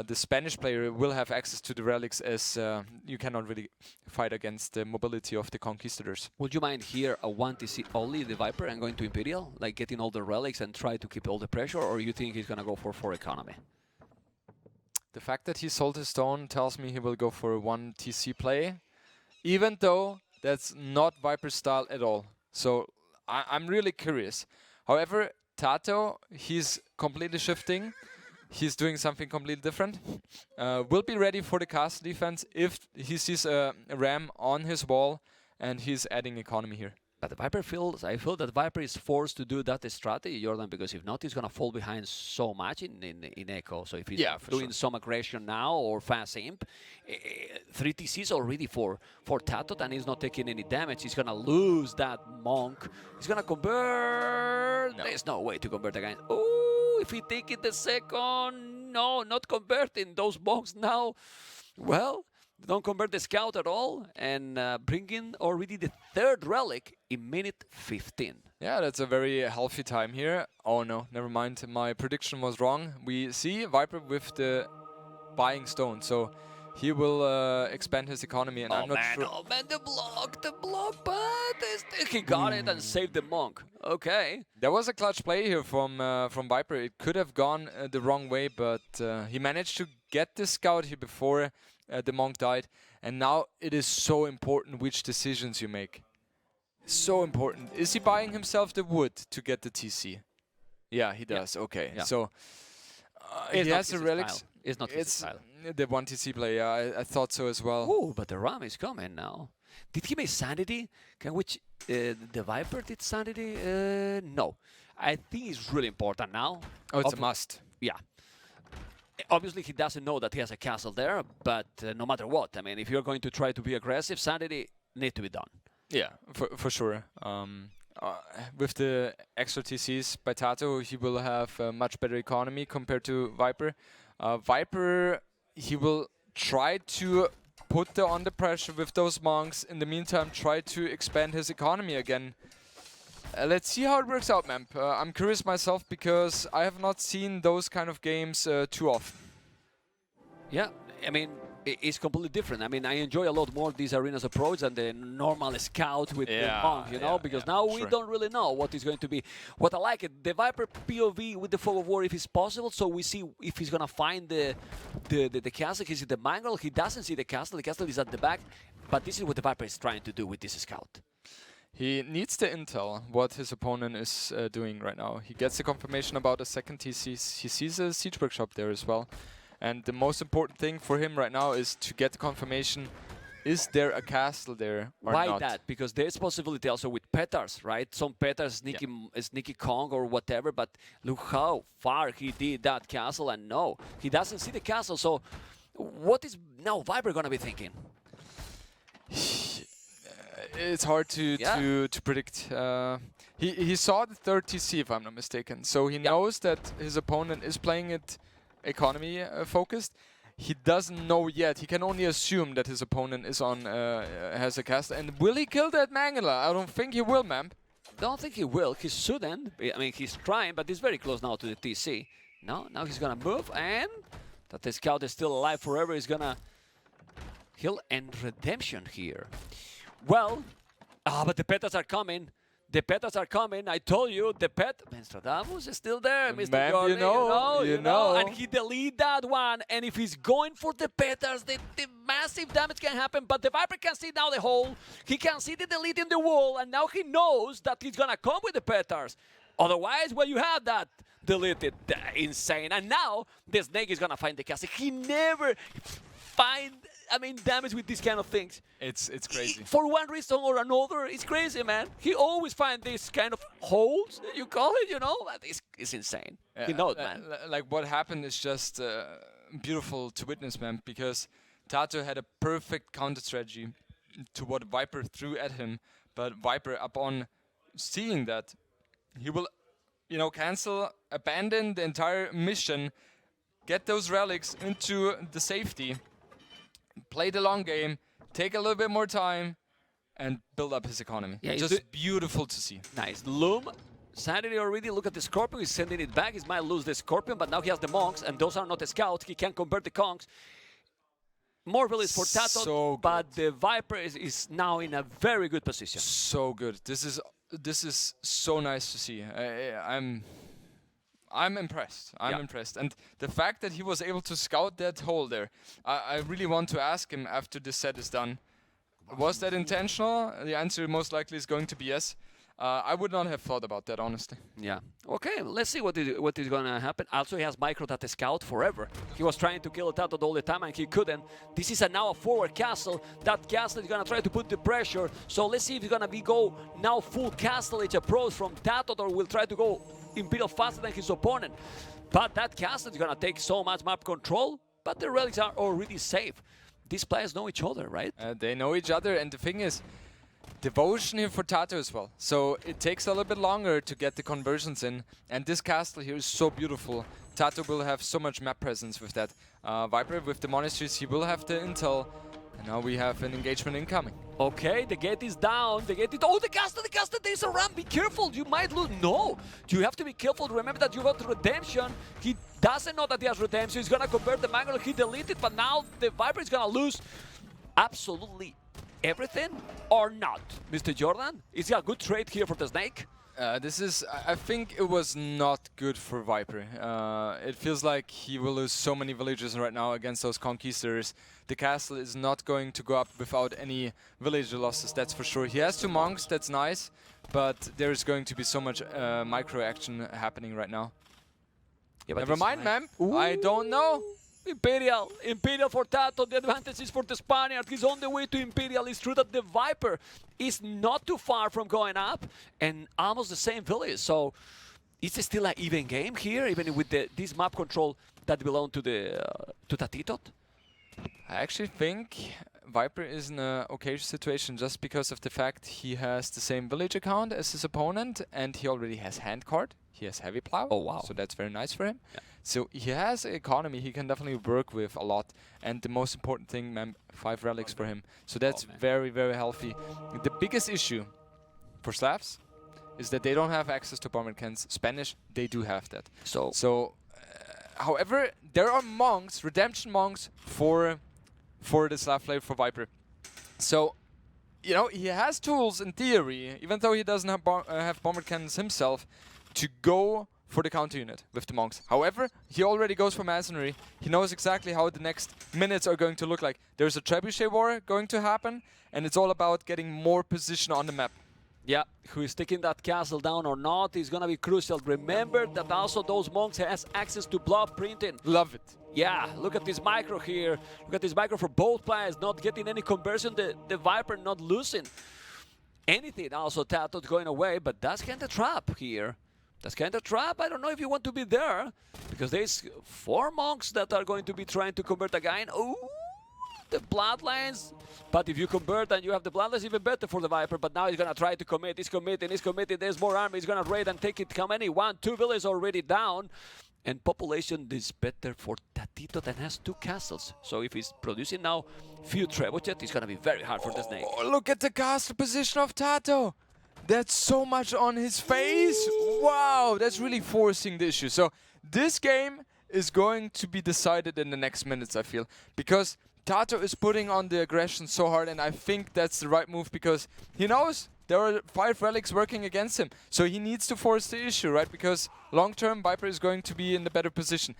the Spanish player will have access to the relics, as you cannot really fight against the mobility of the conquistadors. Would you mind here a 1 TC only the Viper and going to Imperial, like getting all the relics and try to keep all the pressure, or you think he's gonna go for 4 economy? The fact that he sold his stone tells me he will go for a 1 TC play, even though that's not Viper's style at all. So I'm really curious. However, TaToH, he's completely shifting. He's doing something completely different. Will be ready for the castle defense if he sees a ram on his wall, and he's adding economy here. But the Viper I feel that Viper is forced to do that strategy, Jordan, because if not, he's gonna fall behind so much in Echo. So if he's doing some aggression now or fast imp, 3 TCs already for TaToH, and he's not taking any damage. He's gonna lose that monk. He's gonna convert. No. There's no way to convert again. Oh, if he take it the second, no, not converting those monks now. Well, Don't convert the scout at all, and bring in already the third relic in minute 15. Yeah, that's a very healthy time here. Oh no, never mind. My prediction was wrong. We see Viper with the buying stone, so he will expand his economy, and I'm not sure. Oh man, the block, but he got it and saved the monk. Okay. There was a clutch play here from Viper. It could have gone the wrong way, but he managed to get the scout here before the monk died. And now it is so important which decisions you make. So important. Is he buying himself the wood to get the TC? Yeah, he does. Okay. Yeah. So he has the relics. Style. It's not his style. The one TC play. Yeah, I thought so as well. Oh, but the Ram is coming now. Did he make sanity? Can we the Viper did sanity? No. I think it's really important now. Oh, it's a must. Yeah. Obviously, he doesn't know that he has a castle there, but no matter what, I mean, if you're going to try to be aggressive, sanity needs to be done. Yeah, for sure. With the extra TCs by TaToH, he will have a much better economy compared to Viper. Viper, he will try to put under pressure with those monks. In the meantime, try to expand his economy again. Let's see how it works out, man. I'm curious myself because I have not seen those kind of games too often. Yeah, I mean, it's completely different. I mean, I enjoy a lot more these arenas approach than the normal scout with the monk, you know, because now we don't really know what is going to be. What I like it, the Viper POV with the fog of war, if it's possible, so we see if he's gonna find the castle. He sees the mangle. He doesn't see the castle. The castle is at the back, but this is what the Viper is trying to do with this scout. He needs the intel, what his opponent is doing right now. He gets the confirmation about a second TC. He sees a siege workshop there as well. And the most important thing for him right now is to get the confirmation, is there a castle there or not? Why that? Because there's possibility also with petards, right? Some petards, sneaky Kong or whatever, but look how far he did that castle, and no, he doesn't see the castle. So what is now Viper gonna be thinking? It's hard to predict. He saw the third TC, if I'm not mistaken, so he knows that his opponent is playing it economy focused. He doesn't know yet. He can only assume that his opponent is on has a castle. And will he kill that Mangala? I don't think he will, man. Don't think he will. He shouldn't. I mean, he's trying, but he's very close now to the TC. No, now he's gonna move, and that the scout is still alive forever. He's gonna heal and redemption here. Well, but the petas are coming. The petas are coming. I told you, the pet. Nostradamus is still there, Mr. Man, Gordon, you know. And he deleted that one. And if he's going for the petas, the massive damage can happen. But the Viper can see now the hole. He can see the delete in the wall. And now he knows that he's going to come with the petas. Otherwise, well, you have that deleted. Insane. And now the snake is going to find the castle. He never find... I mean, damage with these kind of things. It's crazy. For one reason or another, it's crazy, man. He always finds these kind of holes, you call it, you know? It's insane. He knows, man. Like, what happened is just beautiful to witness, man, because TaToH had a perfect counter strategy to what Viper threw at him, but Viper, upon seeing that, he will, you know, cancel, abandon the entire mission, get those relics into the safety, play the long game, take a little bit more time, and build up his economy. Yeah, just beautiful to see. Nice. Loom, Sanity already. Look at the Scorpion. He's sending it back. He might lose the Scorpion, but now he has the Monks, and those are not the Scouts. He can't convert the Kongs. More village for TaToH, so but the Viper is now in a very good position. So good. This is so nice to see. I'm impressed. I'm impressed. And the fact that he was able to scout that hole there, I really want to ask him after this set is done, was that intentional? The answer most likely is going to be yes. I would not have thought about that, honestly. Yeah. Okay, let's see what is going to happen. Also, he has micro that scout forever. He was trying to kill TaToH all the time, and he couldn't. This is now a forward castle. That castle is going to try to put the pressure. So let's see if it's going to go now full castle age approach from TaToH, or will try to go Imperial faster than his opponent. But that castle is going to take so much map control, but the relics are already safe. These players know each other, right? They know each other, and the thing is, devotion here for TaToH as well. So it takes a little bit longer to get the conversions in, and this castle here is so beautiful. TaToH will have so much map presence with that. Viper with the monasteries, he will have the intel, And now we have an engagement incoming. Okay, the gate is down. The gate is... Oh, the castle, there's a ramp. Be careful, you might lose. No, you have to be careful. Remember that you got redemption. He doesn't know that he has redemption. He's gonna convert the mangle. He deleted, but now the Viper is gonna lose absolutely everything or not. Mr. Jordan, is it a good trade here for the Snake? This is, I think it was not good for Viper. It feels like he will lose so many villagers right now against those Conquistadors. The castle is not going to go up without any villager losses, that's for sure. He has 2 monks, that's nice, but there's going to be so much micro action happening right now. Yeah, never mind, ma'am. I don't know. Imperial for TaToH. The advantage is for the Spaniard. He's on the way to Imperial. It's true that the Viper is not too far from going up and almost the same village. So it's still an even game here, even with this map control that belong to TaToH. I actually think Viper is in a okay situation just because of the fact he has the same village account as his opponent and he already has hand card. He has heavy plow. Oh wow. So that's very nice for him. Yeah. So he has economy he can definitely work with a lot, and the most important thing, 5 relics for him. So that's very, very healthy. The biggest issue for Slavs is that they don't have access to bomber cans. Spanish, they do have that. So however, there are monks, redemption monks for the Slav player, for Viper. So, you know, he has tools in theory, even though he doesn't have bomber cannons himself, to go for the counter unit with the monks. However, he already goes for masonry. He knows exactly how the next minutes are going to look like. There's a trebuchet war going to happen, and it's all about getting more position on the map. Yeah, who is taking that castle down or not is gonna be crucial. Remember that also those monks has access to blood printing. Love it. Yeah, look at this micro here. Look at this micro for both players, not getting any conversion. The Viper not losing anything. Also, TaToH going away, but that's kind of trap here. That's kind of trap. I don't know if you want to be there, because there's 4 monks that are going to be trying to convert again. Ooh, the bloodlines. But if you convert and you have the bloodlines, even better for the Viper. But now he's going to try to commit. He's committing. There's more army. He's going to raid and take it. How many? 1, 2 villages already down. And population is better for TaToH that has 2 castles. So if he's producing now few trebuchet, it's going to be very hard for the Snake. Oh, look at the castle position of TaToH. That's so much on his face. Wow, that's really forcing the issue. So this game is going to be decided in the next minutes, I feel. Because TaToH is putting on the aggression so hard, and I think that's the right move because he knows there are 5 relics working against him. So he needs to force the issue, right? Because long-term, Viper is going to be in the better position.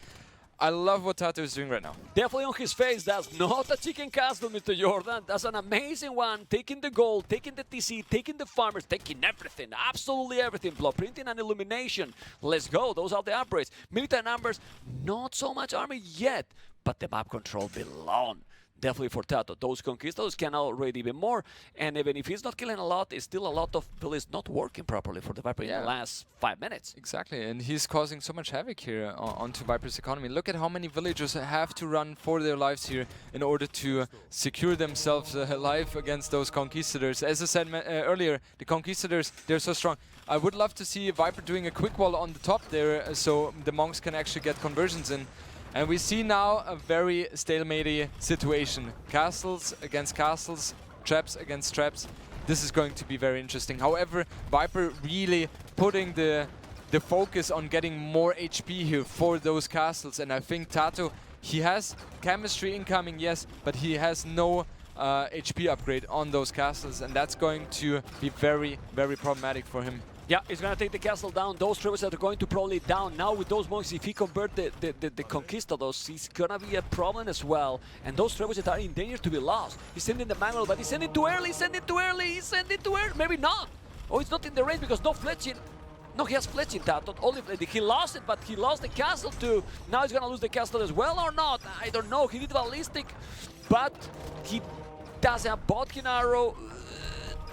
I love what TaToH is doing right now. Definitely on his face, that's not a chicken castle, Mr. Jordan. That's an amazing one. Taking the gold, taking the TC, taking the farmers, taking everything, absolutely everything. Blood printing and illumination. Let's go, those are the upgrades. Military numbers, not so much army yet, but the map control belong. Definitely for TaToH. Those Conquistadors can already even more. And even if he's not killing a lot, it's still a lot of villages not working properly for the Viper in the last 5 minutes. Exactly, and he's causing so much havoc here onto Viper's economy. Look at how many villagers have to run for their lives here in order to secure themselves alive against those Conquistadors. As I said earlier, the Conquistadors, they're so strong. I would love to see Viper doing a quick wall on the top there so the monks can actually get conversions in. And we see now a very stalemate situation. Castles against castles, traps against traps. This is going to be very interesting. However, Viper really putting the focus on getting more HP here for those castles. And I think TaToH, he has chemistry incoming, yes, but he has no HP upgrade on those castles. And that's going to be very, very problematic for him. Yeah, he's gonna take the castle down. Those tribes are going to probably down. Now with those monks, if he convert the Conquistadors, it's gonna be a problem as well. And those tribes that are in danger to be lost. He's sending the manual, but he's sending too early, he's sending too early. Maybe not. Oh, it's not in the range because no fletching. No, he has fletching TaToH. Only he lost it, but he lost the castle too. Now he's gonna lose the castle as well or not? I don't know. He did ballistic, but he doesn't have Bodkin arrow.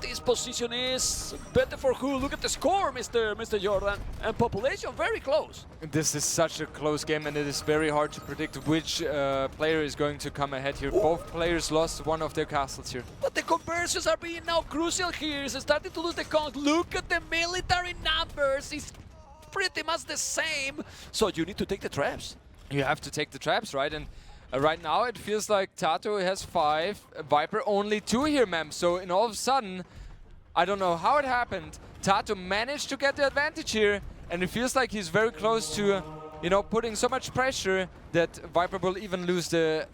This position is better for who? Look at the score, Mr. Jordan. And population very close. This is such a close game, and it is very hard to predict which player is going to come ahead here. Both players lost one of their castles here. But the conversions are being now crucial here. It's starting to lose the cons. Look at the military numbers. It's pretty much the same. So you need to take the traps. You have to take the traps, right? And Right now it feels like TaToH has 5, Viper only 2 here, ma'am. So in all of a sudden, I don't know how it happened, TaToH managed to get the advantage here, and it feels like he's very close to, you know, putting so much pressure that Viper will even lose the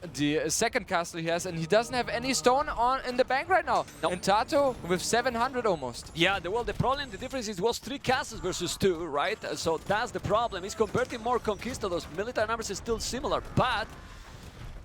second castle he has, and he doesn't have any stone on in the bank right now. No. And TaToH with 700 almost. Yeah, the problem, the difference is it was 3 castles versus 2, right? So that's the problem. He's converting more conquistadors. Military numbers is still similar, but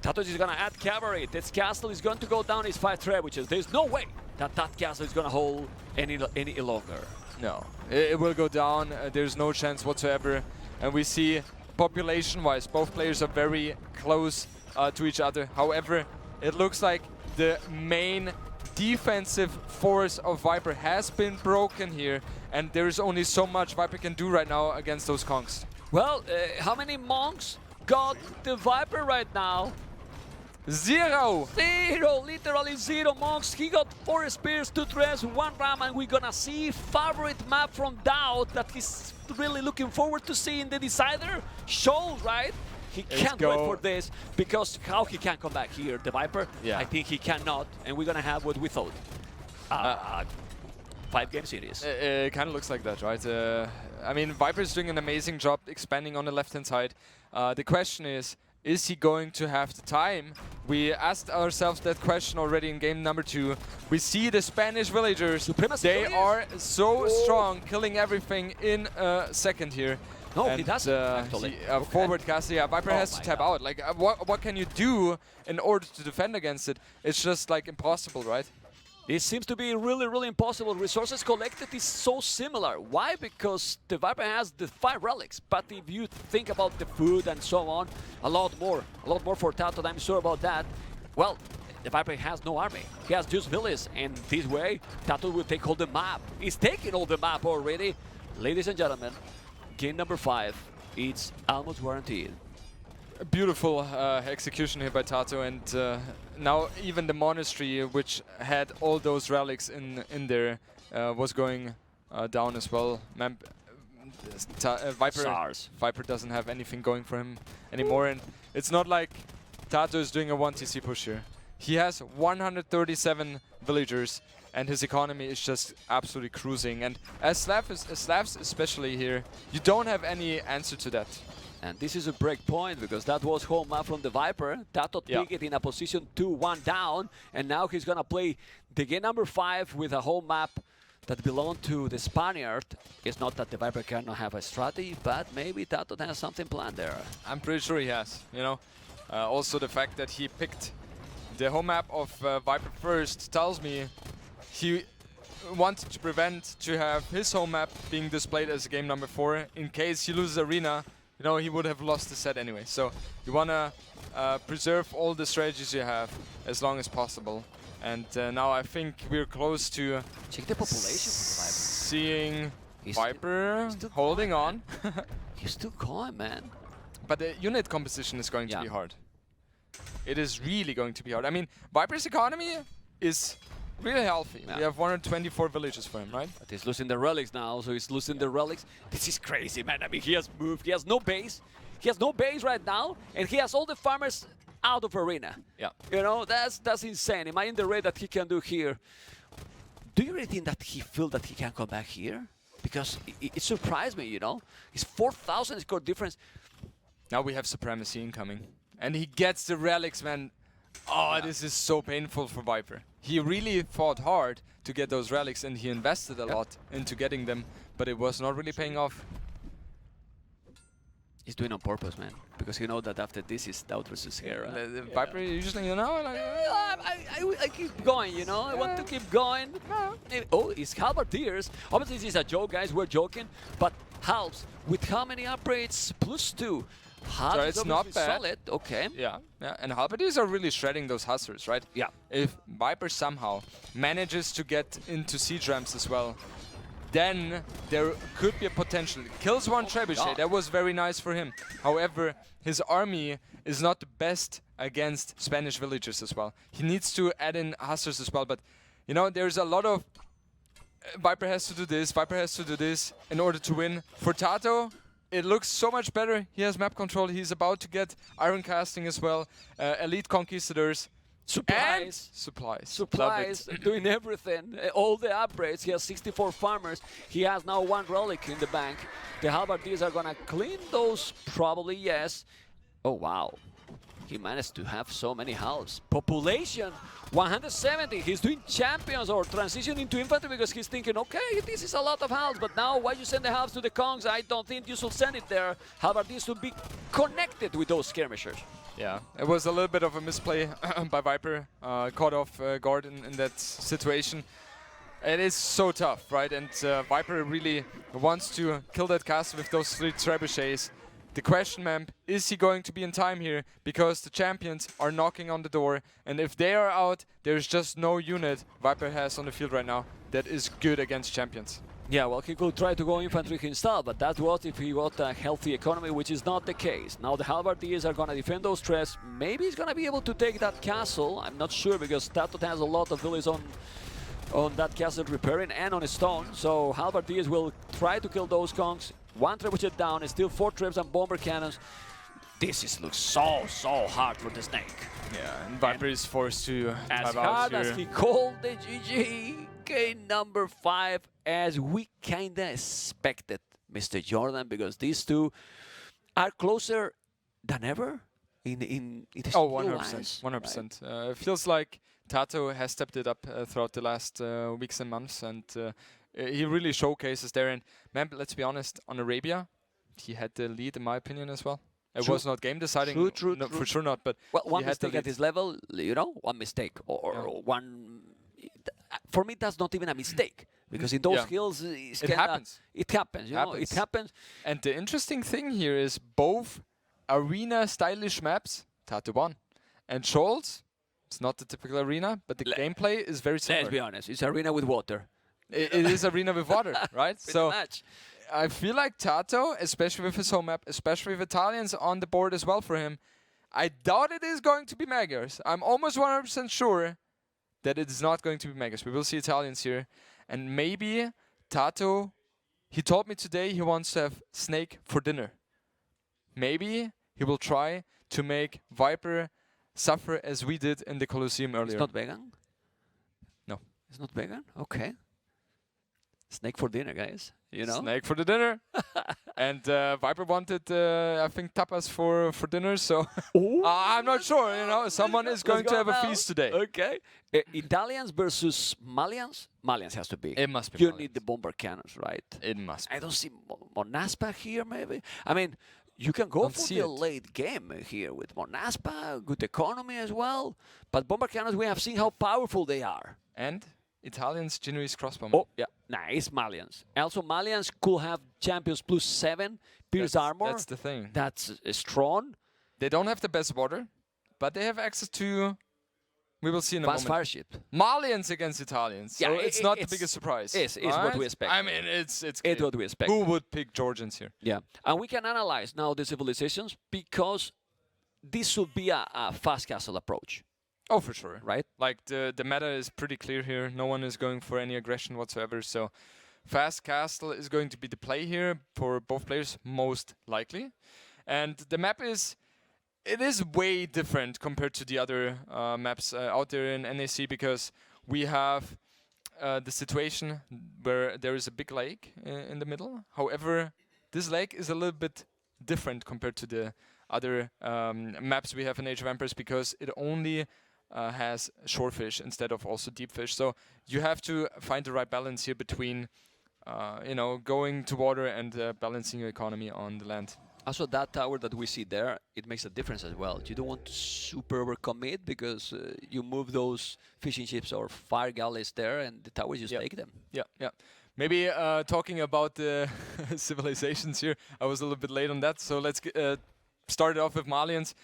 TaToH is gonna add cavalry. This castle is going to go down his 5 trebuchets. There's no way that castle is gonna hold any longer. No, it will go down. There's no chance whatsoever. And we see population-wise, both players are very close to each other. However, it looks like the main defensive force of Viper has been broken here, and there is only so much Viper can do right now against those conks. Well, how many monks got the Viper right now? 0! 0, literally 0 monks. He got 4 spears, 2 threads, 1 ram, and we're gonna see favorite map from TaToH that he's really looking forward to seeing the decider shows, right? He can't wait for this, because how he can come back here, the Viper? Yeah. I think he cannot, and we're gonna have what we thought. 5-game series. It kind of looks like that, right? I mean, Viper's doing an amazing job expanding on the left-hand side. The question is he going to have the time? We asked ourselves that question already in game number 2. We see the Spanish villagers. Supremacy They warriors. are so strong, killing everything in a second here. No, and he doesn't, actually. Okay. Forward castle, yeah, Viper has to my tap God. out. Like, what can you do in order to defend against it? It's just, like, impossible, right? It seems to be really, really impossible. Resources collected is so similar. Why? Because the Viper has the 5 relics, but if you think about the food and so on, a lot more for TaToH, I'm sure about that. Well, the Viper has no army. He has just villas, and this way, TaToH will take all the map. He's taking all the map already. Ladies and gentlemen, game number 5, it's almost guaranteed. A beautiful execution here by TaToH, and now even the monastery, which had all those relics in there, was going down as well. Viper doesn't have anything going for him anymore, and it's not like TaToH is doing a 1TC push here. He has 137 villagers, and his economy is just absolutely cruising. And as Slavs especially here, you don't have any answer to that. And this is a break point, because that was home map from the Viper. TaToH picked it in a position 2-1 down, and now he's gonna play the game number 5 with a home map that belonged to the Spaniard. It's not that the Viper cannot have a strategy, but maybe TaToH has something planned there. I'm pretty sure he has, you know. Also the fact that he picked the home map of Viper first tells me he wanted to prevent to have his home map being displayed as game number 4 in case he loses arena. You know, he would have lost the set anyway. So you want to preserve all the strategies you have as long as possible. And now I think we're close to check the population for the Viper. Seeing He's Viper still holding going, on. He's still going, man. But the unit composition is going to be hard. It is really going to be hard. I mean, Viper's economy is really healthy. Yeah. We have 124 villages for him, right? But he's losing the relics now, so he's losing the relics. This is crazy, man. I mean, he has moved. He has no base. He has no base right now, and he has all the farmers out of arena. Yeah. You know, that's insane. Imagine the raid that he can do here. Do you really think that he feels that he can come back here? Because it surprised me, you know. It's 4,000 score difference. Now we have Supremacy incoming. And he gets the relics, man. Oh, this is so painful for Viper. He really fought hard to get those relics, and he invested a lot into getting them, but it was not really paying off. He's doing on purpose, man, because you know that after this is TaToH versus Hera. The Viper usually, you know, like, I keep going, you know. I want to keep going. Oh, it's Halberdiers. Obviously, this is a joke, guys. We're joking, but Halbs with how many upgrades? +2. Halbs so is it's not obviously bad. solid. Okay. Yeah, and Halberdiers are really shredding those hussars, right? Yeah. If Viper somehow manages to get into siege ramps as well, then there could be a potential. Kills one trebuchet, that was very nice for him. However, his army is not the best against Spanish villagers as well. He needs to add in hussars as well, but you know, there's a lot of Viper has to do this, Viper has to do this in order to win. For TaToH, it looks so much better. He has map control. He's about to get iron casting as well. Elite conquistadors. Supplies. And supplies. Supplies, doing everything, all the upgrades. He has 64 farmers. He has now 1 relic in the bank. The halberdiers are gonna clean those, probably, yes. Oh, wow. He managed to have so many halves. Population, 170. He's doing champions or transition into infantry because he's thinking, okay, this is a lot of halves, but now why you send the halves to the Kongs? I don't think you should send it there. Halberdiers should be connected with those skirmishers. Yeah, it was a little bit of a misplay by Viper, caught off guard in that situation. It is so tough, right? And Viper really wants to kill that castle with those 3 trebuchets. The question, ma'am, is he going to be in time here? Because the champions are knocking on the door, and if they are out, there's just no unit Viper has on the field right now that is good against champions. Yeah, well, he could try to go infantry himself, but that was if he got a healthy economy, which is not the case. Now the halberdiers are going to defend those trees. Maybe he's going to be able to take that castle. I'm not sure, because TaToH has a lot of villages on that castle repairing and on a stone. So halberdiers will try to kill those Kongs. 1 trebuchet down, and still 4 trebs and bomber cannons. This looks so hard for the Snake. Yeah, and Viper is forced to as dive out hard here. as he called the GG. Number 5, as we kinda expected, Mr. Jordan, because these two are closer than ever in his Oh, skill 100%. wise, 100%. It feels like TaToH has stepped it up throughout the last weeks and months, and he really showcases there. And man, let's be honest, on Arabia, he had the lead, in my opinion, as well. It True. was not game deciding, True. for sure not. But Well, one he had the mistake at lead. this level, you know, one mistake or one. For me, that's not even a mistake, because in those Yeah. hills, it's It kinda, happens. It happens, you know, it happens. And the interesting thing here is both arena stylish maps, TaToH won. And Scholz, it's not the typical arena, but the gameplay is very similar. Let's be honest, it's arena with water. It is arena with water, right? So much. I feel like TaToH, especially with his home map, especially with Italians on the board as well for him, I doubt it is going to be Magyars. I'm almost 100% sure that it is not going to be Magyars. We will see Italians here. And maybe TaToH, he told me today he wants to have Snake for dinner. Maybe he will try to make Viper suffer as we did in the Colosseum earlier. It's not vegan? No. It's not vegan? Okay. Snake for dinner, guys. You know? Snake for the dinner. And Viper wanted, I think, tapas for dinner, so I'm not sure, you know. Someone is going to have a feast today. Okay. Italians versus Malians? Malians has to be. It must be You Malians. need the bomber cannons, right? It must be. I don't see Monaspa here, maybe. I mean, you can go Don't for see the it. late game here with Monaspa, good economy as well. But bomber cannons, we have seen how powerful they are. And Italians, Genoese crossbow. Oh, yeah. Nice, Malians. Also, Malians could have champions +7, pierce armor. That's the thing. That's strong. They don't have the best water, but they have access to, we will see in a Fast moment, fire ship. Malians against Italians. So Yeah, it's not the biggest surprise. It's what right? we expect. I mean, it's It's clear. what we expect. Who would pick Georgians here? Yeah, and we can analyze now the civilizations, because this should be a fast castle approach, Oh, for sure. right? Like, the meta is pretty clear here. No one is going for any aggression whatsoever. So fast castle is going to be the play here for both players, most likely. And the map is, it is way different compared to the other maps out there in NAC, because we have the situation where there is a big lake in the middle. However, this lake is a little bit different compared to the other maps we have in Age of Empires, because it only has shorefish instead of also deep fish. So you have to find the right balance here between, you know, going to water and balancing your economy on the land. Also, that tower that we see there, it makes a difference as well. You don't want to super overcommit, because you move those fishing ships or fire galleys there, and the towers just take them. Yeah. Maybe talking about the civilizations here, I was a little bit late on that, so let's start it off with Malians.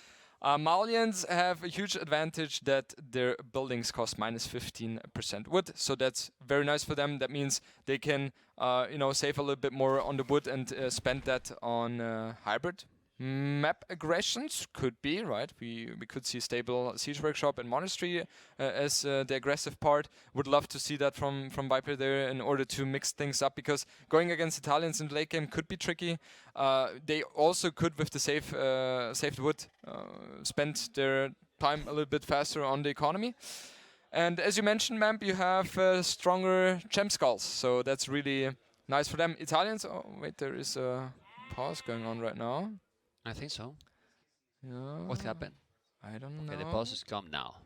Malians have a huge advantage that their buildings cost -15% wood, so that's very nice for them. That means they can, you know, save a little bit more on the wood and spend that on hybrid Map aggressions could be, right? We could see stable Siege Workshop and Monastery as the aggressive part. Would love to see that from Viper there in order to mix things up, because going against Italians in the late game could be tricky. They also could, with the saved wood, spend their time a little bit faster on the economy. And as you mentioned, Mamp, you have stronger gem skulls, so that's really nice for them. Italians, oh wait, there is a pause going on right now. I think so. Yeah. What happened? I don't know. Okay, the pause has come now.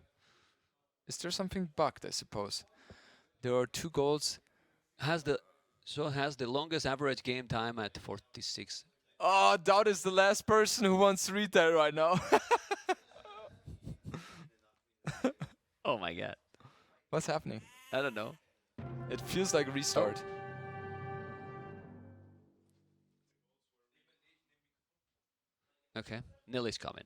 Is there something bugged, I suppose? There are 2 goals. Has the longest average game time at 46. Oh, Doubt is the last person who wants to read that right now. Oh my god. What's happening? I don't know. It feels like a restart. Okay, Nilly's coming,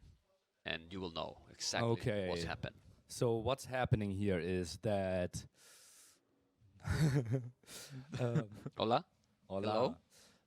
and you will know exactly what's happened. So what's happening here is that Hola, Hola.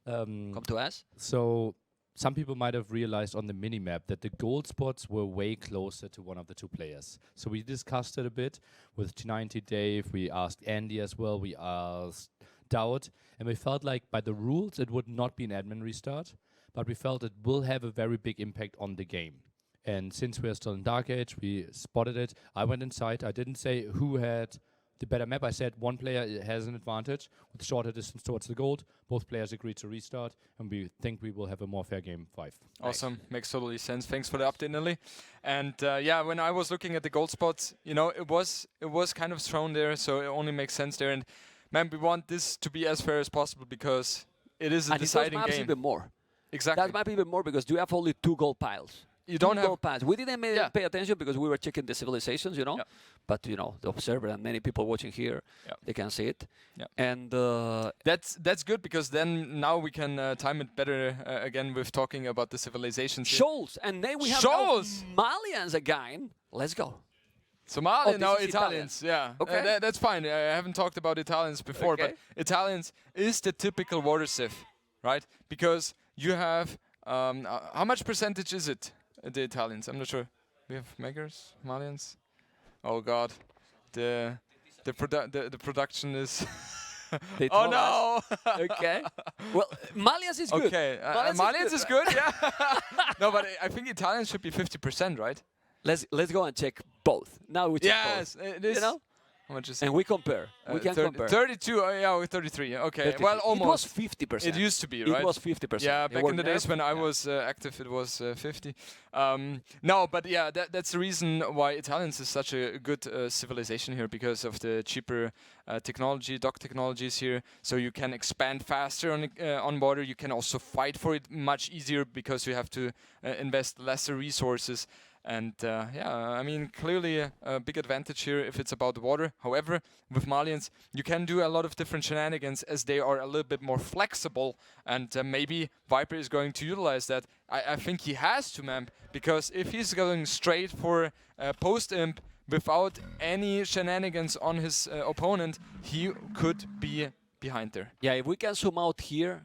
come to us. So some people might have realized on the minimap that the gold spots were way closer to one of the 2 players. So we discussed it a bit with T90 Dave, we asked Andy as well, we asked Dowd, and we felt like by the rules it would not be an admin restart, but we felt it will have a very big impact on the game. And since we're still in Dark Age, we spotted it. I went inside, I didn't say who had the better map. I said one player has an advantage with shorter distance towards the gold. Both players agreed to restart, and we think we will have a more fair game 5. Awesome, makes totally sense. Thanks for the update, Nilly. And yeah, when I was looking at the gold spots, you know, it was kind of thrown there, so it only makes sense there. And man, we want this to be as fair as possible because it is a deciding game. Even more. Exactly. That might be even more because you have only 2 gold piles. You don't have gold piles. We didn't pay attention because we were checking the civilizations, you know. Yeah. But you know, the observer and many people watching here, they can see it. Yeah. And that's good because then now we can time it better again with talking about the civilizations. Shoals, and then we have Malians again. Let's go. Somali, no, is Italians. Yeah, Okay. that's fine. I haven't talked about Italians before, but Italians is the typical water sieve, right? Because you have how much percentage is it? The Italians, I'm not sure. We have Makers, Malians. Oh God, the production is. Oh no! Okay. Well, Malians is good. Okay, Malians is good. Yeah. No, but I think Italians should be 50%, right? Let's go and check both. Now we check Yes, both. it is. You know? How much is And it? we compare. We can compare. 32. Yeah, with 33. Okay. 33. Well, almost. It was 50%. It used to be, right? It was 50%. Yeah, They back were in the days when I nerfed. was active, it was 50. No, but yeah, that's the reason why Italians is such a good civilization here, because of the cheaper technology, dock technologies here. So you can expand faster on water. You can also fight for it much easier because you have to invest lesser resources. And yeah, I mean, clearly a big advantage here if it's about the water. However, with Malians, you can do a lot of different shenanigans as they are a little bit more flexible. And maybe Viper is going to utilize that. I think he has to, man, because if he's going straight for post-imp without any shenanigans on his opponent, he could be behind there. Yeah, if we can zoom out here,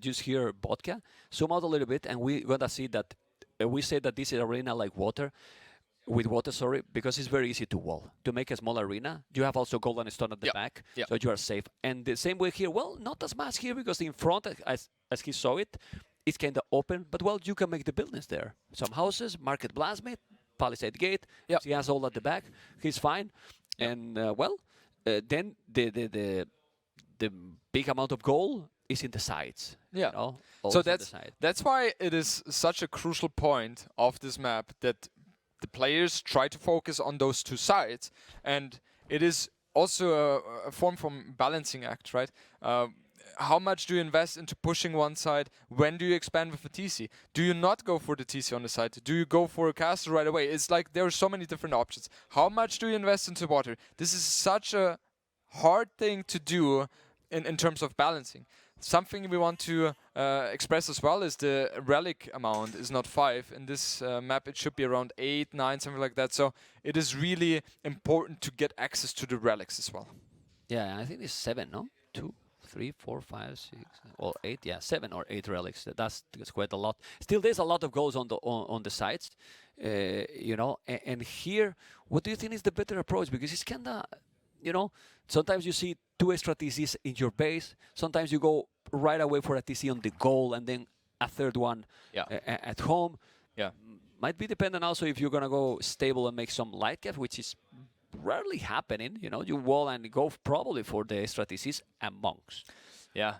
just here, vodka, zoom out a little bit, and we're gonna see that we say that this is arena like water, because it's very easy to wall. To make a small arena, you have also golden stone at the back, so you are safe. And the same way here, well, not as much here because in front, as he saw it, it's kind of open, but well, you can make the buildings there. Some houses, Market Blasmith, Palisade Gate, he has all at the back, he's fine. And well, then the big amount of gold is in the sides. Yeah. You know, so that's why it is such a crucial point of this map that the players try to focus on those 2 sides, and it is also a form from balancing act, right? How much do you invest into pushing one side? When do you expand with a TC? Do you not go for the TC on the side? Do you go for a castle right away? It's like there are so many different options. How much do you invest into water? This is such a hard thing to do in terms of balancing. Something we want to express as well is the relic amount is not 5. In this map, it should be around 8, 9, something like that. So it is really important to get access to the relics as well. Yeah, I think it's 7, no? 2, 3, 4, 5, 6, well, 8, yeah, 7 or 8 relics. That's quite a lot. Still, there's a lot of goals on the sides, you know. And here, what do you think is the better approach? Because it's kind of, you know, sometimes you see 2 extra TCs in your base. Sometimes you go right away for a TC on the goal and then a third one at home. Yeah. Might be dependent also if you're gonna go stable and make some light cap, which is rarely happening. You know, you wall and go probably for the extra TCs and monks. Yeah,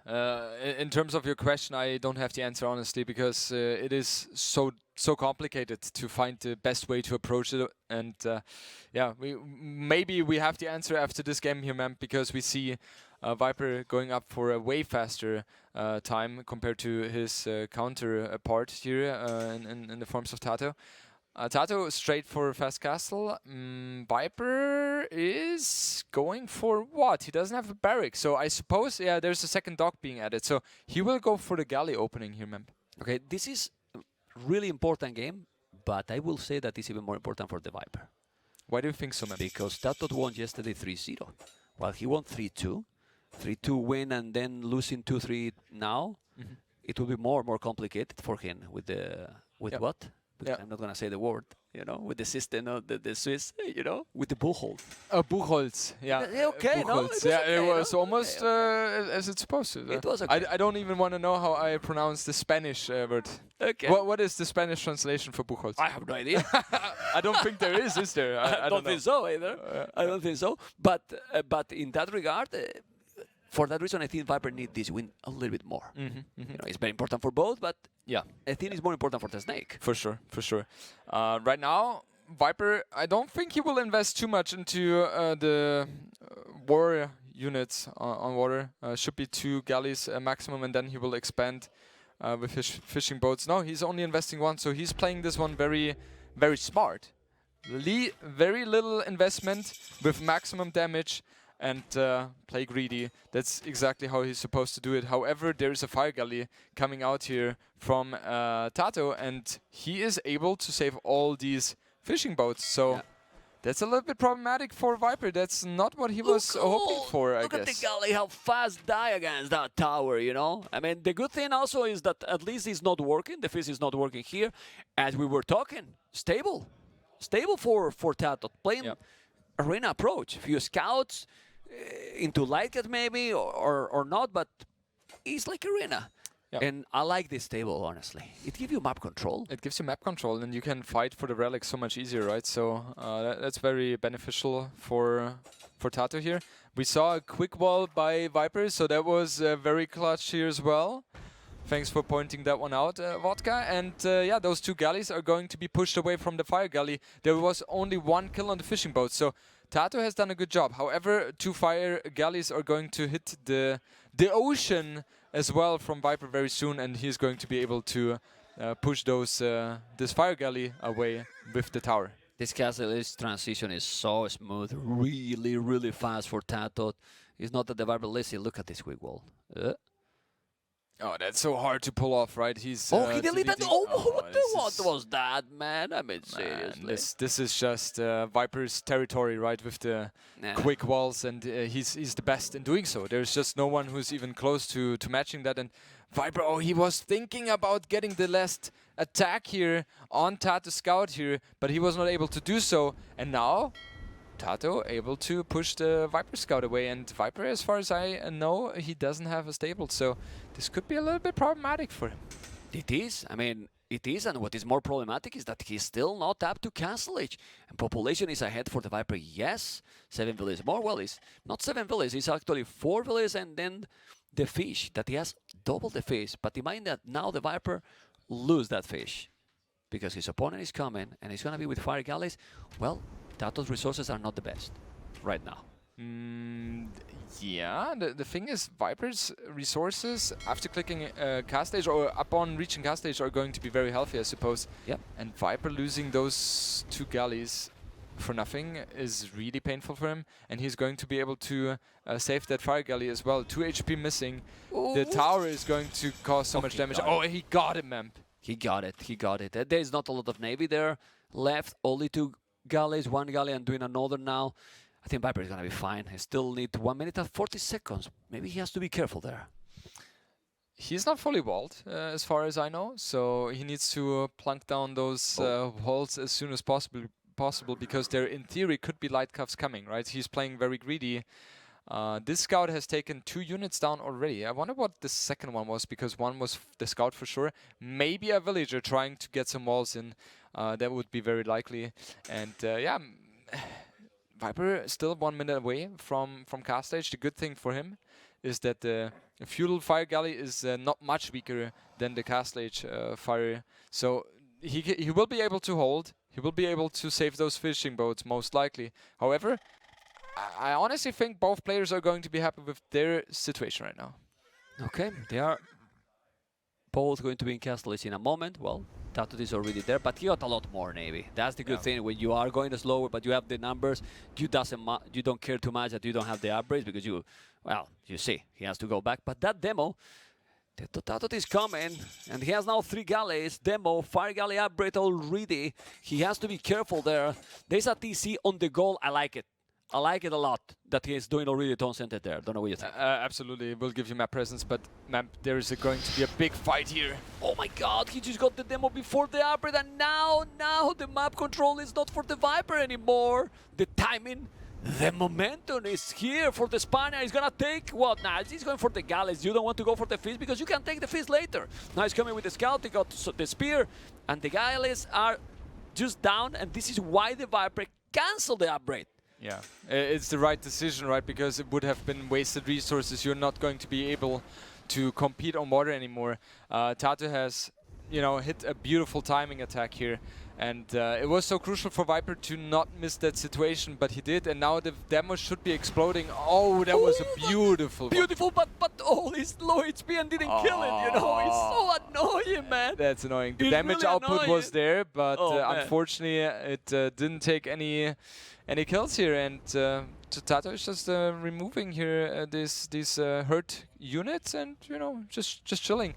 in terms of your question, I don't have the answer honestly, because it is so complicated to find the best way to approach it. And yeah, maybe we have the answer after this game here, man, because we see Viper going up for a way faster time compared to his counterpart here in the forms of TaToH. TaToH straight for fast castle. Viper is going for what? He doesn't have a barrack, so I suppose there's a second dock being added. So he will go for the galley opening here, man. Okay, this is a really important game, but I will say that it's even more important for the Viper. Why do you think so, man? Because TaToH won yesterday 3-0, while he won 3-2. 3-2 win and then losing 2-3 now. It will be more complicated for him with what? I'm not gonna say the word, you know, with the system of the Swiss, you know, with the Buchholz. Buchholz, yeah. Okay, no, Buchholz. It was almost as it's supposed to. It was okay. I don't even want to know how I pronounce the Spanish word. Okay. What is the Spanish translation for Buchholz? I have no idea. I don't think there is there? I don't think so either. I don't think so. But in that regard, for that reason, I think Viper needs this win a little bit more. You know, it's very important for both, but yeah, I think it's more important for the Snake. For sure. Right now, Viper, I don't think he will invest too much into the war units on water. Should be 2 galleys maximum, and then he will expand with his fishing boats. No, he's only investing 1, so he's playing this one very, very smart. Very little investment with maximum damage. And play greedy. That's exactly how he's supposed to do it. However, there is a fire galley coming out here from TaToH, and he is able to save all these fishing boats. So that's a little bit problematic for Viper. That's not what he was hoping for, I guess. Look at the galley, how fast die against that tower, you know? I mean, the good thing also is that at least it's not working. The fish is not working here. As we were talking, stable. Stable for TaToH. Playing arena approach. Few scouts, into light cat maybe or not, but it's like arena. And I like this table, honestly. It gives you map control. It gives you map control, and you can fight for the relics so much easier, right? So that's very beneficial for TaToH here. We saw a quick wall by Viper, so that was very clutch here as well. Thanks for pointing that one out, Vodka. And yeah, those 2 galleys are going to be pushed away from the fire galley. There was only 1 kill on the fishing boat, so TaToH has done a good job. However, 2 fire galleys are going to hit the ocean as well from Viper very soon, and he's going to be able to push this fire galley away with the tower. This castle transition is so smooth, really, really fast for TaToH. It's not that the Viper lazy. Look at this quick wall. Oh, that's so hard to pull off, right? He's he deleted. What was that, man? I mean, seriously. This is just Viper's territory, right? With the quick walls, and he's the best in doing so. There's just no one who's even close to matching that. And Viper, he was thinking about getting the last attack here on TaToH Scout here, but he was not able to do so. And now TaToH able to push the Viper Scout away, and Viper, as far as I know, he doesn't have a stable, so this could be a little bit problematic for him. It is. I mean, it is, and what is more problematic is that he's still not up to Castle Age. And population is ahead for the Viper, yes. 7 villages more. Well, it's not 7 villages, it's actually 4 villages, and then the fish, that he has double the fish. But imagine that now the Viper lose that fish, because his opponent is coming, and he's going to be with fire galleys. Well, TaToH's resources are not the best right now. Yeah, the thing is, Viper's resources after clicking cast stage or upon reaching cast stage are going to be very healthy, I suppose. Yep. And Viper losing those 2 galleys for nothing is really painful for him, and he's going to be able to save that fire galley as well. 2 HP missing. Ooh. The tower is going to cause so much damage. Oh, he got it, man. He got it. There's not a lot of navy there left. Only 2 galleys, 1 galley and doing another now. I think Viper is going to be fine. He still need 1 minute and 40 seconds. Maybe he has to be careful there. He's not fully walled, as far as I know, so he needs to plunk down those walls as soon as possible, because there, in theory, could be light cuffs coming, right? He's playing very greedy. This scout has taken 2 units down already. I wonder what the second one was, because one was the scout for sure. Maybe a villager trying to get some walls in. That would be very likely. And yeah, Viper still 1 minute away from cast stage. The good thing for him is that the feudal fire galley is not much weaker than the cast stage fire. So he will be able to hold. He will be able to save those fishing boats, most likely. However, I honestly think both players are going to be happy with their situation right now. Okay, they are both going to be in castle in a moment. Well, TaToH is already there, but he got a lot more Navy. That's the good thing. When you are going slower, but you have the numbers, you don't care too much that you don't have the upgrades, because you see, he has to go back. But that demo, the TaToH is coming, and he has now 3 galleys. Demo, fire galley upgrade already. He has to be careful there. There's a TC on the goal. I like it. I like it a lot that he is doing already Tone Center there. Don't know what you think. Absolutely, it will give you map presence, but map, there is going to be a big fight here. Oh my god, he just got the demo before the upgrade, and now the map control is not for the Viper anymore. The timing, the momentum is here for the Spaniard. He's gonna take what? Nah, he's going for the galleys. You don't want to go for the fish because you can take the fish later. Now he's coming with the scout, he got the spear, and the galleys are just down, and this is why the Viper canceled the upgrade. Yeah, it's the right decision, right? Because it would have been wasted resources. You're not going to be able to compete on water anymore. TaToH has, hit a beautiful timing attack here, and it was so crucial for Viper to not miss that situation, but he did, and now the demo should be exploding. Oh, that was a beautiful one. Beautiful, but he's low HP and didn't kill it, It's so annoying, man. That's annoying. The It's damage really output was there, but unfortunately it didn't take any kills here, and TaToH is just removing here these hurt units, and just chilling.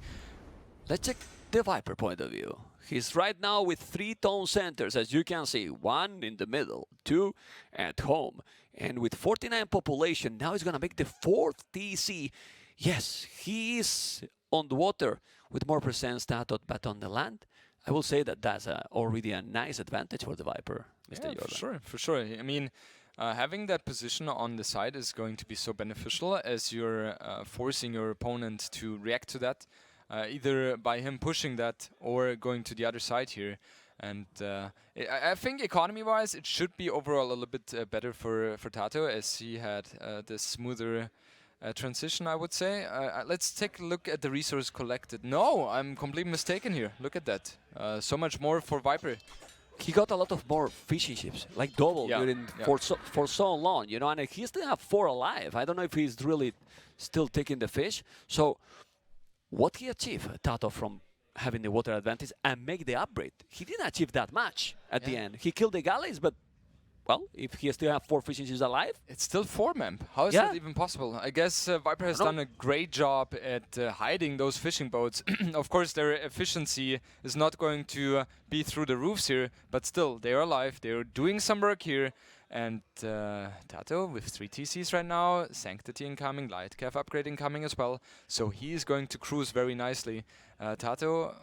Let's check the Viper point of view. He's right now with 3 tone centers, as you can see. 1 in the middle, 2 at home. And with 49 population, now he's going to make the 4th TC. Yes, he is on the water with more presence TaToH, but on the land, I will say that that's already a nice advantage for the Viper, Mr. Jordan. For sure. I mean, having that position on the side is going to be so beneficial, as you're forcing your opponent to react to that. Either by him pushing that or going to the other side here. And I think economy-wise, it should be overall a little bit better for TaToH, as he had the smoother transition, I would say. Let's take a look at the resource collected. No, I'm completely mistaken here. Look at that. So much more for Viper. He got a lot of more fishing ships, like double for so long, and he still have 4 alive. I don't know if he's really still taking the fish. So what he achieved, TaToH, from having the water advantage and make the upgrade, he didn't achieve that much at the end. He killed the galleys, but, well, if he still have 4 fishing ships alive... It's still 4 memp. How is that even possible? I guess Viper has done a great job at hiding those fishing boats. Of course, their efficiency is not going to be through the roofs here, but still, they are alive. They are doing some work here. And TaToH with 3 TCs right now, Sanctity incoming, Lightcav upgrade incoming as well. So he is going to cruise very nicely. TaToH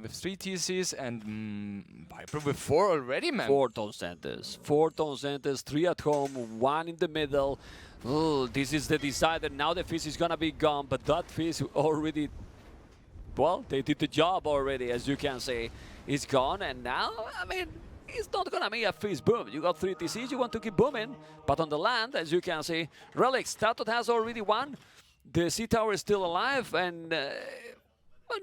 with 3 TCs and Viper with 4 already, man. 4 tone centers. 4 tone centers, 3 at home, 1 in the middle. Oh, this is the decider. Now the fish is gonna be gone, but that fish already, well, they did the job already, as you can see. It's gone, and now, I mean, it's not gonna be a fish boom. You got 3 TCs, you want to keep booming, but on the land, as you can see, Relics, TaToH has already won. The Sea Tower is still alive, and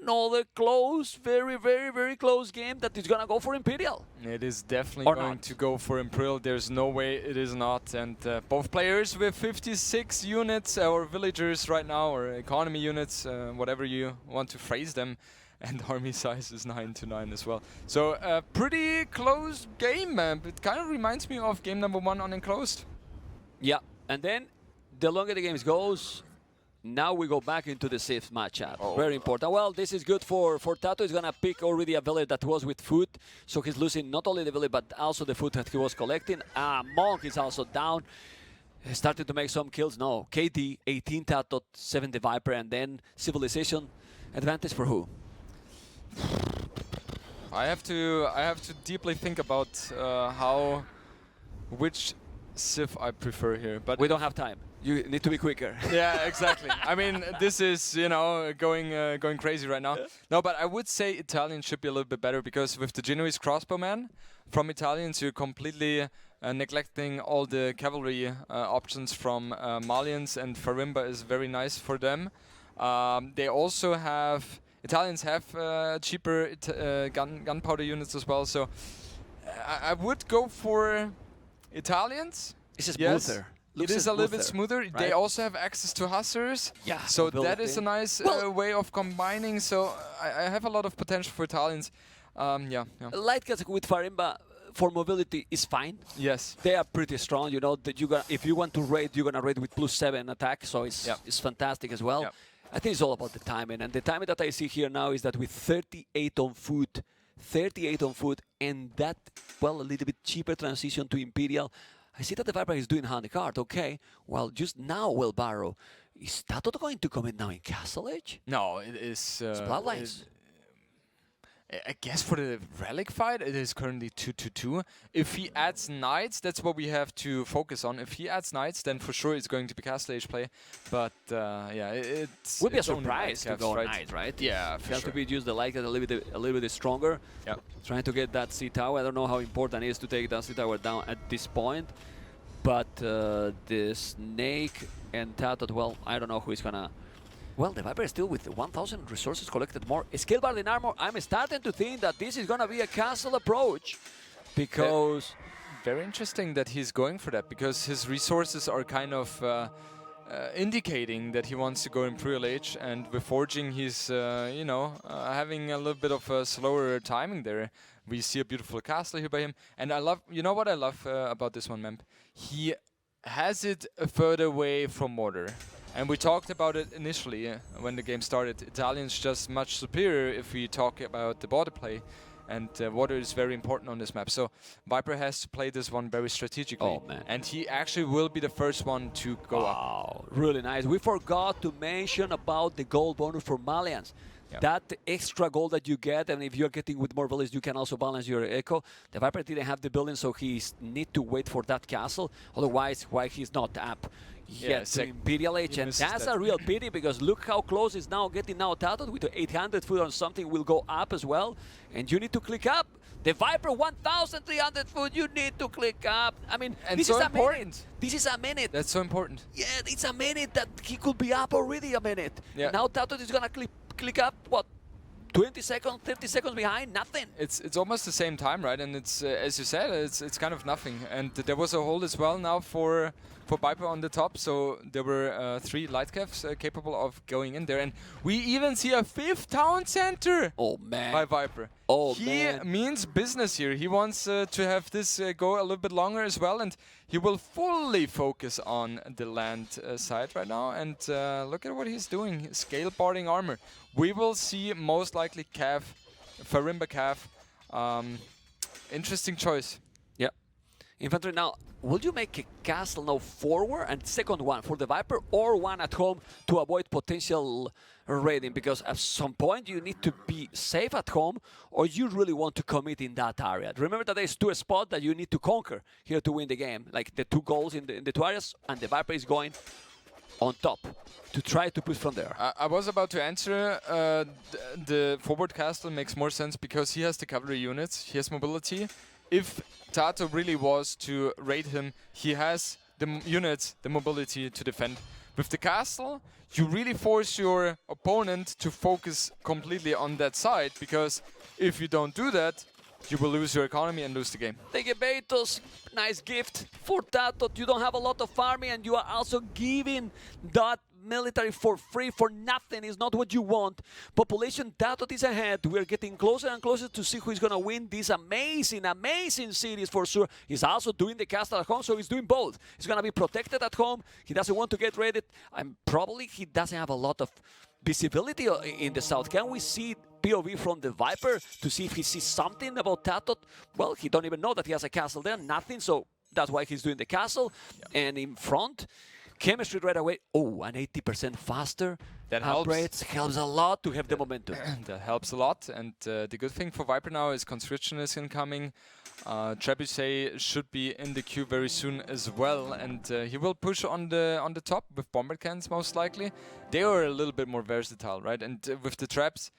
another close, very, very, very close game that is gonna go for Imperial. It is definitely going to go for Imperial. There's no way it is not. And both players with 56 units, or villagers right now, or economy units, whatever you want to phrase them. And army size is 9 to 9 as well. So a pretty close game. It kind of reminds me of game number 1 on Enclosed. Yeah, and then the longer the game goes, Now we go back into the safe matchup. Very important. Well, this is good for TaToH. He's going to pick already a village that was with food. So he's losing not only the village, but also the food that he was collecting. Monk is also down. He started to make some kills. No, KD, 18 TaToH, 7 TheViper, and then Civilization. Advantage for who? I have to deeply think about which Civ I prefer here. But We don't have time. You need to be quicker. yeah, exactly. I mean, this is, you know, going crazy right now. No, but I would say Italian should be a little bit better because with the Genoese crossbowman, from Italians you're completely neglecting all the cavalry options from Malians, and Farimba is very nice for them. They also have, Italians have cheaper gunpowder units as well, so I would go for Italians. It's just Yes. smoother. It is a little bit smoother. They right? also have access to hussars. Yeah, So that mobility. is a nice way of combining. So I have a lot of potential for Italians. Yeah. Light cats with Farimba for mobility is fine. Yes. They are pretty strong. You know that if you want to raid, you're gonna raid with +7 attack. So it's fantastic as well. Yep. I think it's all about the timing, and the timing that I see here now is that with 38 on foot, and that a little bit cheaper transition to Imperial. I see that the Viper is doing handicard, okay. Well, just now, Barrow. Is TaToH going to come in now in Castle Edge? No, it is. Bloodlines. I guess for the relic fight, it is currently 2-2-2. If he adds knights, that's what we have to focus on. If he adds knights, then for sure it's going to be Castle Age play. But yeah, it's Would be a it's only surprise to Lightcaps, go right? knight, right? Yeah, You for have sure. to be use the light a little bit stronger. Yep. Trying to get that C tower. I don't know how important it is to take that C tower down at this point. But the Snake and TaToH, well, I don't know who is gonna. Well, the Viper is still with 1,000 resources collected more. Skill bar in armor. I'm starting to think that this is gonna be a castle approach, because Very interesting that he's going for that, because his resources are kind of indicating that he wants to go Imperial Age, and with forging he's, you know, having a little bit of a slower timing there. We see a beautiful castle here by him, and I love, you know what I love about this one, Memp? He has it further away from mortar. And we talked about it initially when the game started. Italians just much superior if we talk about the border play. And water is very important on this map. So Viper has to play this one very strategically. Oh, man. And he actually will be the first one to go up. wow, really nice. We forgot to mention about the gold bonus for Malians. Yeah. That extra gold that you get, and if you're getting with more villages, you can also balance your echo. The Viper didn't have the building, so he need to wait for that castle. Otherwise, why he's not up yet to Imperial Age, and that's a real pity, because look how close is now getting now TaToH with the 800 foot on something will go up as well, and you need to click up. The Viper 1,300 foot, you need to click up. I mean, And this so is a important. minute. This is a minute. That's so important. Yeah, it's a minute that he could be up already a minute. Yeah. Now TaToH is gonna click up, what, 20 seconds, 30 seconds behind? Nothing. It's almost the same time, right? And it's as you said, it's kind of nothing. And there was a hold as well now for Viper on the top, so there were 3 light cavs capable of going in there, and we even see a 5th town center Oh, man. by Viper. Oh, he man. means business here. He wants to have this go a little bit longer as well, and he will fully focus on the land side right now. And look at what he's doing, scale barding armor. We will see most likely Cav, Farimba Cav. Interesting choice. Yeah. Infantry now. Will you make a castle now forward and second one for the Viper, or one at home to avoid potential raiding? Because at some point you need to be safe at home, or you really want to commit in that area. Remember that there's 2 spots that you need to conquer here to win the game, like the 2 goals in the 2 areas, and the Viper is going on top to try to push from there. I was about to answer. The forward castle makes more sense because he has the cavalry units, he has mobility. If TaToH really was to raid him, he has the units, the mobility to defend. With the castle, you really force your opponent to focus completely on that side, because if you don't do that, you will lose your economy and lose the game. Thank you, Betos. Nice gift for TaToH. You don't have a lot of farming, and you are also giving that military for free, for nothing. It's not what you want. Population TaToH is ahead. We're getting closer and closer to see who is going to win this amazing, amazing series for sure. He's also doing the castle at home, so he's doing both. He's going to be protected at home. He doesn't want to get raided. And probably he doesn't have a lot of visibility in the south. Can we see POV from TheViper to see if he sees something about TaToH? Well, he don't even know that he has a castle there, nothing, so that's why he's doing the castle. And in front, chemistry right away. Oh, an 80% faster. That helps a lot to have the momentum. That helps a lot, and the good thing for Viper now is Conscription is incoming. Trebuchet should be in the queue very soon as well, and he will push on the top with bombard cannons most likely. They are a little bit more versatile, right? And with the traps,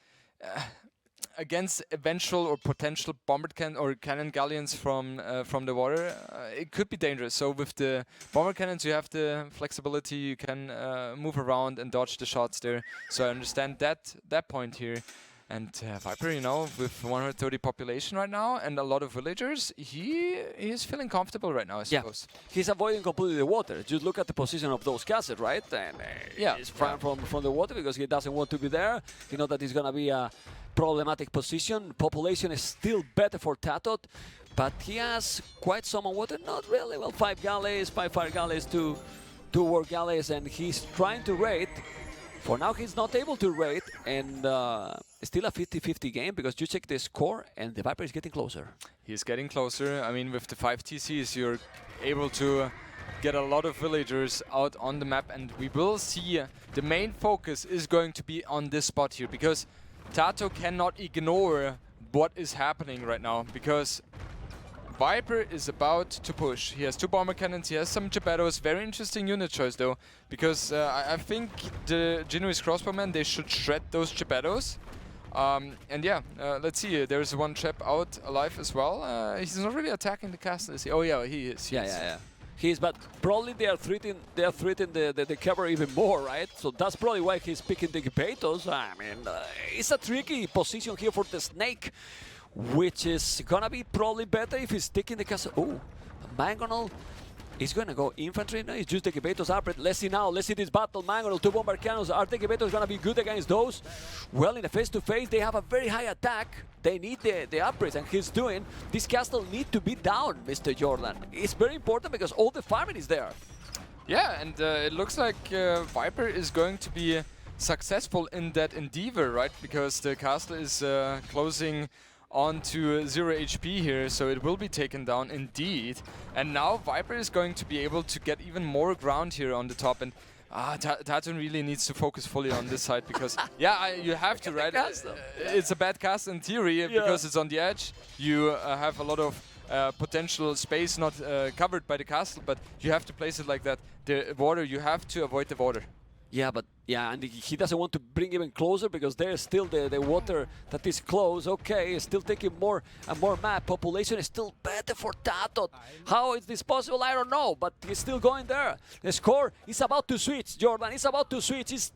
against eventual or potential bombard cannon or cannon galleons from the water, it could be dangerous. So with the bombard cannons, you have the flexibility. You can move around and dodge the shots there. So I understand that point here. And Viper, you know, with 130 population right now and a lot of villagers, he is feeling comfortable right now, I suppose. He's avoiding completely the water. Just look at the position of those castles, right? And he's far from the water because he doesn't want to be there. You know that it's going to be a problematic position. Population is still better for TaToH, but he has quite some on water. Not really. Well, 5 galleys, 5 fire galleys, 2 war galleys, and he's trying to raid. For now, he's not able to raid, and still a 50-50 game because you check the score, and TheViper is getting closer. He's getting closer. I mean, with the 5 TCs, you're able to get a lot of villagers out on the map, and we will see the main focus is going to be on this spot here because TaToH cannot ignore what is happening right now because Viper is about to push. He has 2 bomber cannons, he has some Geppettos. Very interesting unit choice though, because I think the Genoese crossbowmen, they should shred those Geppettos. And yeah, let's see. There's one trap out alive as well. He's not really attacking the castle, is he? Oh yeah, he is. Yeah. He is, but probably they are threatening the cover even more, right? So that's probably why he's picking the Geppettos. I mean, it's a tricky position here for the Snake, which is gonna be probably better if he's taking the castle. Oh, Mangonel is gonna go infantry. No, it's just the Geppettos upgrade. Let's see now. Let's see this battle. Mangonel, 2 bombard cannons. Are the Geppettos gonna be good against those? Well, in a face-to-face, they have a very high attack. They need the upgrades, and he's doing. This castle need to be down, Mr. Jordan. It's very important because all the farming is there. Yeah, and it looks like Viper is going to be successful in that endeavor, right? Because the castle is closing on to 0 HP here, so it will be taken down indeed. And now Viper is going to be able to get even more ground here on the top, and TaToH really needs to focus fully on this side because, you have to, right? It's a bad cast in theory because it's on the edge. You have a lot of potential space not covered by the castle, but you have to place it like that. The water, you have to avoid the water. Yeah, but and he doesn't want to bring even closer because there's still the water that is close. Okay, he's still taking more and more map. Population is still better for TaToH. How is this possible? I don't know, but he's still going there. The score is about to switch, Jordan. It's about to switch. Is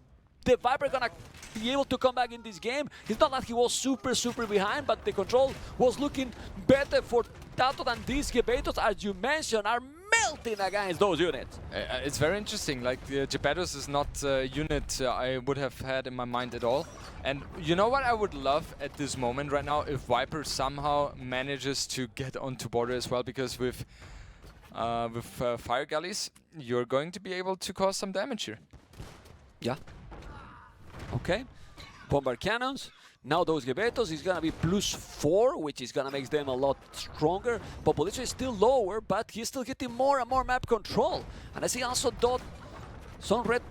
TheViper gonna be able to come back in this game? It's not that he was super behind, but the control was looking better for TaToH, and these Geppettos, as you mentioned, are melting against those units. It's very interesting. Like, Geppettos is not a unit I would have had in my mind at all. And you know what I would love at this moment right now? If Viper somehow manages to get onto border as well, because with fire galleys, you're going to be able to cause some damage here. Yeah. Okay. Bombard cannons. Now those Geppettos is gonna be +4, which is gonna make them a lot stronger. Population is still lower, but he's still getting more and more map control. And I see also some red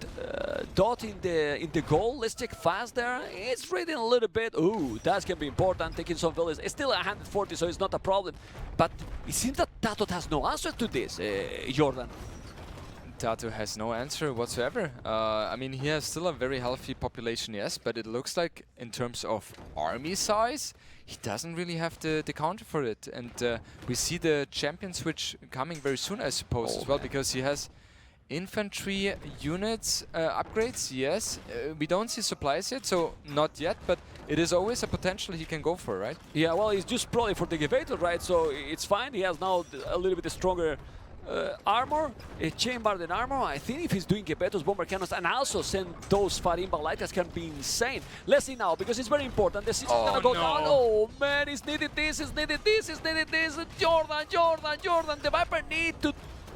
dot in the goal. Let's check fast there. It's reading a little bit. Ooh, that can be important. Taking some villages. It's still 140, so it's not a problem. But it seems that TaToH has no answer to this, Jordan. TaToH has no answer whatsoever. I mean, he has still a very healthy population, yes, but it looks like in terms of army size, he doesn't really have the counter for it. And we see the champion switch coming very soon, I suppose, as well, because he has infantry units upgrades, yes. We don't see supplies yet, so not yet, but it is always a potential he can go for, right? Yeah, well, he's just probably for the Geppettos, right? So it's fine. He has now a little bit stronger armor, chambered in armor. I think if he's doing Gebeto's bomber cannons and also send those Farimba lighters can be insane. Let's see now, because it's very important. The system's gonna go down. Oh man, he's needed this, he's needed this, he's needed this. Jordan, the Viper need to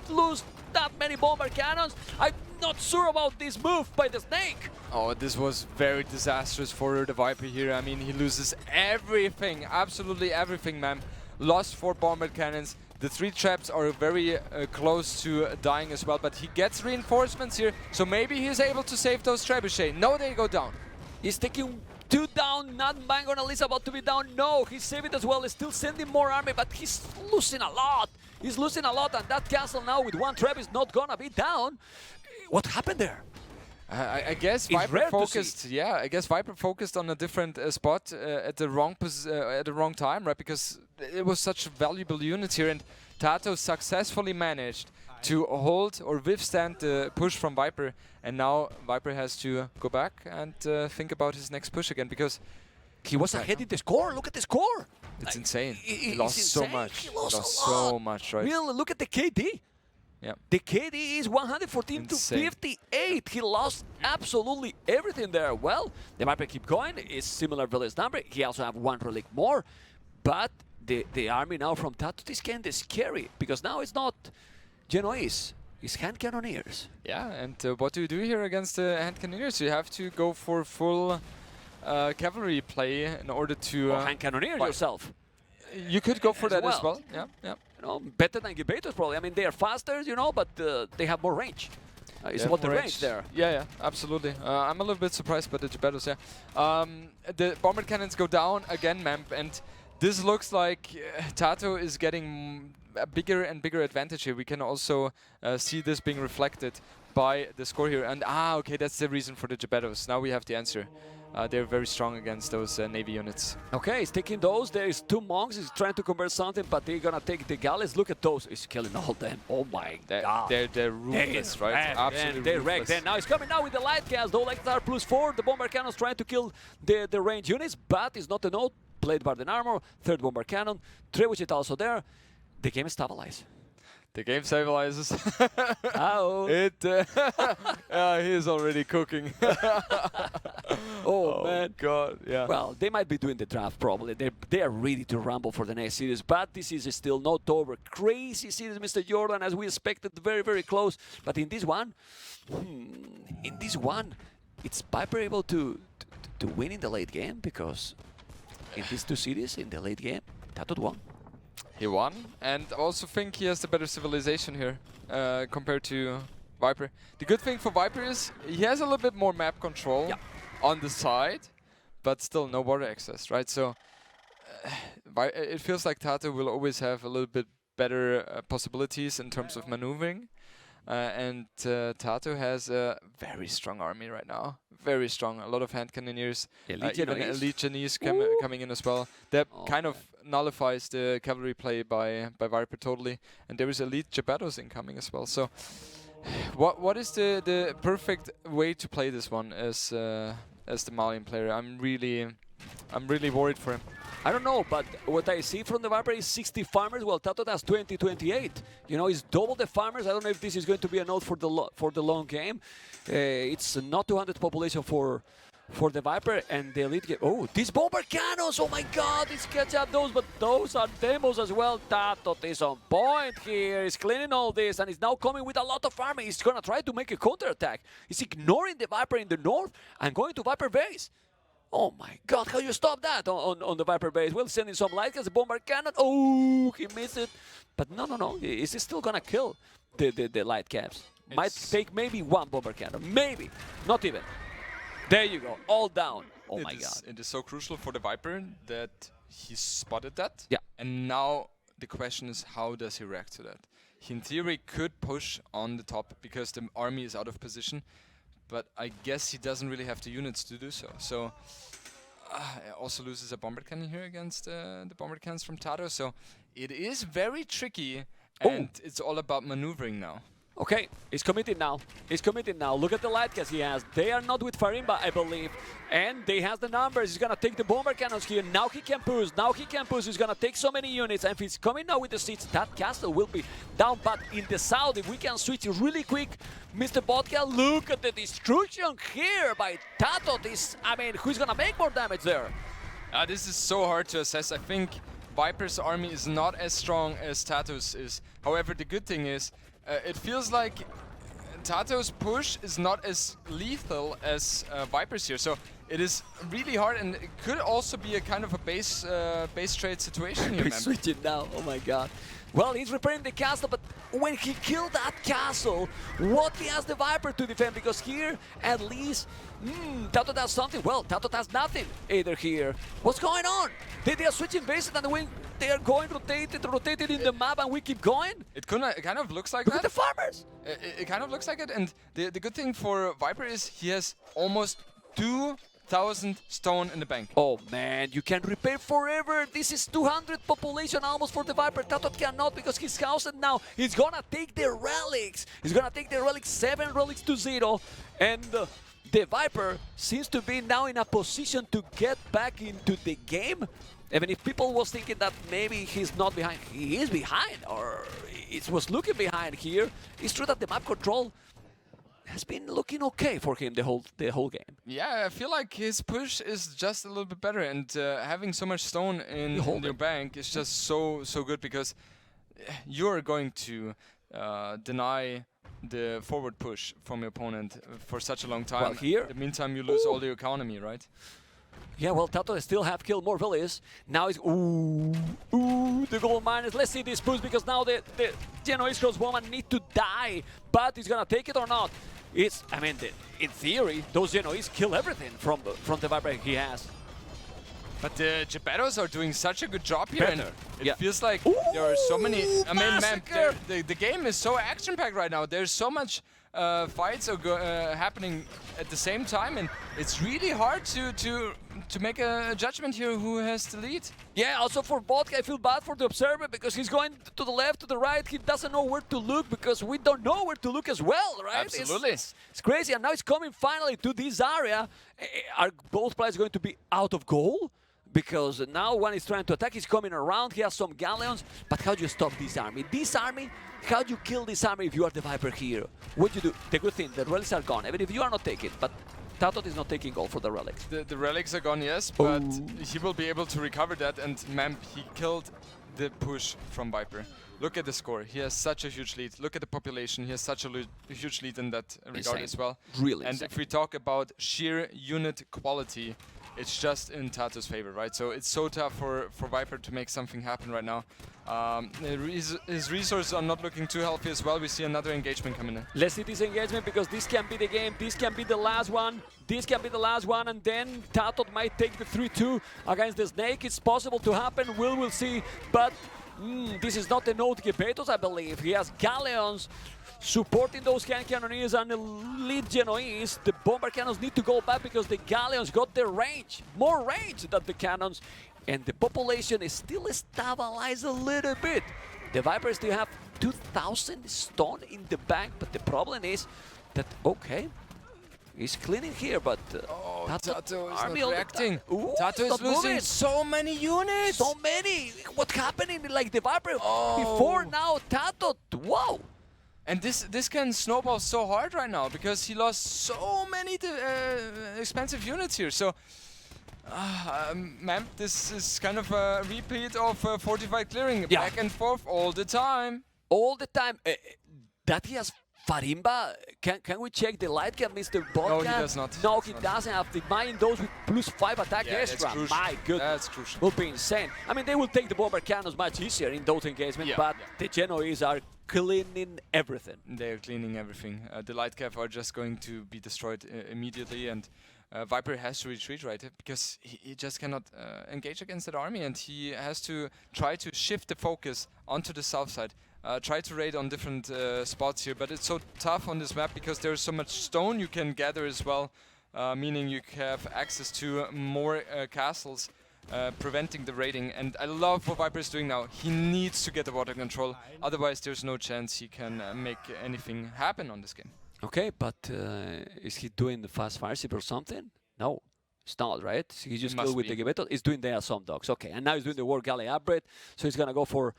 lose that many bomber cannons. I'm not sure about this move by the Snake. Oh, this was very disastrous for the Viper here. I mean, he loses everything, absolutely everything, man. Lost 4 bomber cannons. The 3 traps are very close to dying as well, but he gets reinforcements here, so maybe he's able to save those trebuchet. No, they go down. He's taking 2 down, not Mangon at least about to be down. No, he's saving as well, he's still sending more army, but he's losing a lot. He's losing a lot, and that castle now with 1 trap is not gonna be down. What happened there? I guess Viper focused. Yeah, I guess Viper focused on a different spot at the wrong time, right? Because it was such a valuable unit here, and TaToH successfully managed to hold or withstand the push from Viper, and now Viper has to go back and think about his next push again, because he was ahead in the score. Look at the score. It's insane. He lost so much. He lost so much, right? Well, look at the KD. Yeah. The KD is 114 to 58. He lost absolutely everything there. Well, the Viper keep going. It's similar village number. He also have 1 relic more. But the army now from TaToH is kind of scary, because now it's not Genoese. It's hand cannoneers. Yeah, and what do you do here against the hand cannoneers? You have to go for full cavalry play in order to... hand cannoneer yourself. You could go for that as well. Yeah, yeah. You know, better than Gebeto's probably. I mean, they are faster, you know, but they have more range. It's about the range there. Yeah, yeah, absolutely. I'm a little bit surprised by the Gebeto's, yeah. The bomber cannons go down again, man, and this looks like TaToH is getting a bigger and bigger advantage here. We can also see this being reflected by the score here. And okay, that's the reason for the Gebeto's. Now we have the answer. They're very strong against those Navy units. Okay, he's taking those. There is 2 monks. He's trying to convert something, but they're gonna take the galleys. Look at those. He's killing all them. Oh my god. They're ruthless, right? Absolutely they're wrecked. Then now he's coming now with the light cast. Though like that +4. The bomber cannon's trying to kill the range units, but it's not a note. Played by the armor. 3rd bomber cannon. Trebuchet also there. The game is stabilized. The game stabilizes. Oh. He is already cooking. Oh man. God, yeah. Well, they might be doing the draft probably. They are ready to rumble for the next series, but this is still not over. Crazy series, Mr. Jordan, as we expected, very, very close. But in this one, it's Viper able to win in the late game, because in these 2 cities in the late game, TaToH won. He won, and also think he has the better civilization here compared to Viper. The good thing for Viper is he has a little bit more map control on the side, but still no water access, right? So it feels like TaToH will always have a little bit better possibilities in terms of maneuvering. And TaToH has a very strong army right now. Very strong. A lot of hand cannoneers. Even elite Genoese coming in as well. That kind of nullifies the cavalry play by Viper totally. And there is elite Gebeto's incoming as well. So what is the perfect way to play this one as the Malian player? I'm really worried for him. I don't know, but what I see from the Viper is 60 farmers. Well, TaToH has 20, 28. You know, it's double the farmers. I don't know if this is going to be a note for the long game. It's not 200 population for the Viper, and the elite game. Oh, these bomber cannons! Oh my God, it's catch up those, but those are demos as well. TaToH is on point here. He's cleaning all this, and he's now coming with a lot of army. He's gonna try to make a counterattack. He's ignoring the Viper in the north and going to Viper base. Oh my God, how you stop that on the Viper base? Well, sending some light as a bomber cannon. Oh, he missed it. But no. Is he still gonna kill the light caps? Might take maybe 1 bomber cannon. Maybe. Not even. There you go. All down. Oh my God. It is so crucial for the Viper that he spotted that. Yeah. And now the question is, how does he react to that? He in theory could push on the top because the army is out of position. But I guess he doesn't really have the units to do so. So also loses a bomber cannon here against the bomber cannons from TaToH. So it is very tricky, and it's all about maneuvering now. Okay, he's committed now. He's committed now. Look at the light cast he has. They are not with Farimba, I believe. And they has the numbers. He's gonna take the bomber cannons here. Now he can push. Now he can push. He's gonna take so many units. And if he's coming now with the siege, that castle will be down. But in the south, if we can switch really quick, Mr. Vodka, look at the destruction here by TaToH. This, I mean, who's gonna make more damage there? This is so hard to assess. I think Viper's army is not as strong as TaToH's is. However, the good thing is, it feels like TaToH's push is not as lethal as Viper's here. So it is really hard, and it could also be a kind of a base trade situation here, He's man. switching now, oh my god. Well, he's repairing the castle, but when he killed that castle, what he has the Viper to defend? Because here, at least, TaToH does something. Well, TaToH has nothing either here. What's going on? They are switching bases, and when they are going rotated in the map, and we keep going? It kind of looks like Look at that. the farmers! It kind of looks like it, and the good thing for Viper is he has almost 2,000 stone in the bank. Oh man, you can repair forever. This is 200 population almost for the Viper. TaToH cannot because he's housed now. He's gonna take the relics. He's gonna take the relics, 7 relics to 0. And the Viper seems to be now in a position to get back into the game. Even if people was thinking that maybe he's not behind, he is behind, or it was looking behind here. It's true that the map control has been looking okay for him the whole game. Yeah, I feel like his push is just a little bit better, and having so much stone in your bank is just so good, because you're going to deny the forward push from your opponent for such a long time. Well, here, in the meantime, you lose all the economy, right? Yeah, well, TaToH still have killed more villages. Now it's the gold miners. Let's see this push, because now the Genoese crossbowman need to die, but he's gonna take it or not. It's, I mean, in theory, those Genoese kill everything from the Viper he has. But the Geppettos are doing such a good job here, and Yeah. it feels like there are so many. I mean, man, massacre! the game is so action-packed right now. There's so much fights are happening at the same time, and it's really hard to make a judgment here who has the lead. Yeah, also for Vodka, I feel bad for the observer, because he's going to the left, to the right. He doesn't know where to look, because we don't know where to look as well, right? Absolutely. It's crazy, and now it's coming finally to this area. Are both players going to be out of goal? Because now one is trying to attack, he's coming around, he has some galleons, but how do you stop this army? This army, how do you kill this army if you are the Viper here? What do you do? The good thing, the relics are gone, even if you are not taking, but TaToH is not taking gold for the relics. The relics are gone, yes, but he will be able to recover that, and Memp, he killed the push from Viper. Look at the score, he has such a huge lead. Look at the population, he has such a huge lead in that regard as well. Really And insane. if we talk about sheer unit quality, it's just in TaToH's favor, right? So it's so tough for Viper to make something happen right now. His resources are not looking too healthy as well. We see another engagement coming in. Let's see this engagement, because this can be the game, this can be the last one, this can be the last one, and then TaToH might take the 3-2 against the Snake. It's possible to happen, we'll see, but this is not the Node Geppettos, I believe. He has galleons supporting those hand cannoneers and elite Genoese. The bomber cannons need to go back, because the galleons got the range, more range than the cannons, and the population is still stabilized a little bit. The Vipers still have 2,000 stone in the bank, but the problem is that, okay, he's cleaning here, but TaToH is army not all the reacting. time. Ooh, TaToH it's is not losing moving. so many units. So many! What's happening? Like the Viper before, now TaToH, wow! And this can snowball so hard right now, because he lost so many expensive units here. So, Memp, this is kind of a repeat of fortified clearing, back and forth all the time. All the time. That he has Farimba. Can we check the light cap, Mr. Vodka? No, he does not. No, he doesn't have the mine those with +5 attack That's extra. crucial. My goodness. That's crucial. Will be insane. I mean, they will take the bomber cannons much easier in those engagements, but the Genoese are cleaning everything. They are cleaning everything. The light cap are just going to be destroyed immediately, and Viper has to retreat, right? Because he just cannot engage against that army, and he has to try to shift the focus onto the south side. Try to raid on different spots here, but it's so tough on this map because there's so much stone you can gather as well, meaning you have access to more castles preventing the raiding. And I love what Viper is doing now. He needs to get the water control, otherwise there's no chance he can make anything happen on this game. Okay, but is he doing the fast fire ship or something? No, it's not, right? He just killed with the Gebeto. He's doing the Assault Dogs. Okay, and now he's doing the War Galley upgrade, so he's gonna go for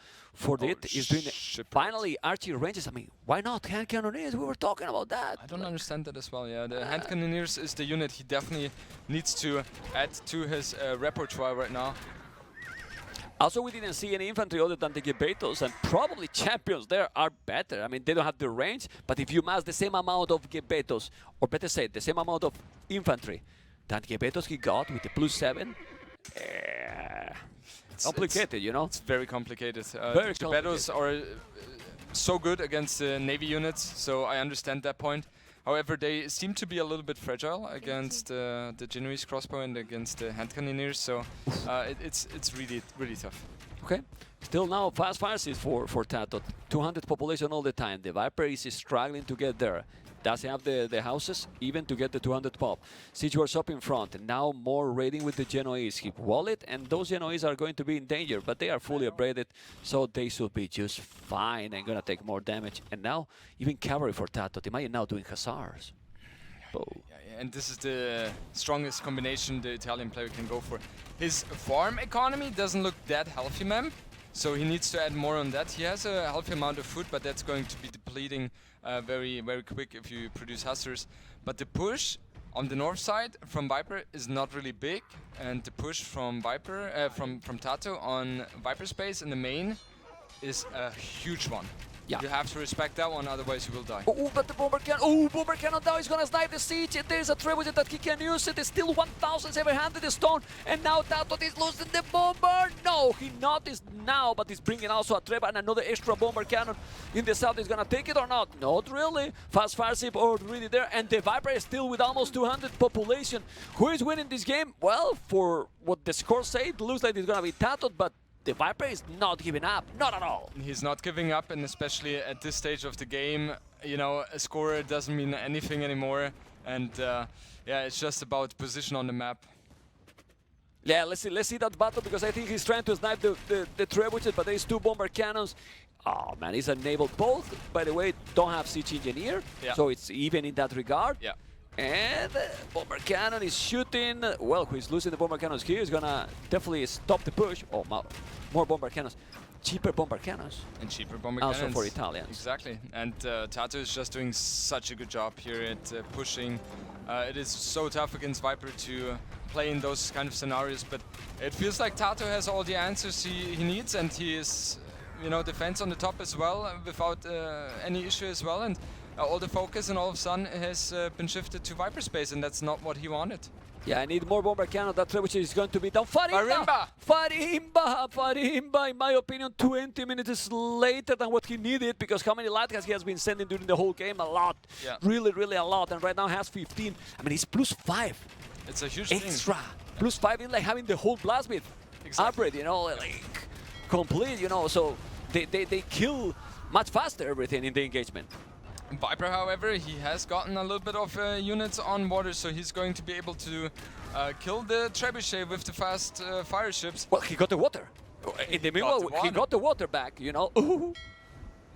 it. He's doing finally Archie ranges. I mean, why not hand cannoneers? We were talking about that. I don't understand that as well. Yeah, the hand cannoneers is the unit he definitely needs to add to his repertoire right now. Also, we didn't see any infantry other than the Gebetos, and probably champions there are better. I mean, they don't have the range, but if you mass the same amount of Gebetos, or better said, the same amount of infantry that Gebetos he got with the +7, complicated, you know? It's very complicated. Very the Gebetos are so good against Navy units, so I understand that point. However, they seem to be a little bit fragile against the Genoese crossbow and against the hand cannoneers, so it's really tough. Okay, still now fast fire is for TaToH. 200 population all the time. The Viper is struggling to get there. Doesn't have the houses even to get the 200 pop. Siege Wars up in front, and now more raiding with the Genoese. He wallet, and those Genoese are going to be in danger, but they are fully upgraded, so they should be just fine and gonna take more damage. And now even cavalry for TaToH. Imagine now doing hussars. Oh. Yeah, and this is the strongest combination the Italian player can go for. His farm economy doesn't look that healthy, ma'am. So he needs to add more on that. He has a healthy amount of food, but that's going to be depleting very quick if you produce hussars. But the push on the north side from Viper is not really big, and the push from Viper from TaToH on Viper space in the main is a huge one. Yeah. You have to respect that one, otherwise you will die. Oh, but the bomber cannon! Oh, bomber cannon now is gonna snipe the siege. And there's a trebuchet that he can use. It is still 1,700 stone, and now TaToH is losing the bomber. No, he noticed now, but he's bringing also a treb and another extra bomber cannon in the south. Is gonna take it or not? Not really. Fast fire ship already there, and the Viper is still with almost 200 population. Who is winning this game? Well, for what the score say, it looks like it's gonna be TaToH, but the Viper is not giving up, not at all. He's not giving up, and especially at this stage of the game, you know, a score doesn't mean anything anymore. And yeah, it's just about position on the map. Yeah, let's see that battle, because I think he's trying to snipe the trebuchet, but there's two bomber cannons. Oh man, he's enabled both. By the way, don't have siege engineer, so it's even in that regard. Yeah. And bomber cannon is shooting. Well, who is losing the bomber cannons here is gonna definitely stop the push. Oh, more bomber cannons. Cheaper bomber cannons. And cheaper bomber also cannons. for Italians. Exactly. And TaToH is just doing such a good job here at pushing. It is so tough against Viper to play in those kind of scenarios, but it feels like TaToH has all the answers he needs, and he is, you know, defense on the top as well without any issue as well. And all the focus and all of a sudden has been shifted to Viper space, and that's not what he wanted. Yeah, I need more bomber cannon. That trebuchet is going to be down. Farimba! Farimba, in my opinion, 20 minutes later than what he needed, because how many Latkas he has been sending during the whole game? A lot. Yeah. Really, really a lot. And right now has 15. I mean, he's +5. It's a huge extra. thing. +5 is like having the whole blastbeat upgrade, you know, like complete, you know. So they kill much faster everything in the engagement. Viper, however, he has gotten a little bit of units on water, so he's going to be able to kill the trebuchet with the fast fire ships. Well, he got the water. In the middle, he got the water back, you know. Ooh.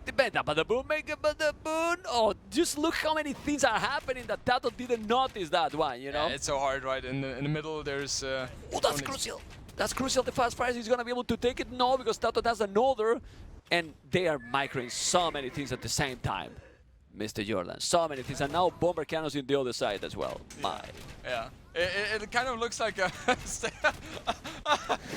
The beta bada-boom, make a bada-boom. Oh, just look how many things are happening that TaToH didn't notice that one, you know. Yeah, it's so hard, right? In the middle, there's... oh, that's crucial. That's crucial. The fast fire is going to be able to take it. No, because TaToH has another, and they are microing so many things at the same time. Mr. Jordan, so many things, and now bomber cannons in the other side as well. My. Yeah, it kind of looks like a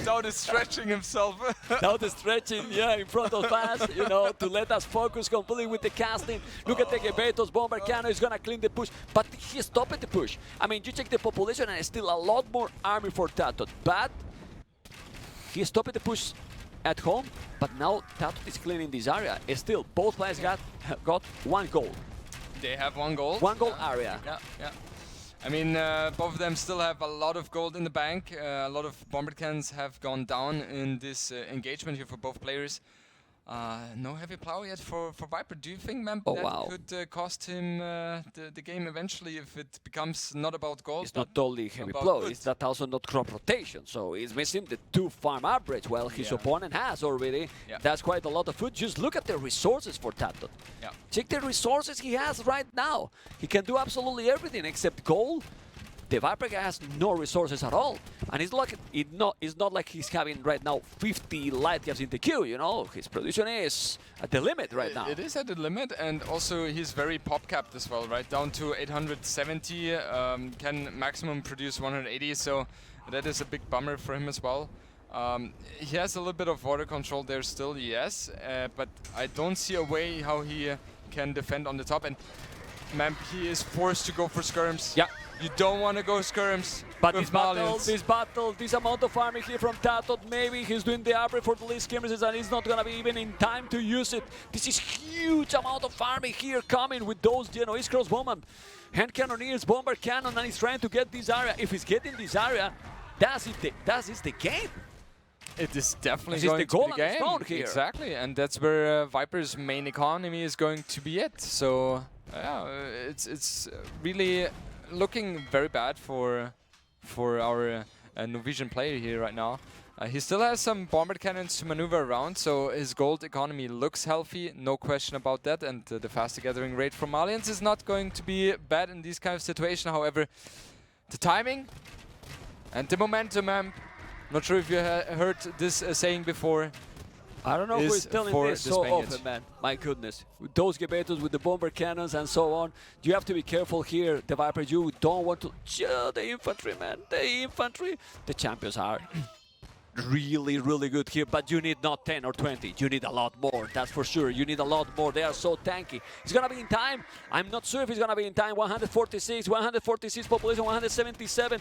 TaToH is stretching himself. TaToH is stretching, yeah, in front of us, you know, to let us focus completely with the casting. Look at the Gebetos, bomber cannon is gonna clean the push, but he stopped the push. I mean, you check the population, and it's still a lot more army for TaToH, but he stopped the push at home, but now TaToH is cleaning this area. Still, both players got one goal. They have one goal. One goal area. Yeah. I mean, both of them still have a lot of gold in the bank. A lot of bomber cannons have gone down in this engagement here for both players. No heavy plow yet for Viper. Do you think, man, Oh, that wow. could cost him the game eventually if it becomes not about gold? It's not totally heavy about blow, good. it's that also not crop rotation, so he's missing the 2 farm average. Well, his opponent has already. Yeah. That's quite a lot of food. Just look at the resources for TaToH. Yeah. Check the resources he has right now. He can do absolutely everything except gold. The Viper guy has no resources at all, and it's not like he's having right now 50 light caps in the queue. You know, his production is at the limit right now. It is at the limit, and also he's very pop capped as well, right? Down to 870, can maximum produce 180, so that is a big bummer for him as well. He has a little bit of water control there still, yes, but I don't see a way how he can defend on the top, and man, he is forced to go for skirms. Yeah. You don't want to go skirms But with Malians. this amount of farming here from TaToH, maybe he's doing the average for the least skirmishes and he's not gonna be even in time to use it. This is huge amount of farming here coming with those, you know, East Cross Bowman, hand cannoneers, bomber cannon, and he's trying to get this area. If he's getting this area, that is the game. It is definitely This is going the to goal be on the the game. throne here. Exactly, and that's where Viper's main economy is going to be at. So yeah, it's really looking very bad for our Norwegian player here right now. He still has some bomber cannons to maneuver around, so his gold economy looks healthy, no question about that. And the faster gathering rate from Malians is not going to be bad in these kind of situations. However, the timing and the momentum, not sure if you heard this saying before. I don't know who is telling for this the so Spaniards. often, man. My goodness. With those Gebetos with the bomber cannons and so on, you have to be careful here, the Viper. You don't want to... the infantry, man. The infantry. The champions are really, really good here, but you need not 10 or 20. You need a lot more, that's for sure. You need a lot more. They are so tanky. He's gonna be in time. I'm not sure if he's gonna be in time. 146 population, 177.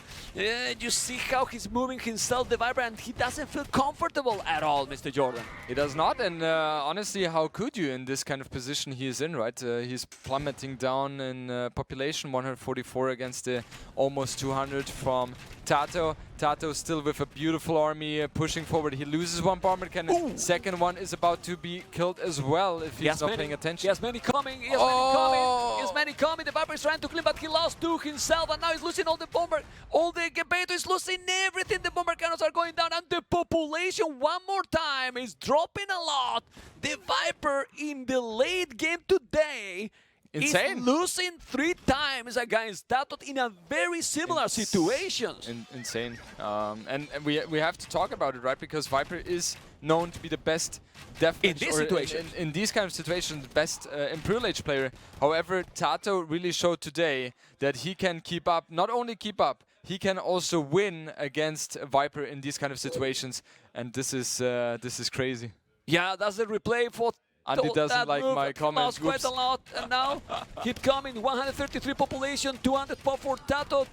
You see how he's moving himself, the Viper, and he doesn't feel comfortable at all, Mr. Jordan. He does not, and honestly, how could you in this kind of position he is in, right? He's plummeting down in population, 144 against the almost 200 from TaToH. TaToH still with a beautiful army pushing forward. He loses one bomber cannon. Ooh. Second one is about to be killed as well if he's not paying attention. He has many coming. He has many coming. He has many coming. The Viper is trying to clean, but he lost two himself, and now he's losing all the bomber. All the Gebeto is losing everything. The bomber cannons are going down, and the population one more time is dropping a lot. The Viper in the late game today Insane. is losing 3 times against TaToH in a very similar situations. Insane. And we have to talk about it, right? Because Viper is known to be the best deathmatch In this situation. in thest kind of situations, best Imperial Age player. However, TaToH really showed today that he can keep up, not only keep up, he can also win against Viper in these kind of situations. And this is crazy. Yeah, that's the replay for Andy doesn't like my comments. Lost quite a lot, and now keep coming. 133 population, 200 pop for TaToH.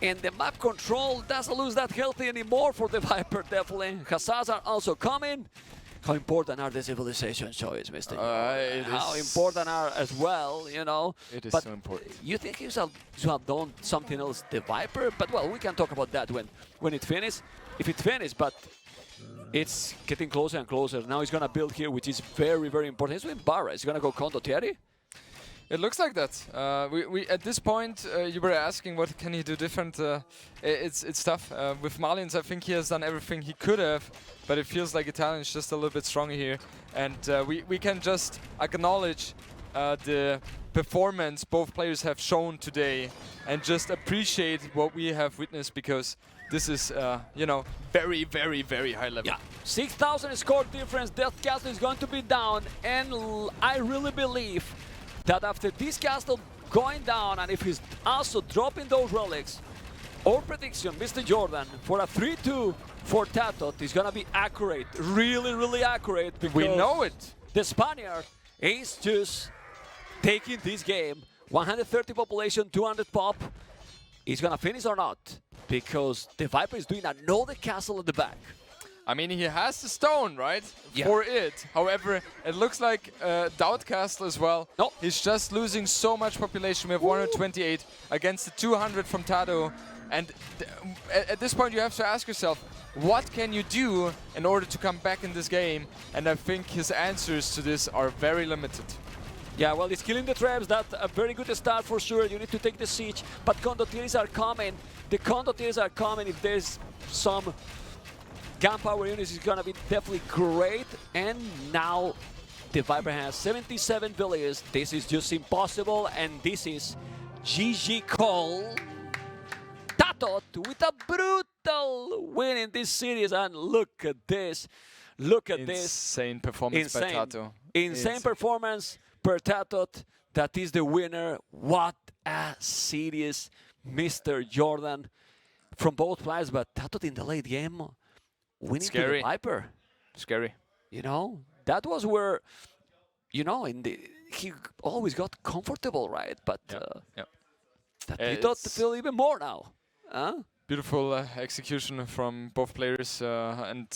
And the map control doesn't lose that healthy anymore for the Viper, definitely. Hussars are also coming. How important are the civilization choice, Mr. How important are as well, you know. It is but so important. You think he should have done something else, the Viper? But well, we can talk about that when it finishes. If it finishes, but it's getting closer and closer. Now he's gonna build here, which is very, very important. He's doing Barra. He's gonna go Kondo Thierry. It looks like that. We at this point, you were asking what can he do different. It's tough. With Malians, I think he has done everything he could have, but it feels like Italian is just a little bit stronger here. And we can just acknowledge the performance both players have shown today and just appreciate what we have witnessed, because this is, you know, very, very, very high level. Yeah, 6,000 score difference. Death Castle is going to be down, and I really believe that after this castle going down, and if he's also dropping those relics, our prediction, Mr. Jordan, for a 3-2 for TaToH is gonna be accurate, really, really accurate. Because We know it. The Spaniard is just taking this game. 130 population, 200 pop. He's gonna finish or not? Because the Viper is doing another castle at the back. I mean, he has the stone, right? Yeah. For it. However, it looks like Doubt Castle as well. No. He's just losing so much population. We have 128 against the 200 from TaToH. And at this point, you have to ask yourself, what can you do in order to come back in this game? And I think his answers to this are very limited. Yeah, well, he's killing the traps. That's a very good start for sure. You need to take the siege, but condottieri are coming. The condottieri are coming. If there's some gunpowder units, it's gonna be definitely great. And now TheViper has 77 villages. This is just impossible, and this is GG call. TaToH with a brutal win in this series, and look at this. Look at this. Insane performance by TaToH. Insane performance per TaToH. That is the winner. What a series, Mr. Jordan, from both players, but TaToH in the late game winning to the Viper. Scary. You know, that was where, you know, he always got comfortable, right? But he thought to feel even more now. Huh? Beautiful execution from both players, and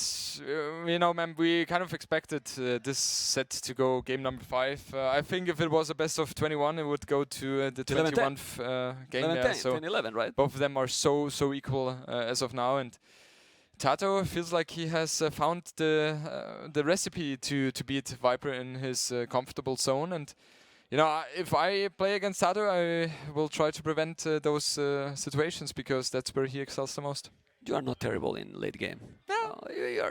you know, man, we kind of expected this set to go game number 5. I think if it was a best of 21, it would go to the 21th game. 11-10, so 10-11, right? both of them are so equal as of now, and TaToH feels like he has found the recipe to beat Viper in his comfortable zone. And you know, if I play against TaToH, I will try to prevent those situations, because that's where he excels the most. You are not terrible in late game. No,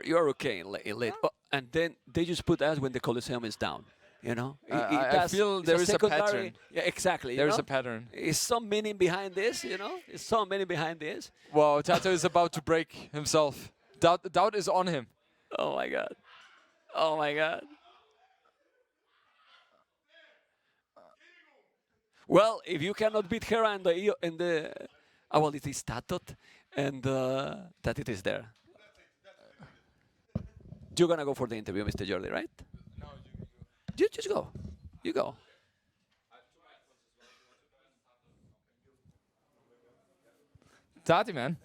you are okay in late. Oh, and then they just put us when the Colosseum is down. You know, I feel there is a pattern. Yeah, exactly. There is a pattern. Is some meaning behind this? You know, is some meaning behind this? Well, TaToH is about to break himself. Doubt is on him. Oh my god! Oh my god! Well, if you cannot beat Hera in the well, it is TaToH, and that it is there. You're gonna go for the interview, Mr. Jordi, right? No, you just go. You go. Tati, man.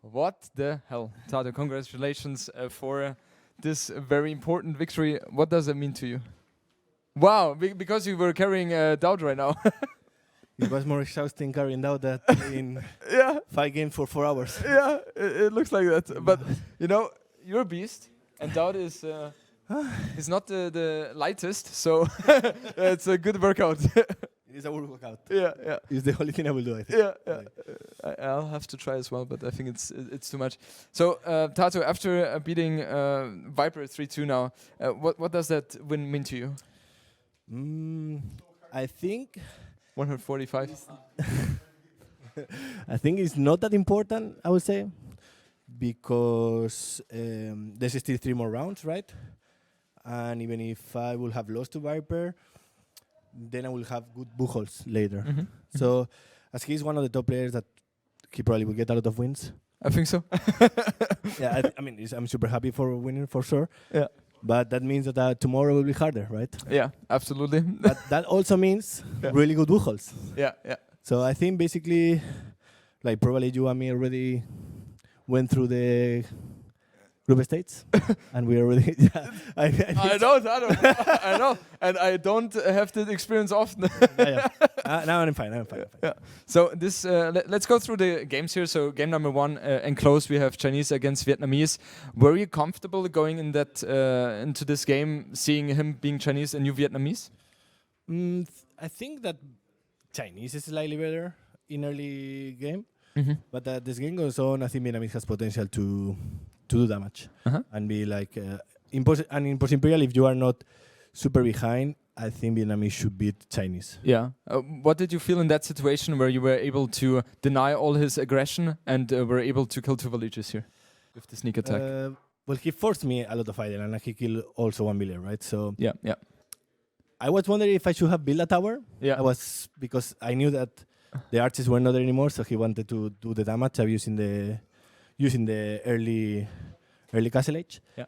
What the hell? TaToH, congratulations for this very important victory. What does that mean to you? Wow, because you were carrying Doubt right now. It was more exhausting carrying Doubt than in 5 games for 4 hours. Yeah, it looks like that. But, you know, you're a beast, and Doubt is not the lightest, so it's a good workout. It is a workout. Yeah. It's the only thing I will do, I think. Yeah. I'll have to try as well, but I think it's too much. So, TaToH, after beating Viper 3-2 now, what does that win mean to you? I think 145. I think it's not that important, I would say, because there's still 3 more rounds, right? And even if I will have lost to Viper, then I will have good buchholz later. So, as he's one of the top players, that he probably will get a lot of wins. I think so. Yeah, I mean, I'm super happy for winning for sure. Yeah. But that means that tomorrow will be harder, right? Yeah, absolutely. But that also means really good buchholz. Yeah. So I think basically, like probably you and me already went through the group states, and we already. I know that. I know, and I don't have that experience often. Now I'm fine. Yeah. So this, let's go through the games here. So game number 1, enclosed, we have Chinese against Vietnamese. Were you comfortable going in that into this game, seeing him being Chinese and you Vietnamese? I think that Chinese is slightly better in early game, but as this game goes on, I think Vietnamese has potential to do damage and be like in Post Imperial. If you are not super behind, I think Vietnamese should beat Chinese. Yeah. What did you feel in that situation where you were able to deny all his aggression and were able to kill 2 villages here with the sneak attack? Well, he forced me a lot of idle, and he killed also 1 village, right? So yeah. I was wondering if I should have built a tower. Yeah. Because I knew that the archers were not there anymore, so he wanted to do the damage using the early castle age. Yeah.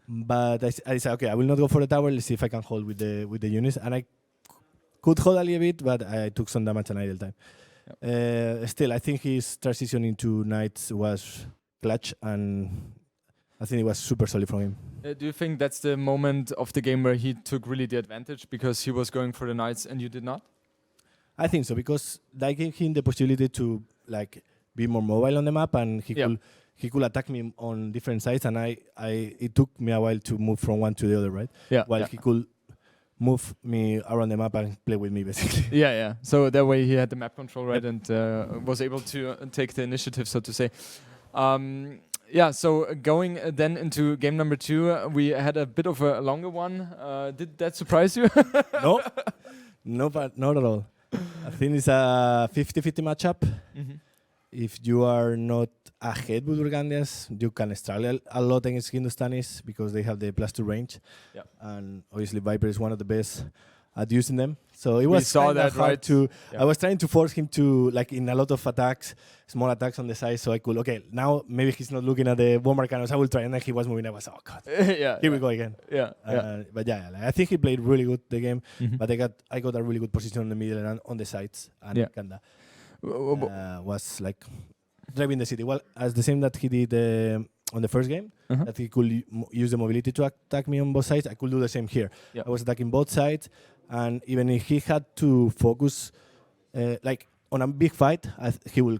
But I said, okay, I will not go for the tower. Let's see if I can hold with the units, and I could hold a little bit, but I took some damage and idle time. Yep. Still, I think his transition into knights was clutch, and I think it was super solid from him. Do you think that's the moment of the game where he took really the advantage because he was going for the knights and you did not? I think so, because that gave him the possibility to like be more mobile on the map, and he could attack me on different sides, and it took me a while to move from one to the other, right? Yeah. While he could move me around the map and play with me, basically. Yeah. So that way he had the map control, right, and was able to take the initiative, so to say. So going then into game number 2, we had a bit of a longer one. Did that surprise you? No, but not at all. I think it's a 50-50 matchup. If you are not ahead with Burgundians, you can struggle a lot against Hindustanis because they have the +2 range. Yeah. And obviously Viper is one of the best at using them. So it was saw that, hard right? to. I was trying to force him to, like, in a lot of attacks, small attacks on the side, so I could. Okay, now maybe he's not looking at the bomber cannons. I will try, and then he was moving. I was, oh god, here we go again. But I think he played really good the game. But I got a really good position in the middle and on the sides, and Kanda was like driving the city. Well, as the same that he did on the first game, that he could use the mobility to attack me on both sides. I could do the same here. I was attacking both sides. And even if he had to focus, like on a big fight, he will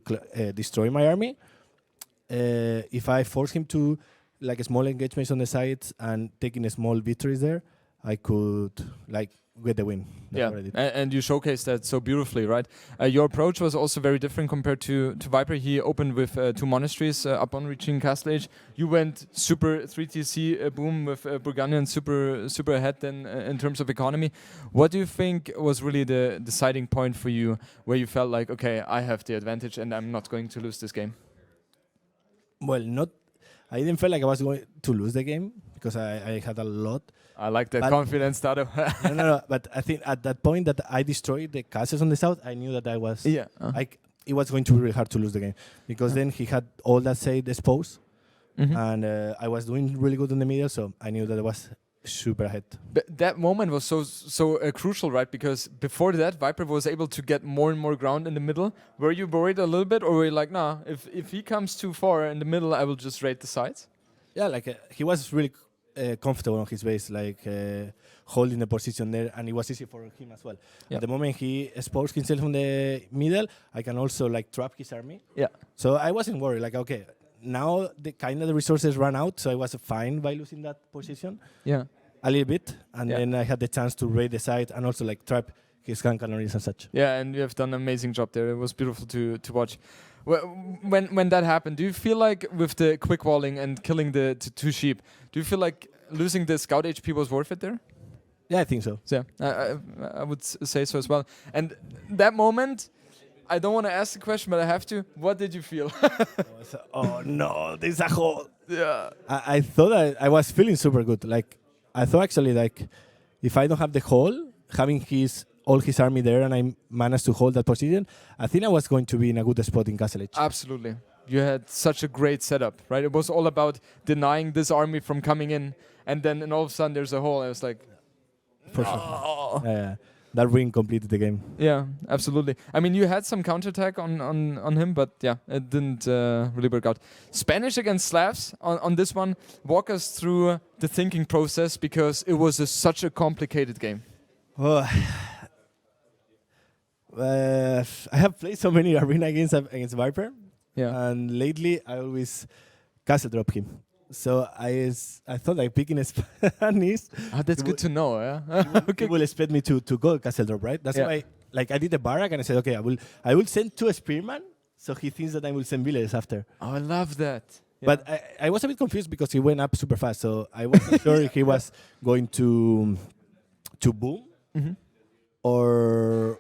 destroy my army. If I force him to like small engagements on the sides and taking small victories there, I could like get the win. That's what I did. And you showcased that so beautifully, right? Your approach was also very different compared to Viper. He opened with 2 monasteries upon reaching Castle Age. You went super 3TC boom with Burgundian super ahead then in terms of economy. What do you think was really the deciding point for you where you felt like, okay, I have the advantage and I'm not going to lose this game? Well, I didn't feel like I was going to lose the game because I had a lot. I like that confidence, TaToH. No. But I think at that point that I destroyed the castles on the south, I knew that I was. It was going to be really hard to lose the game because then he had all that side exposed, and I was doing really good in the middle, so I knew that I was super ahead. But that moment was so crucial, right? Because before that, Viper was able to get more and more ground in the middle. Were you worried a little bit, or were you like, nah, if he comes too far in the middle, I will just raid the sides? Yeah, like he was really comfortable on his base, like holding the position there, and it was easy for him as well. At the moment he exposed himself in the middle, I can also like trap his army. Yeah. So I wasn't worried. Like, okay, now the resources ran out, so I was fine by losing that position. Yeah. A little bit, and then I had the chance to raid the side and also like trap his gun cannons and such. Yeah, and you have done an amazing job there. It was beautiful to watch. When that happened, do you feel like with the quick walling and killing the 2 sheep, do you feel like losing the scout HP was worth it there? Yeah, I think so. Yeah, I would say so as well. And that moment, I don't want to ask the question, but I have to. What did you feel? Oh no, there's a hole. Yeah. I thought I was feeling super good. Like I thought actually like if I don't have the hole, having all his army there and I managed to hold that position, I think I was going to be in a good spot in Castle Age. Absolutely. You had such a great setup, right? It was all about denying this army from coming in, and then all of a sudden there's a hole. I was like, for sure. That ring completed the game. Yeah, absolutely. I mean, you had some counterattack on him, but yeah, it didn't really work out. Spanish against Slavs on this one. Walk us through the thinking process because it was such a complicated game. Oh. I have played so many arena games against Viper, and lately I always castle drop him. So I thought like picking Spanish. That's good to know. Yeah. He will expect me to go castle drop, right? That's why like I did the barrack and I said, okay, I will send 2 spearmen, so he thinks that I will send villagers after. Oh, I love that. Yeah. But I was a bit confused because he went up super fast, so I wasn't sure if he was going to boom or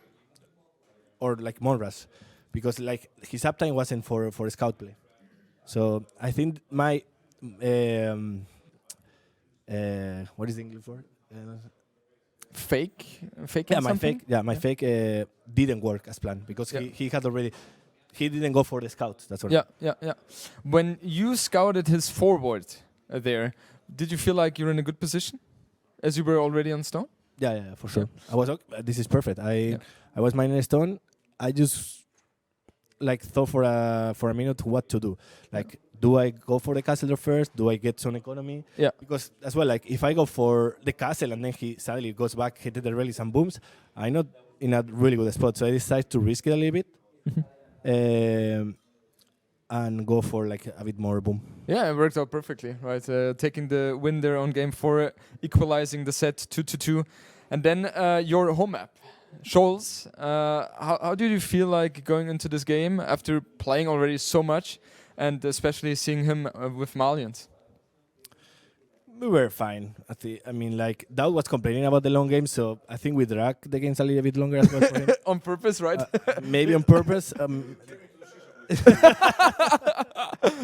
like Monras, because like his uptime wasn't for scout play. So I think my what is the English word? Fake. Yeah, my fake didn't work as planned because he had already. He didn't go for the scouts. That's what. Yeah. When you scouted his forward there, did you feel like you're in a good position, as you were already on stone? Yeah, for sure. I was. This is perfect. I was mining stone. I just like thought for a minute what to do. Like, do I go for the castle first? Do I get some economy? Yeah. Because as well, like if I go for the castle and then he suddenly goes back, hit the rallies and booms, I'm not in a really good spot. So I decided to risk it a little bit. And go for like a bit more boom. Yeah, it worked out perfectly, right? Taking the win there on game 4, equalizing the set 2-2. And then your home map, Scholz. How do you feel like going into this game after playing already so much, and especially seeing him with Malians? We were fine. I mean, like, Dowd was complaining about the long game, so I think we drag the games a little bit longer as well for him. On purpose, right? Maybe on purpose.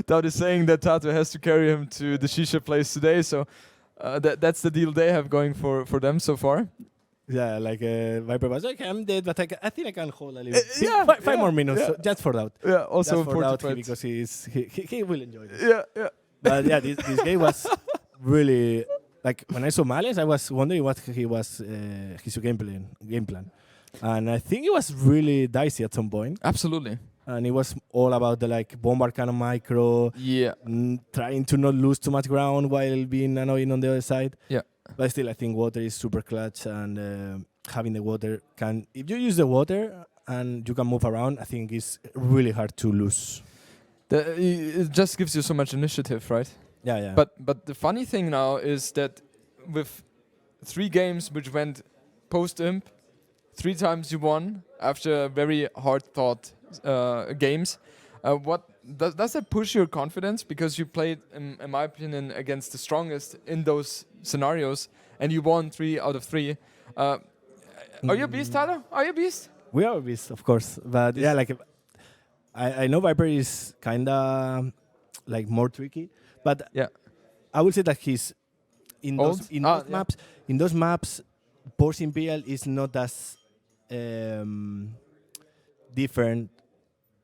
Dowd is saying that TaToH has to carry him to the shisha place today, so that's the deal they have going for them so far. Yeah, like Viper was like, I'm dead, but I think I can hold a little bit. Yeah, five more minutes, so just for Dowd. Yeah, also Just for important Dowd, point. because he will enjoy it. Yeah. But yeah, this game was really, like, when I saw Malians, I was wondering what he was his game plan, and I think it was really dicey at some point. Absolutely. And it was all about the like bombard cannon micro, Yeah. Trying to not lose too much ground while being annoying on the other side. Yeah. But still, I think water is super clutch, and having the water if you use the water and you can move around, I think it's really hard to lose. It just gives you so much initiative, right? Yeah. But the funny thing now is that with 3 games which went post-imp, 3 times you won after very hard-thought games. What does that push your confidence? Because you played, in my opinion, against the strongest in those scenarios, and you won 3 out of 3. Are you a beast, TaToH? Are you a beast? We are a beast, of course. But yeah, like I know Viper is kinda like more tricky, but Yeah. I would say that he's in Old? those Yeah. maps. In those maps, Post Imperial is not as different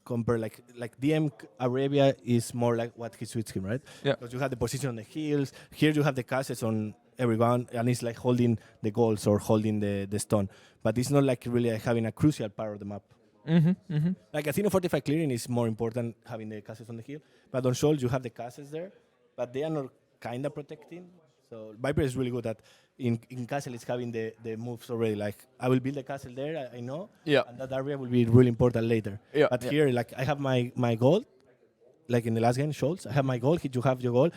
compared like DM Arabia is more like what he switched him, right? Yeah. Because you have the position on the hills. Here you have the castles on everyone, and it's like holding the goals or holding the stone. But it's not like really having a crucial part of the map. Like Athena 45 clearing is more important having the castles on the hill. But on Shoals you have the castles there, but they are not kind of protecting. So Viper is really good at in castle it's having the moves already. Like I will build a castle there, I know. Yeah. And that area will be really important later. Yeah, But yeah. here, like I have my goal, like in the last game, Scholz, I have my goal, you have your goal.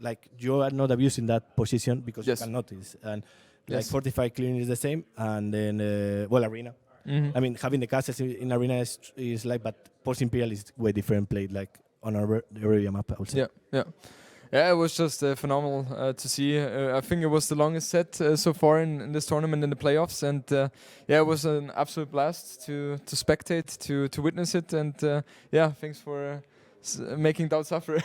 Like you are not abusing that position because Yes. you can notice. And Yes. like 45 clearing is the same. And then arena. I mean having the castles in arena is like, but Post Imperial is way different played like on our area map, I would say. Yeah, it was just phenomenal to see. I think it was the longest set so far in this tournament in the playoffs, and it was an absolute blast to spectate, to witness it, and thanks for making Dowd suffer.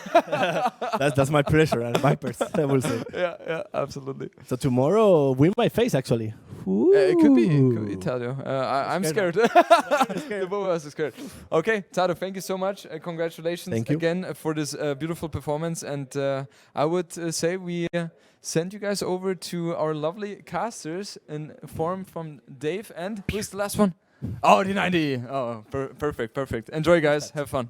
That's my pleasure, and Vipers, I will say. Yeah, absolutely. So tomorrow, win my face actually. It could be TaToH. I'm scared. The both of us are scared. Okay, TaToH, thank you so much. Congratulations Thank you. again for this beautiful performance. And I would say we send you guys over to our lovely casters in form from Dave and who's the last one? Oh, the 90. Oh, perfect. Enjoy, guys. Have fun.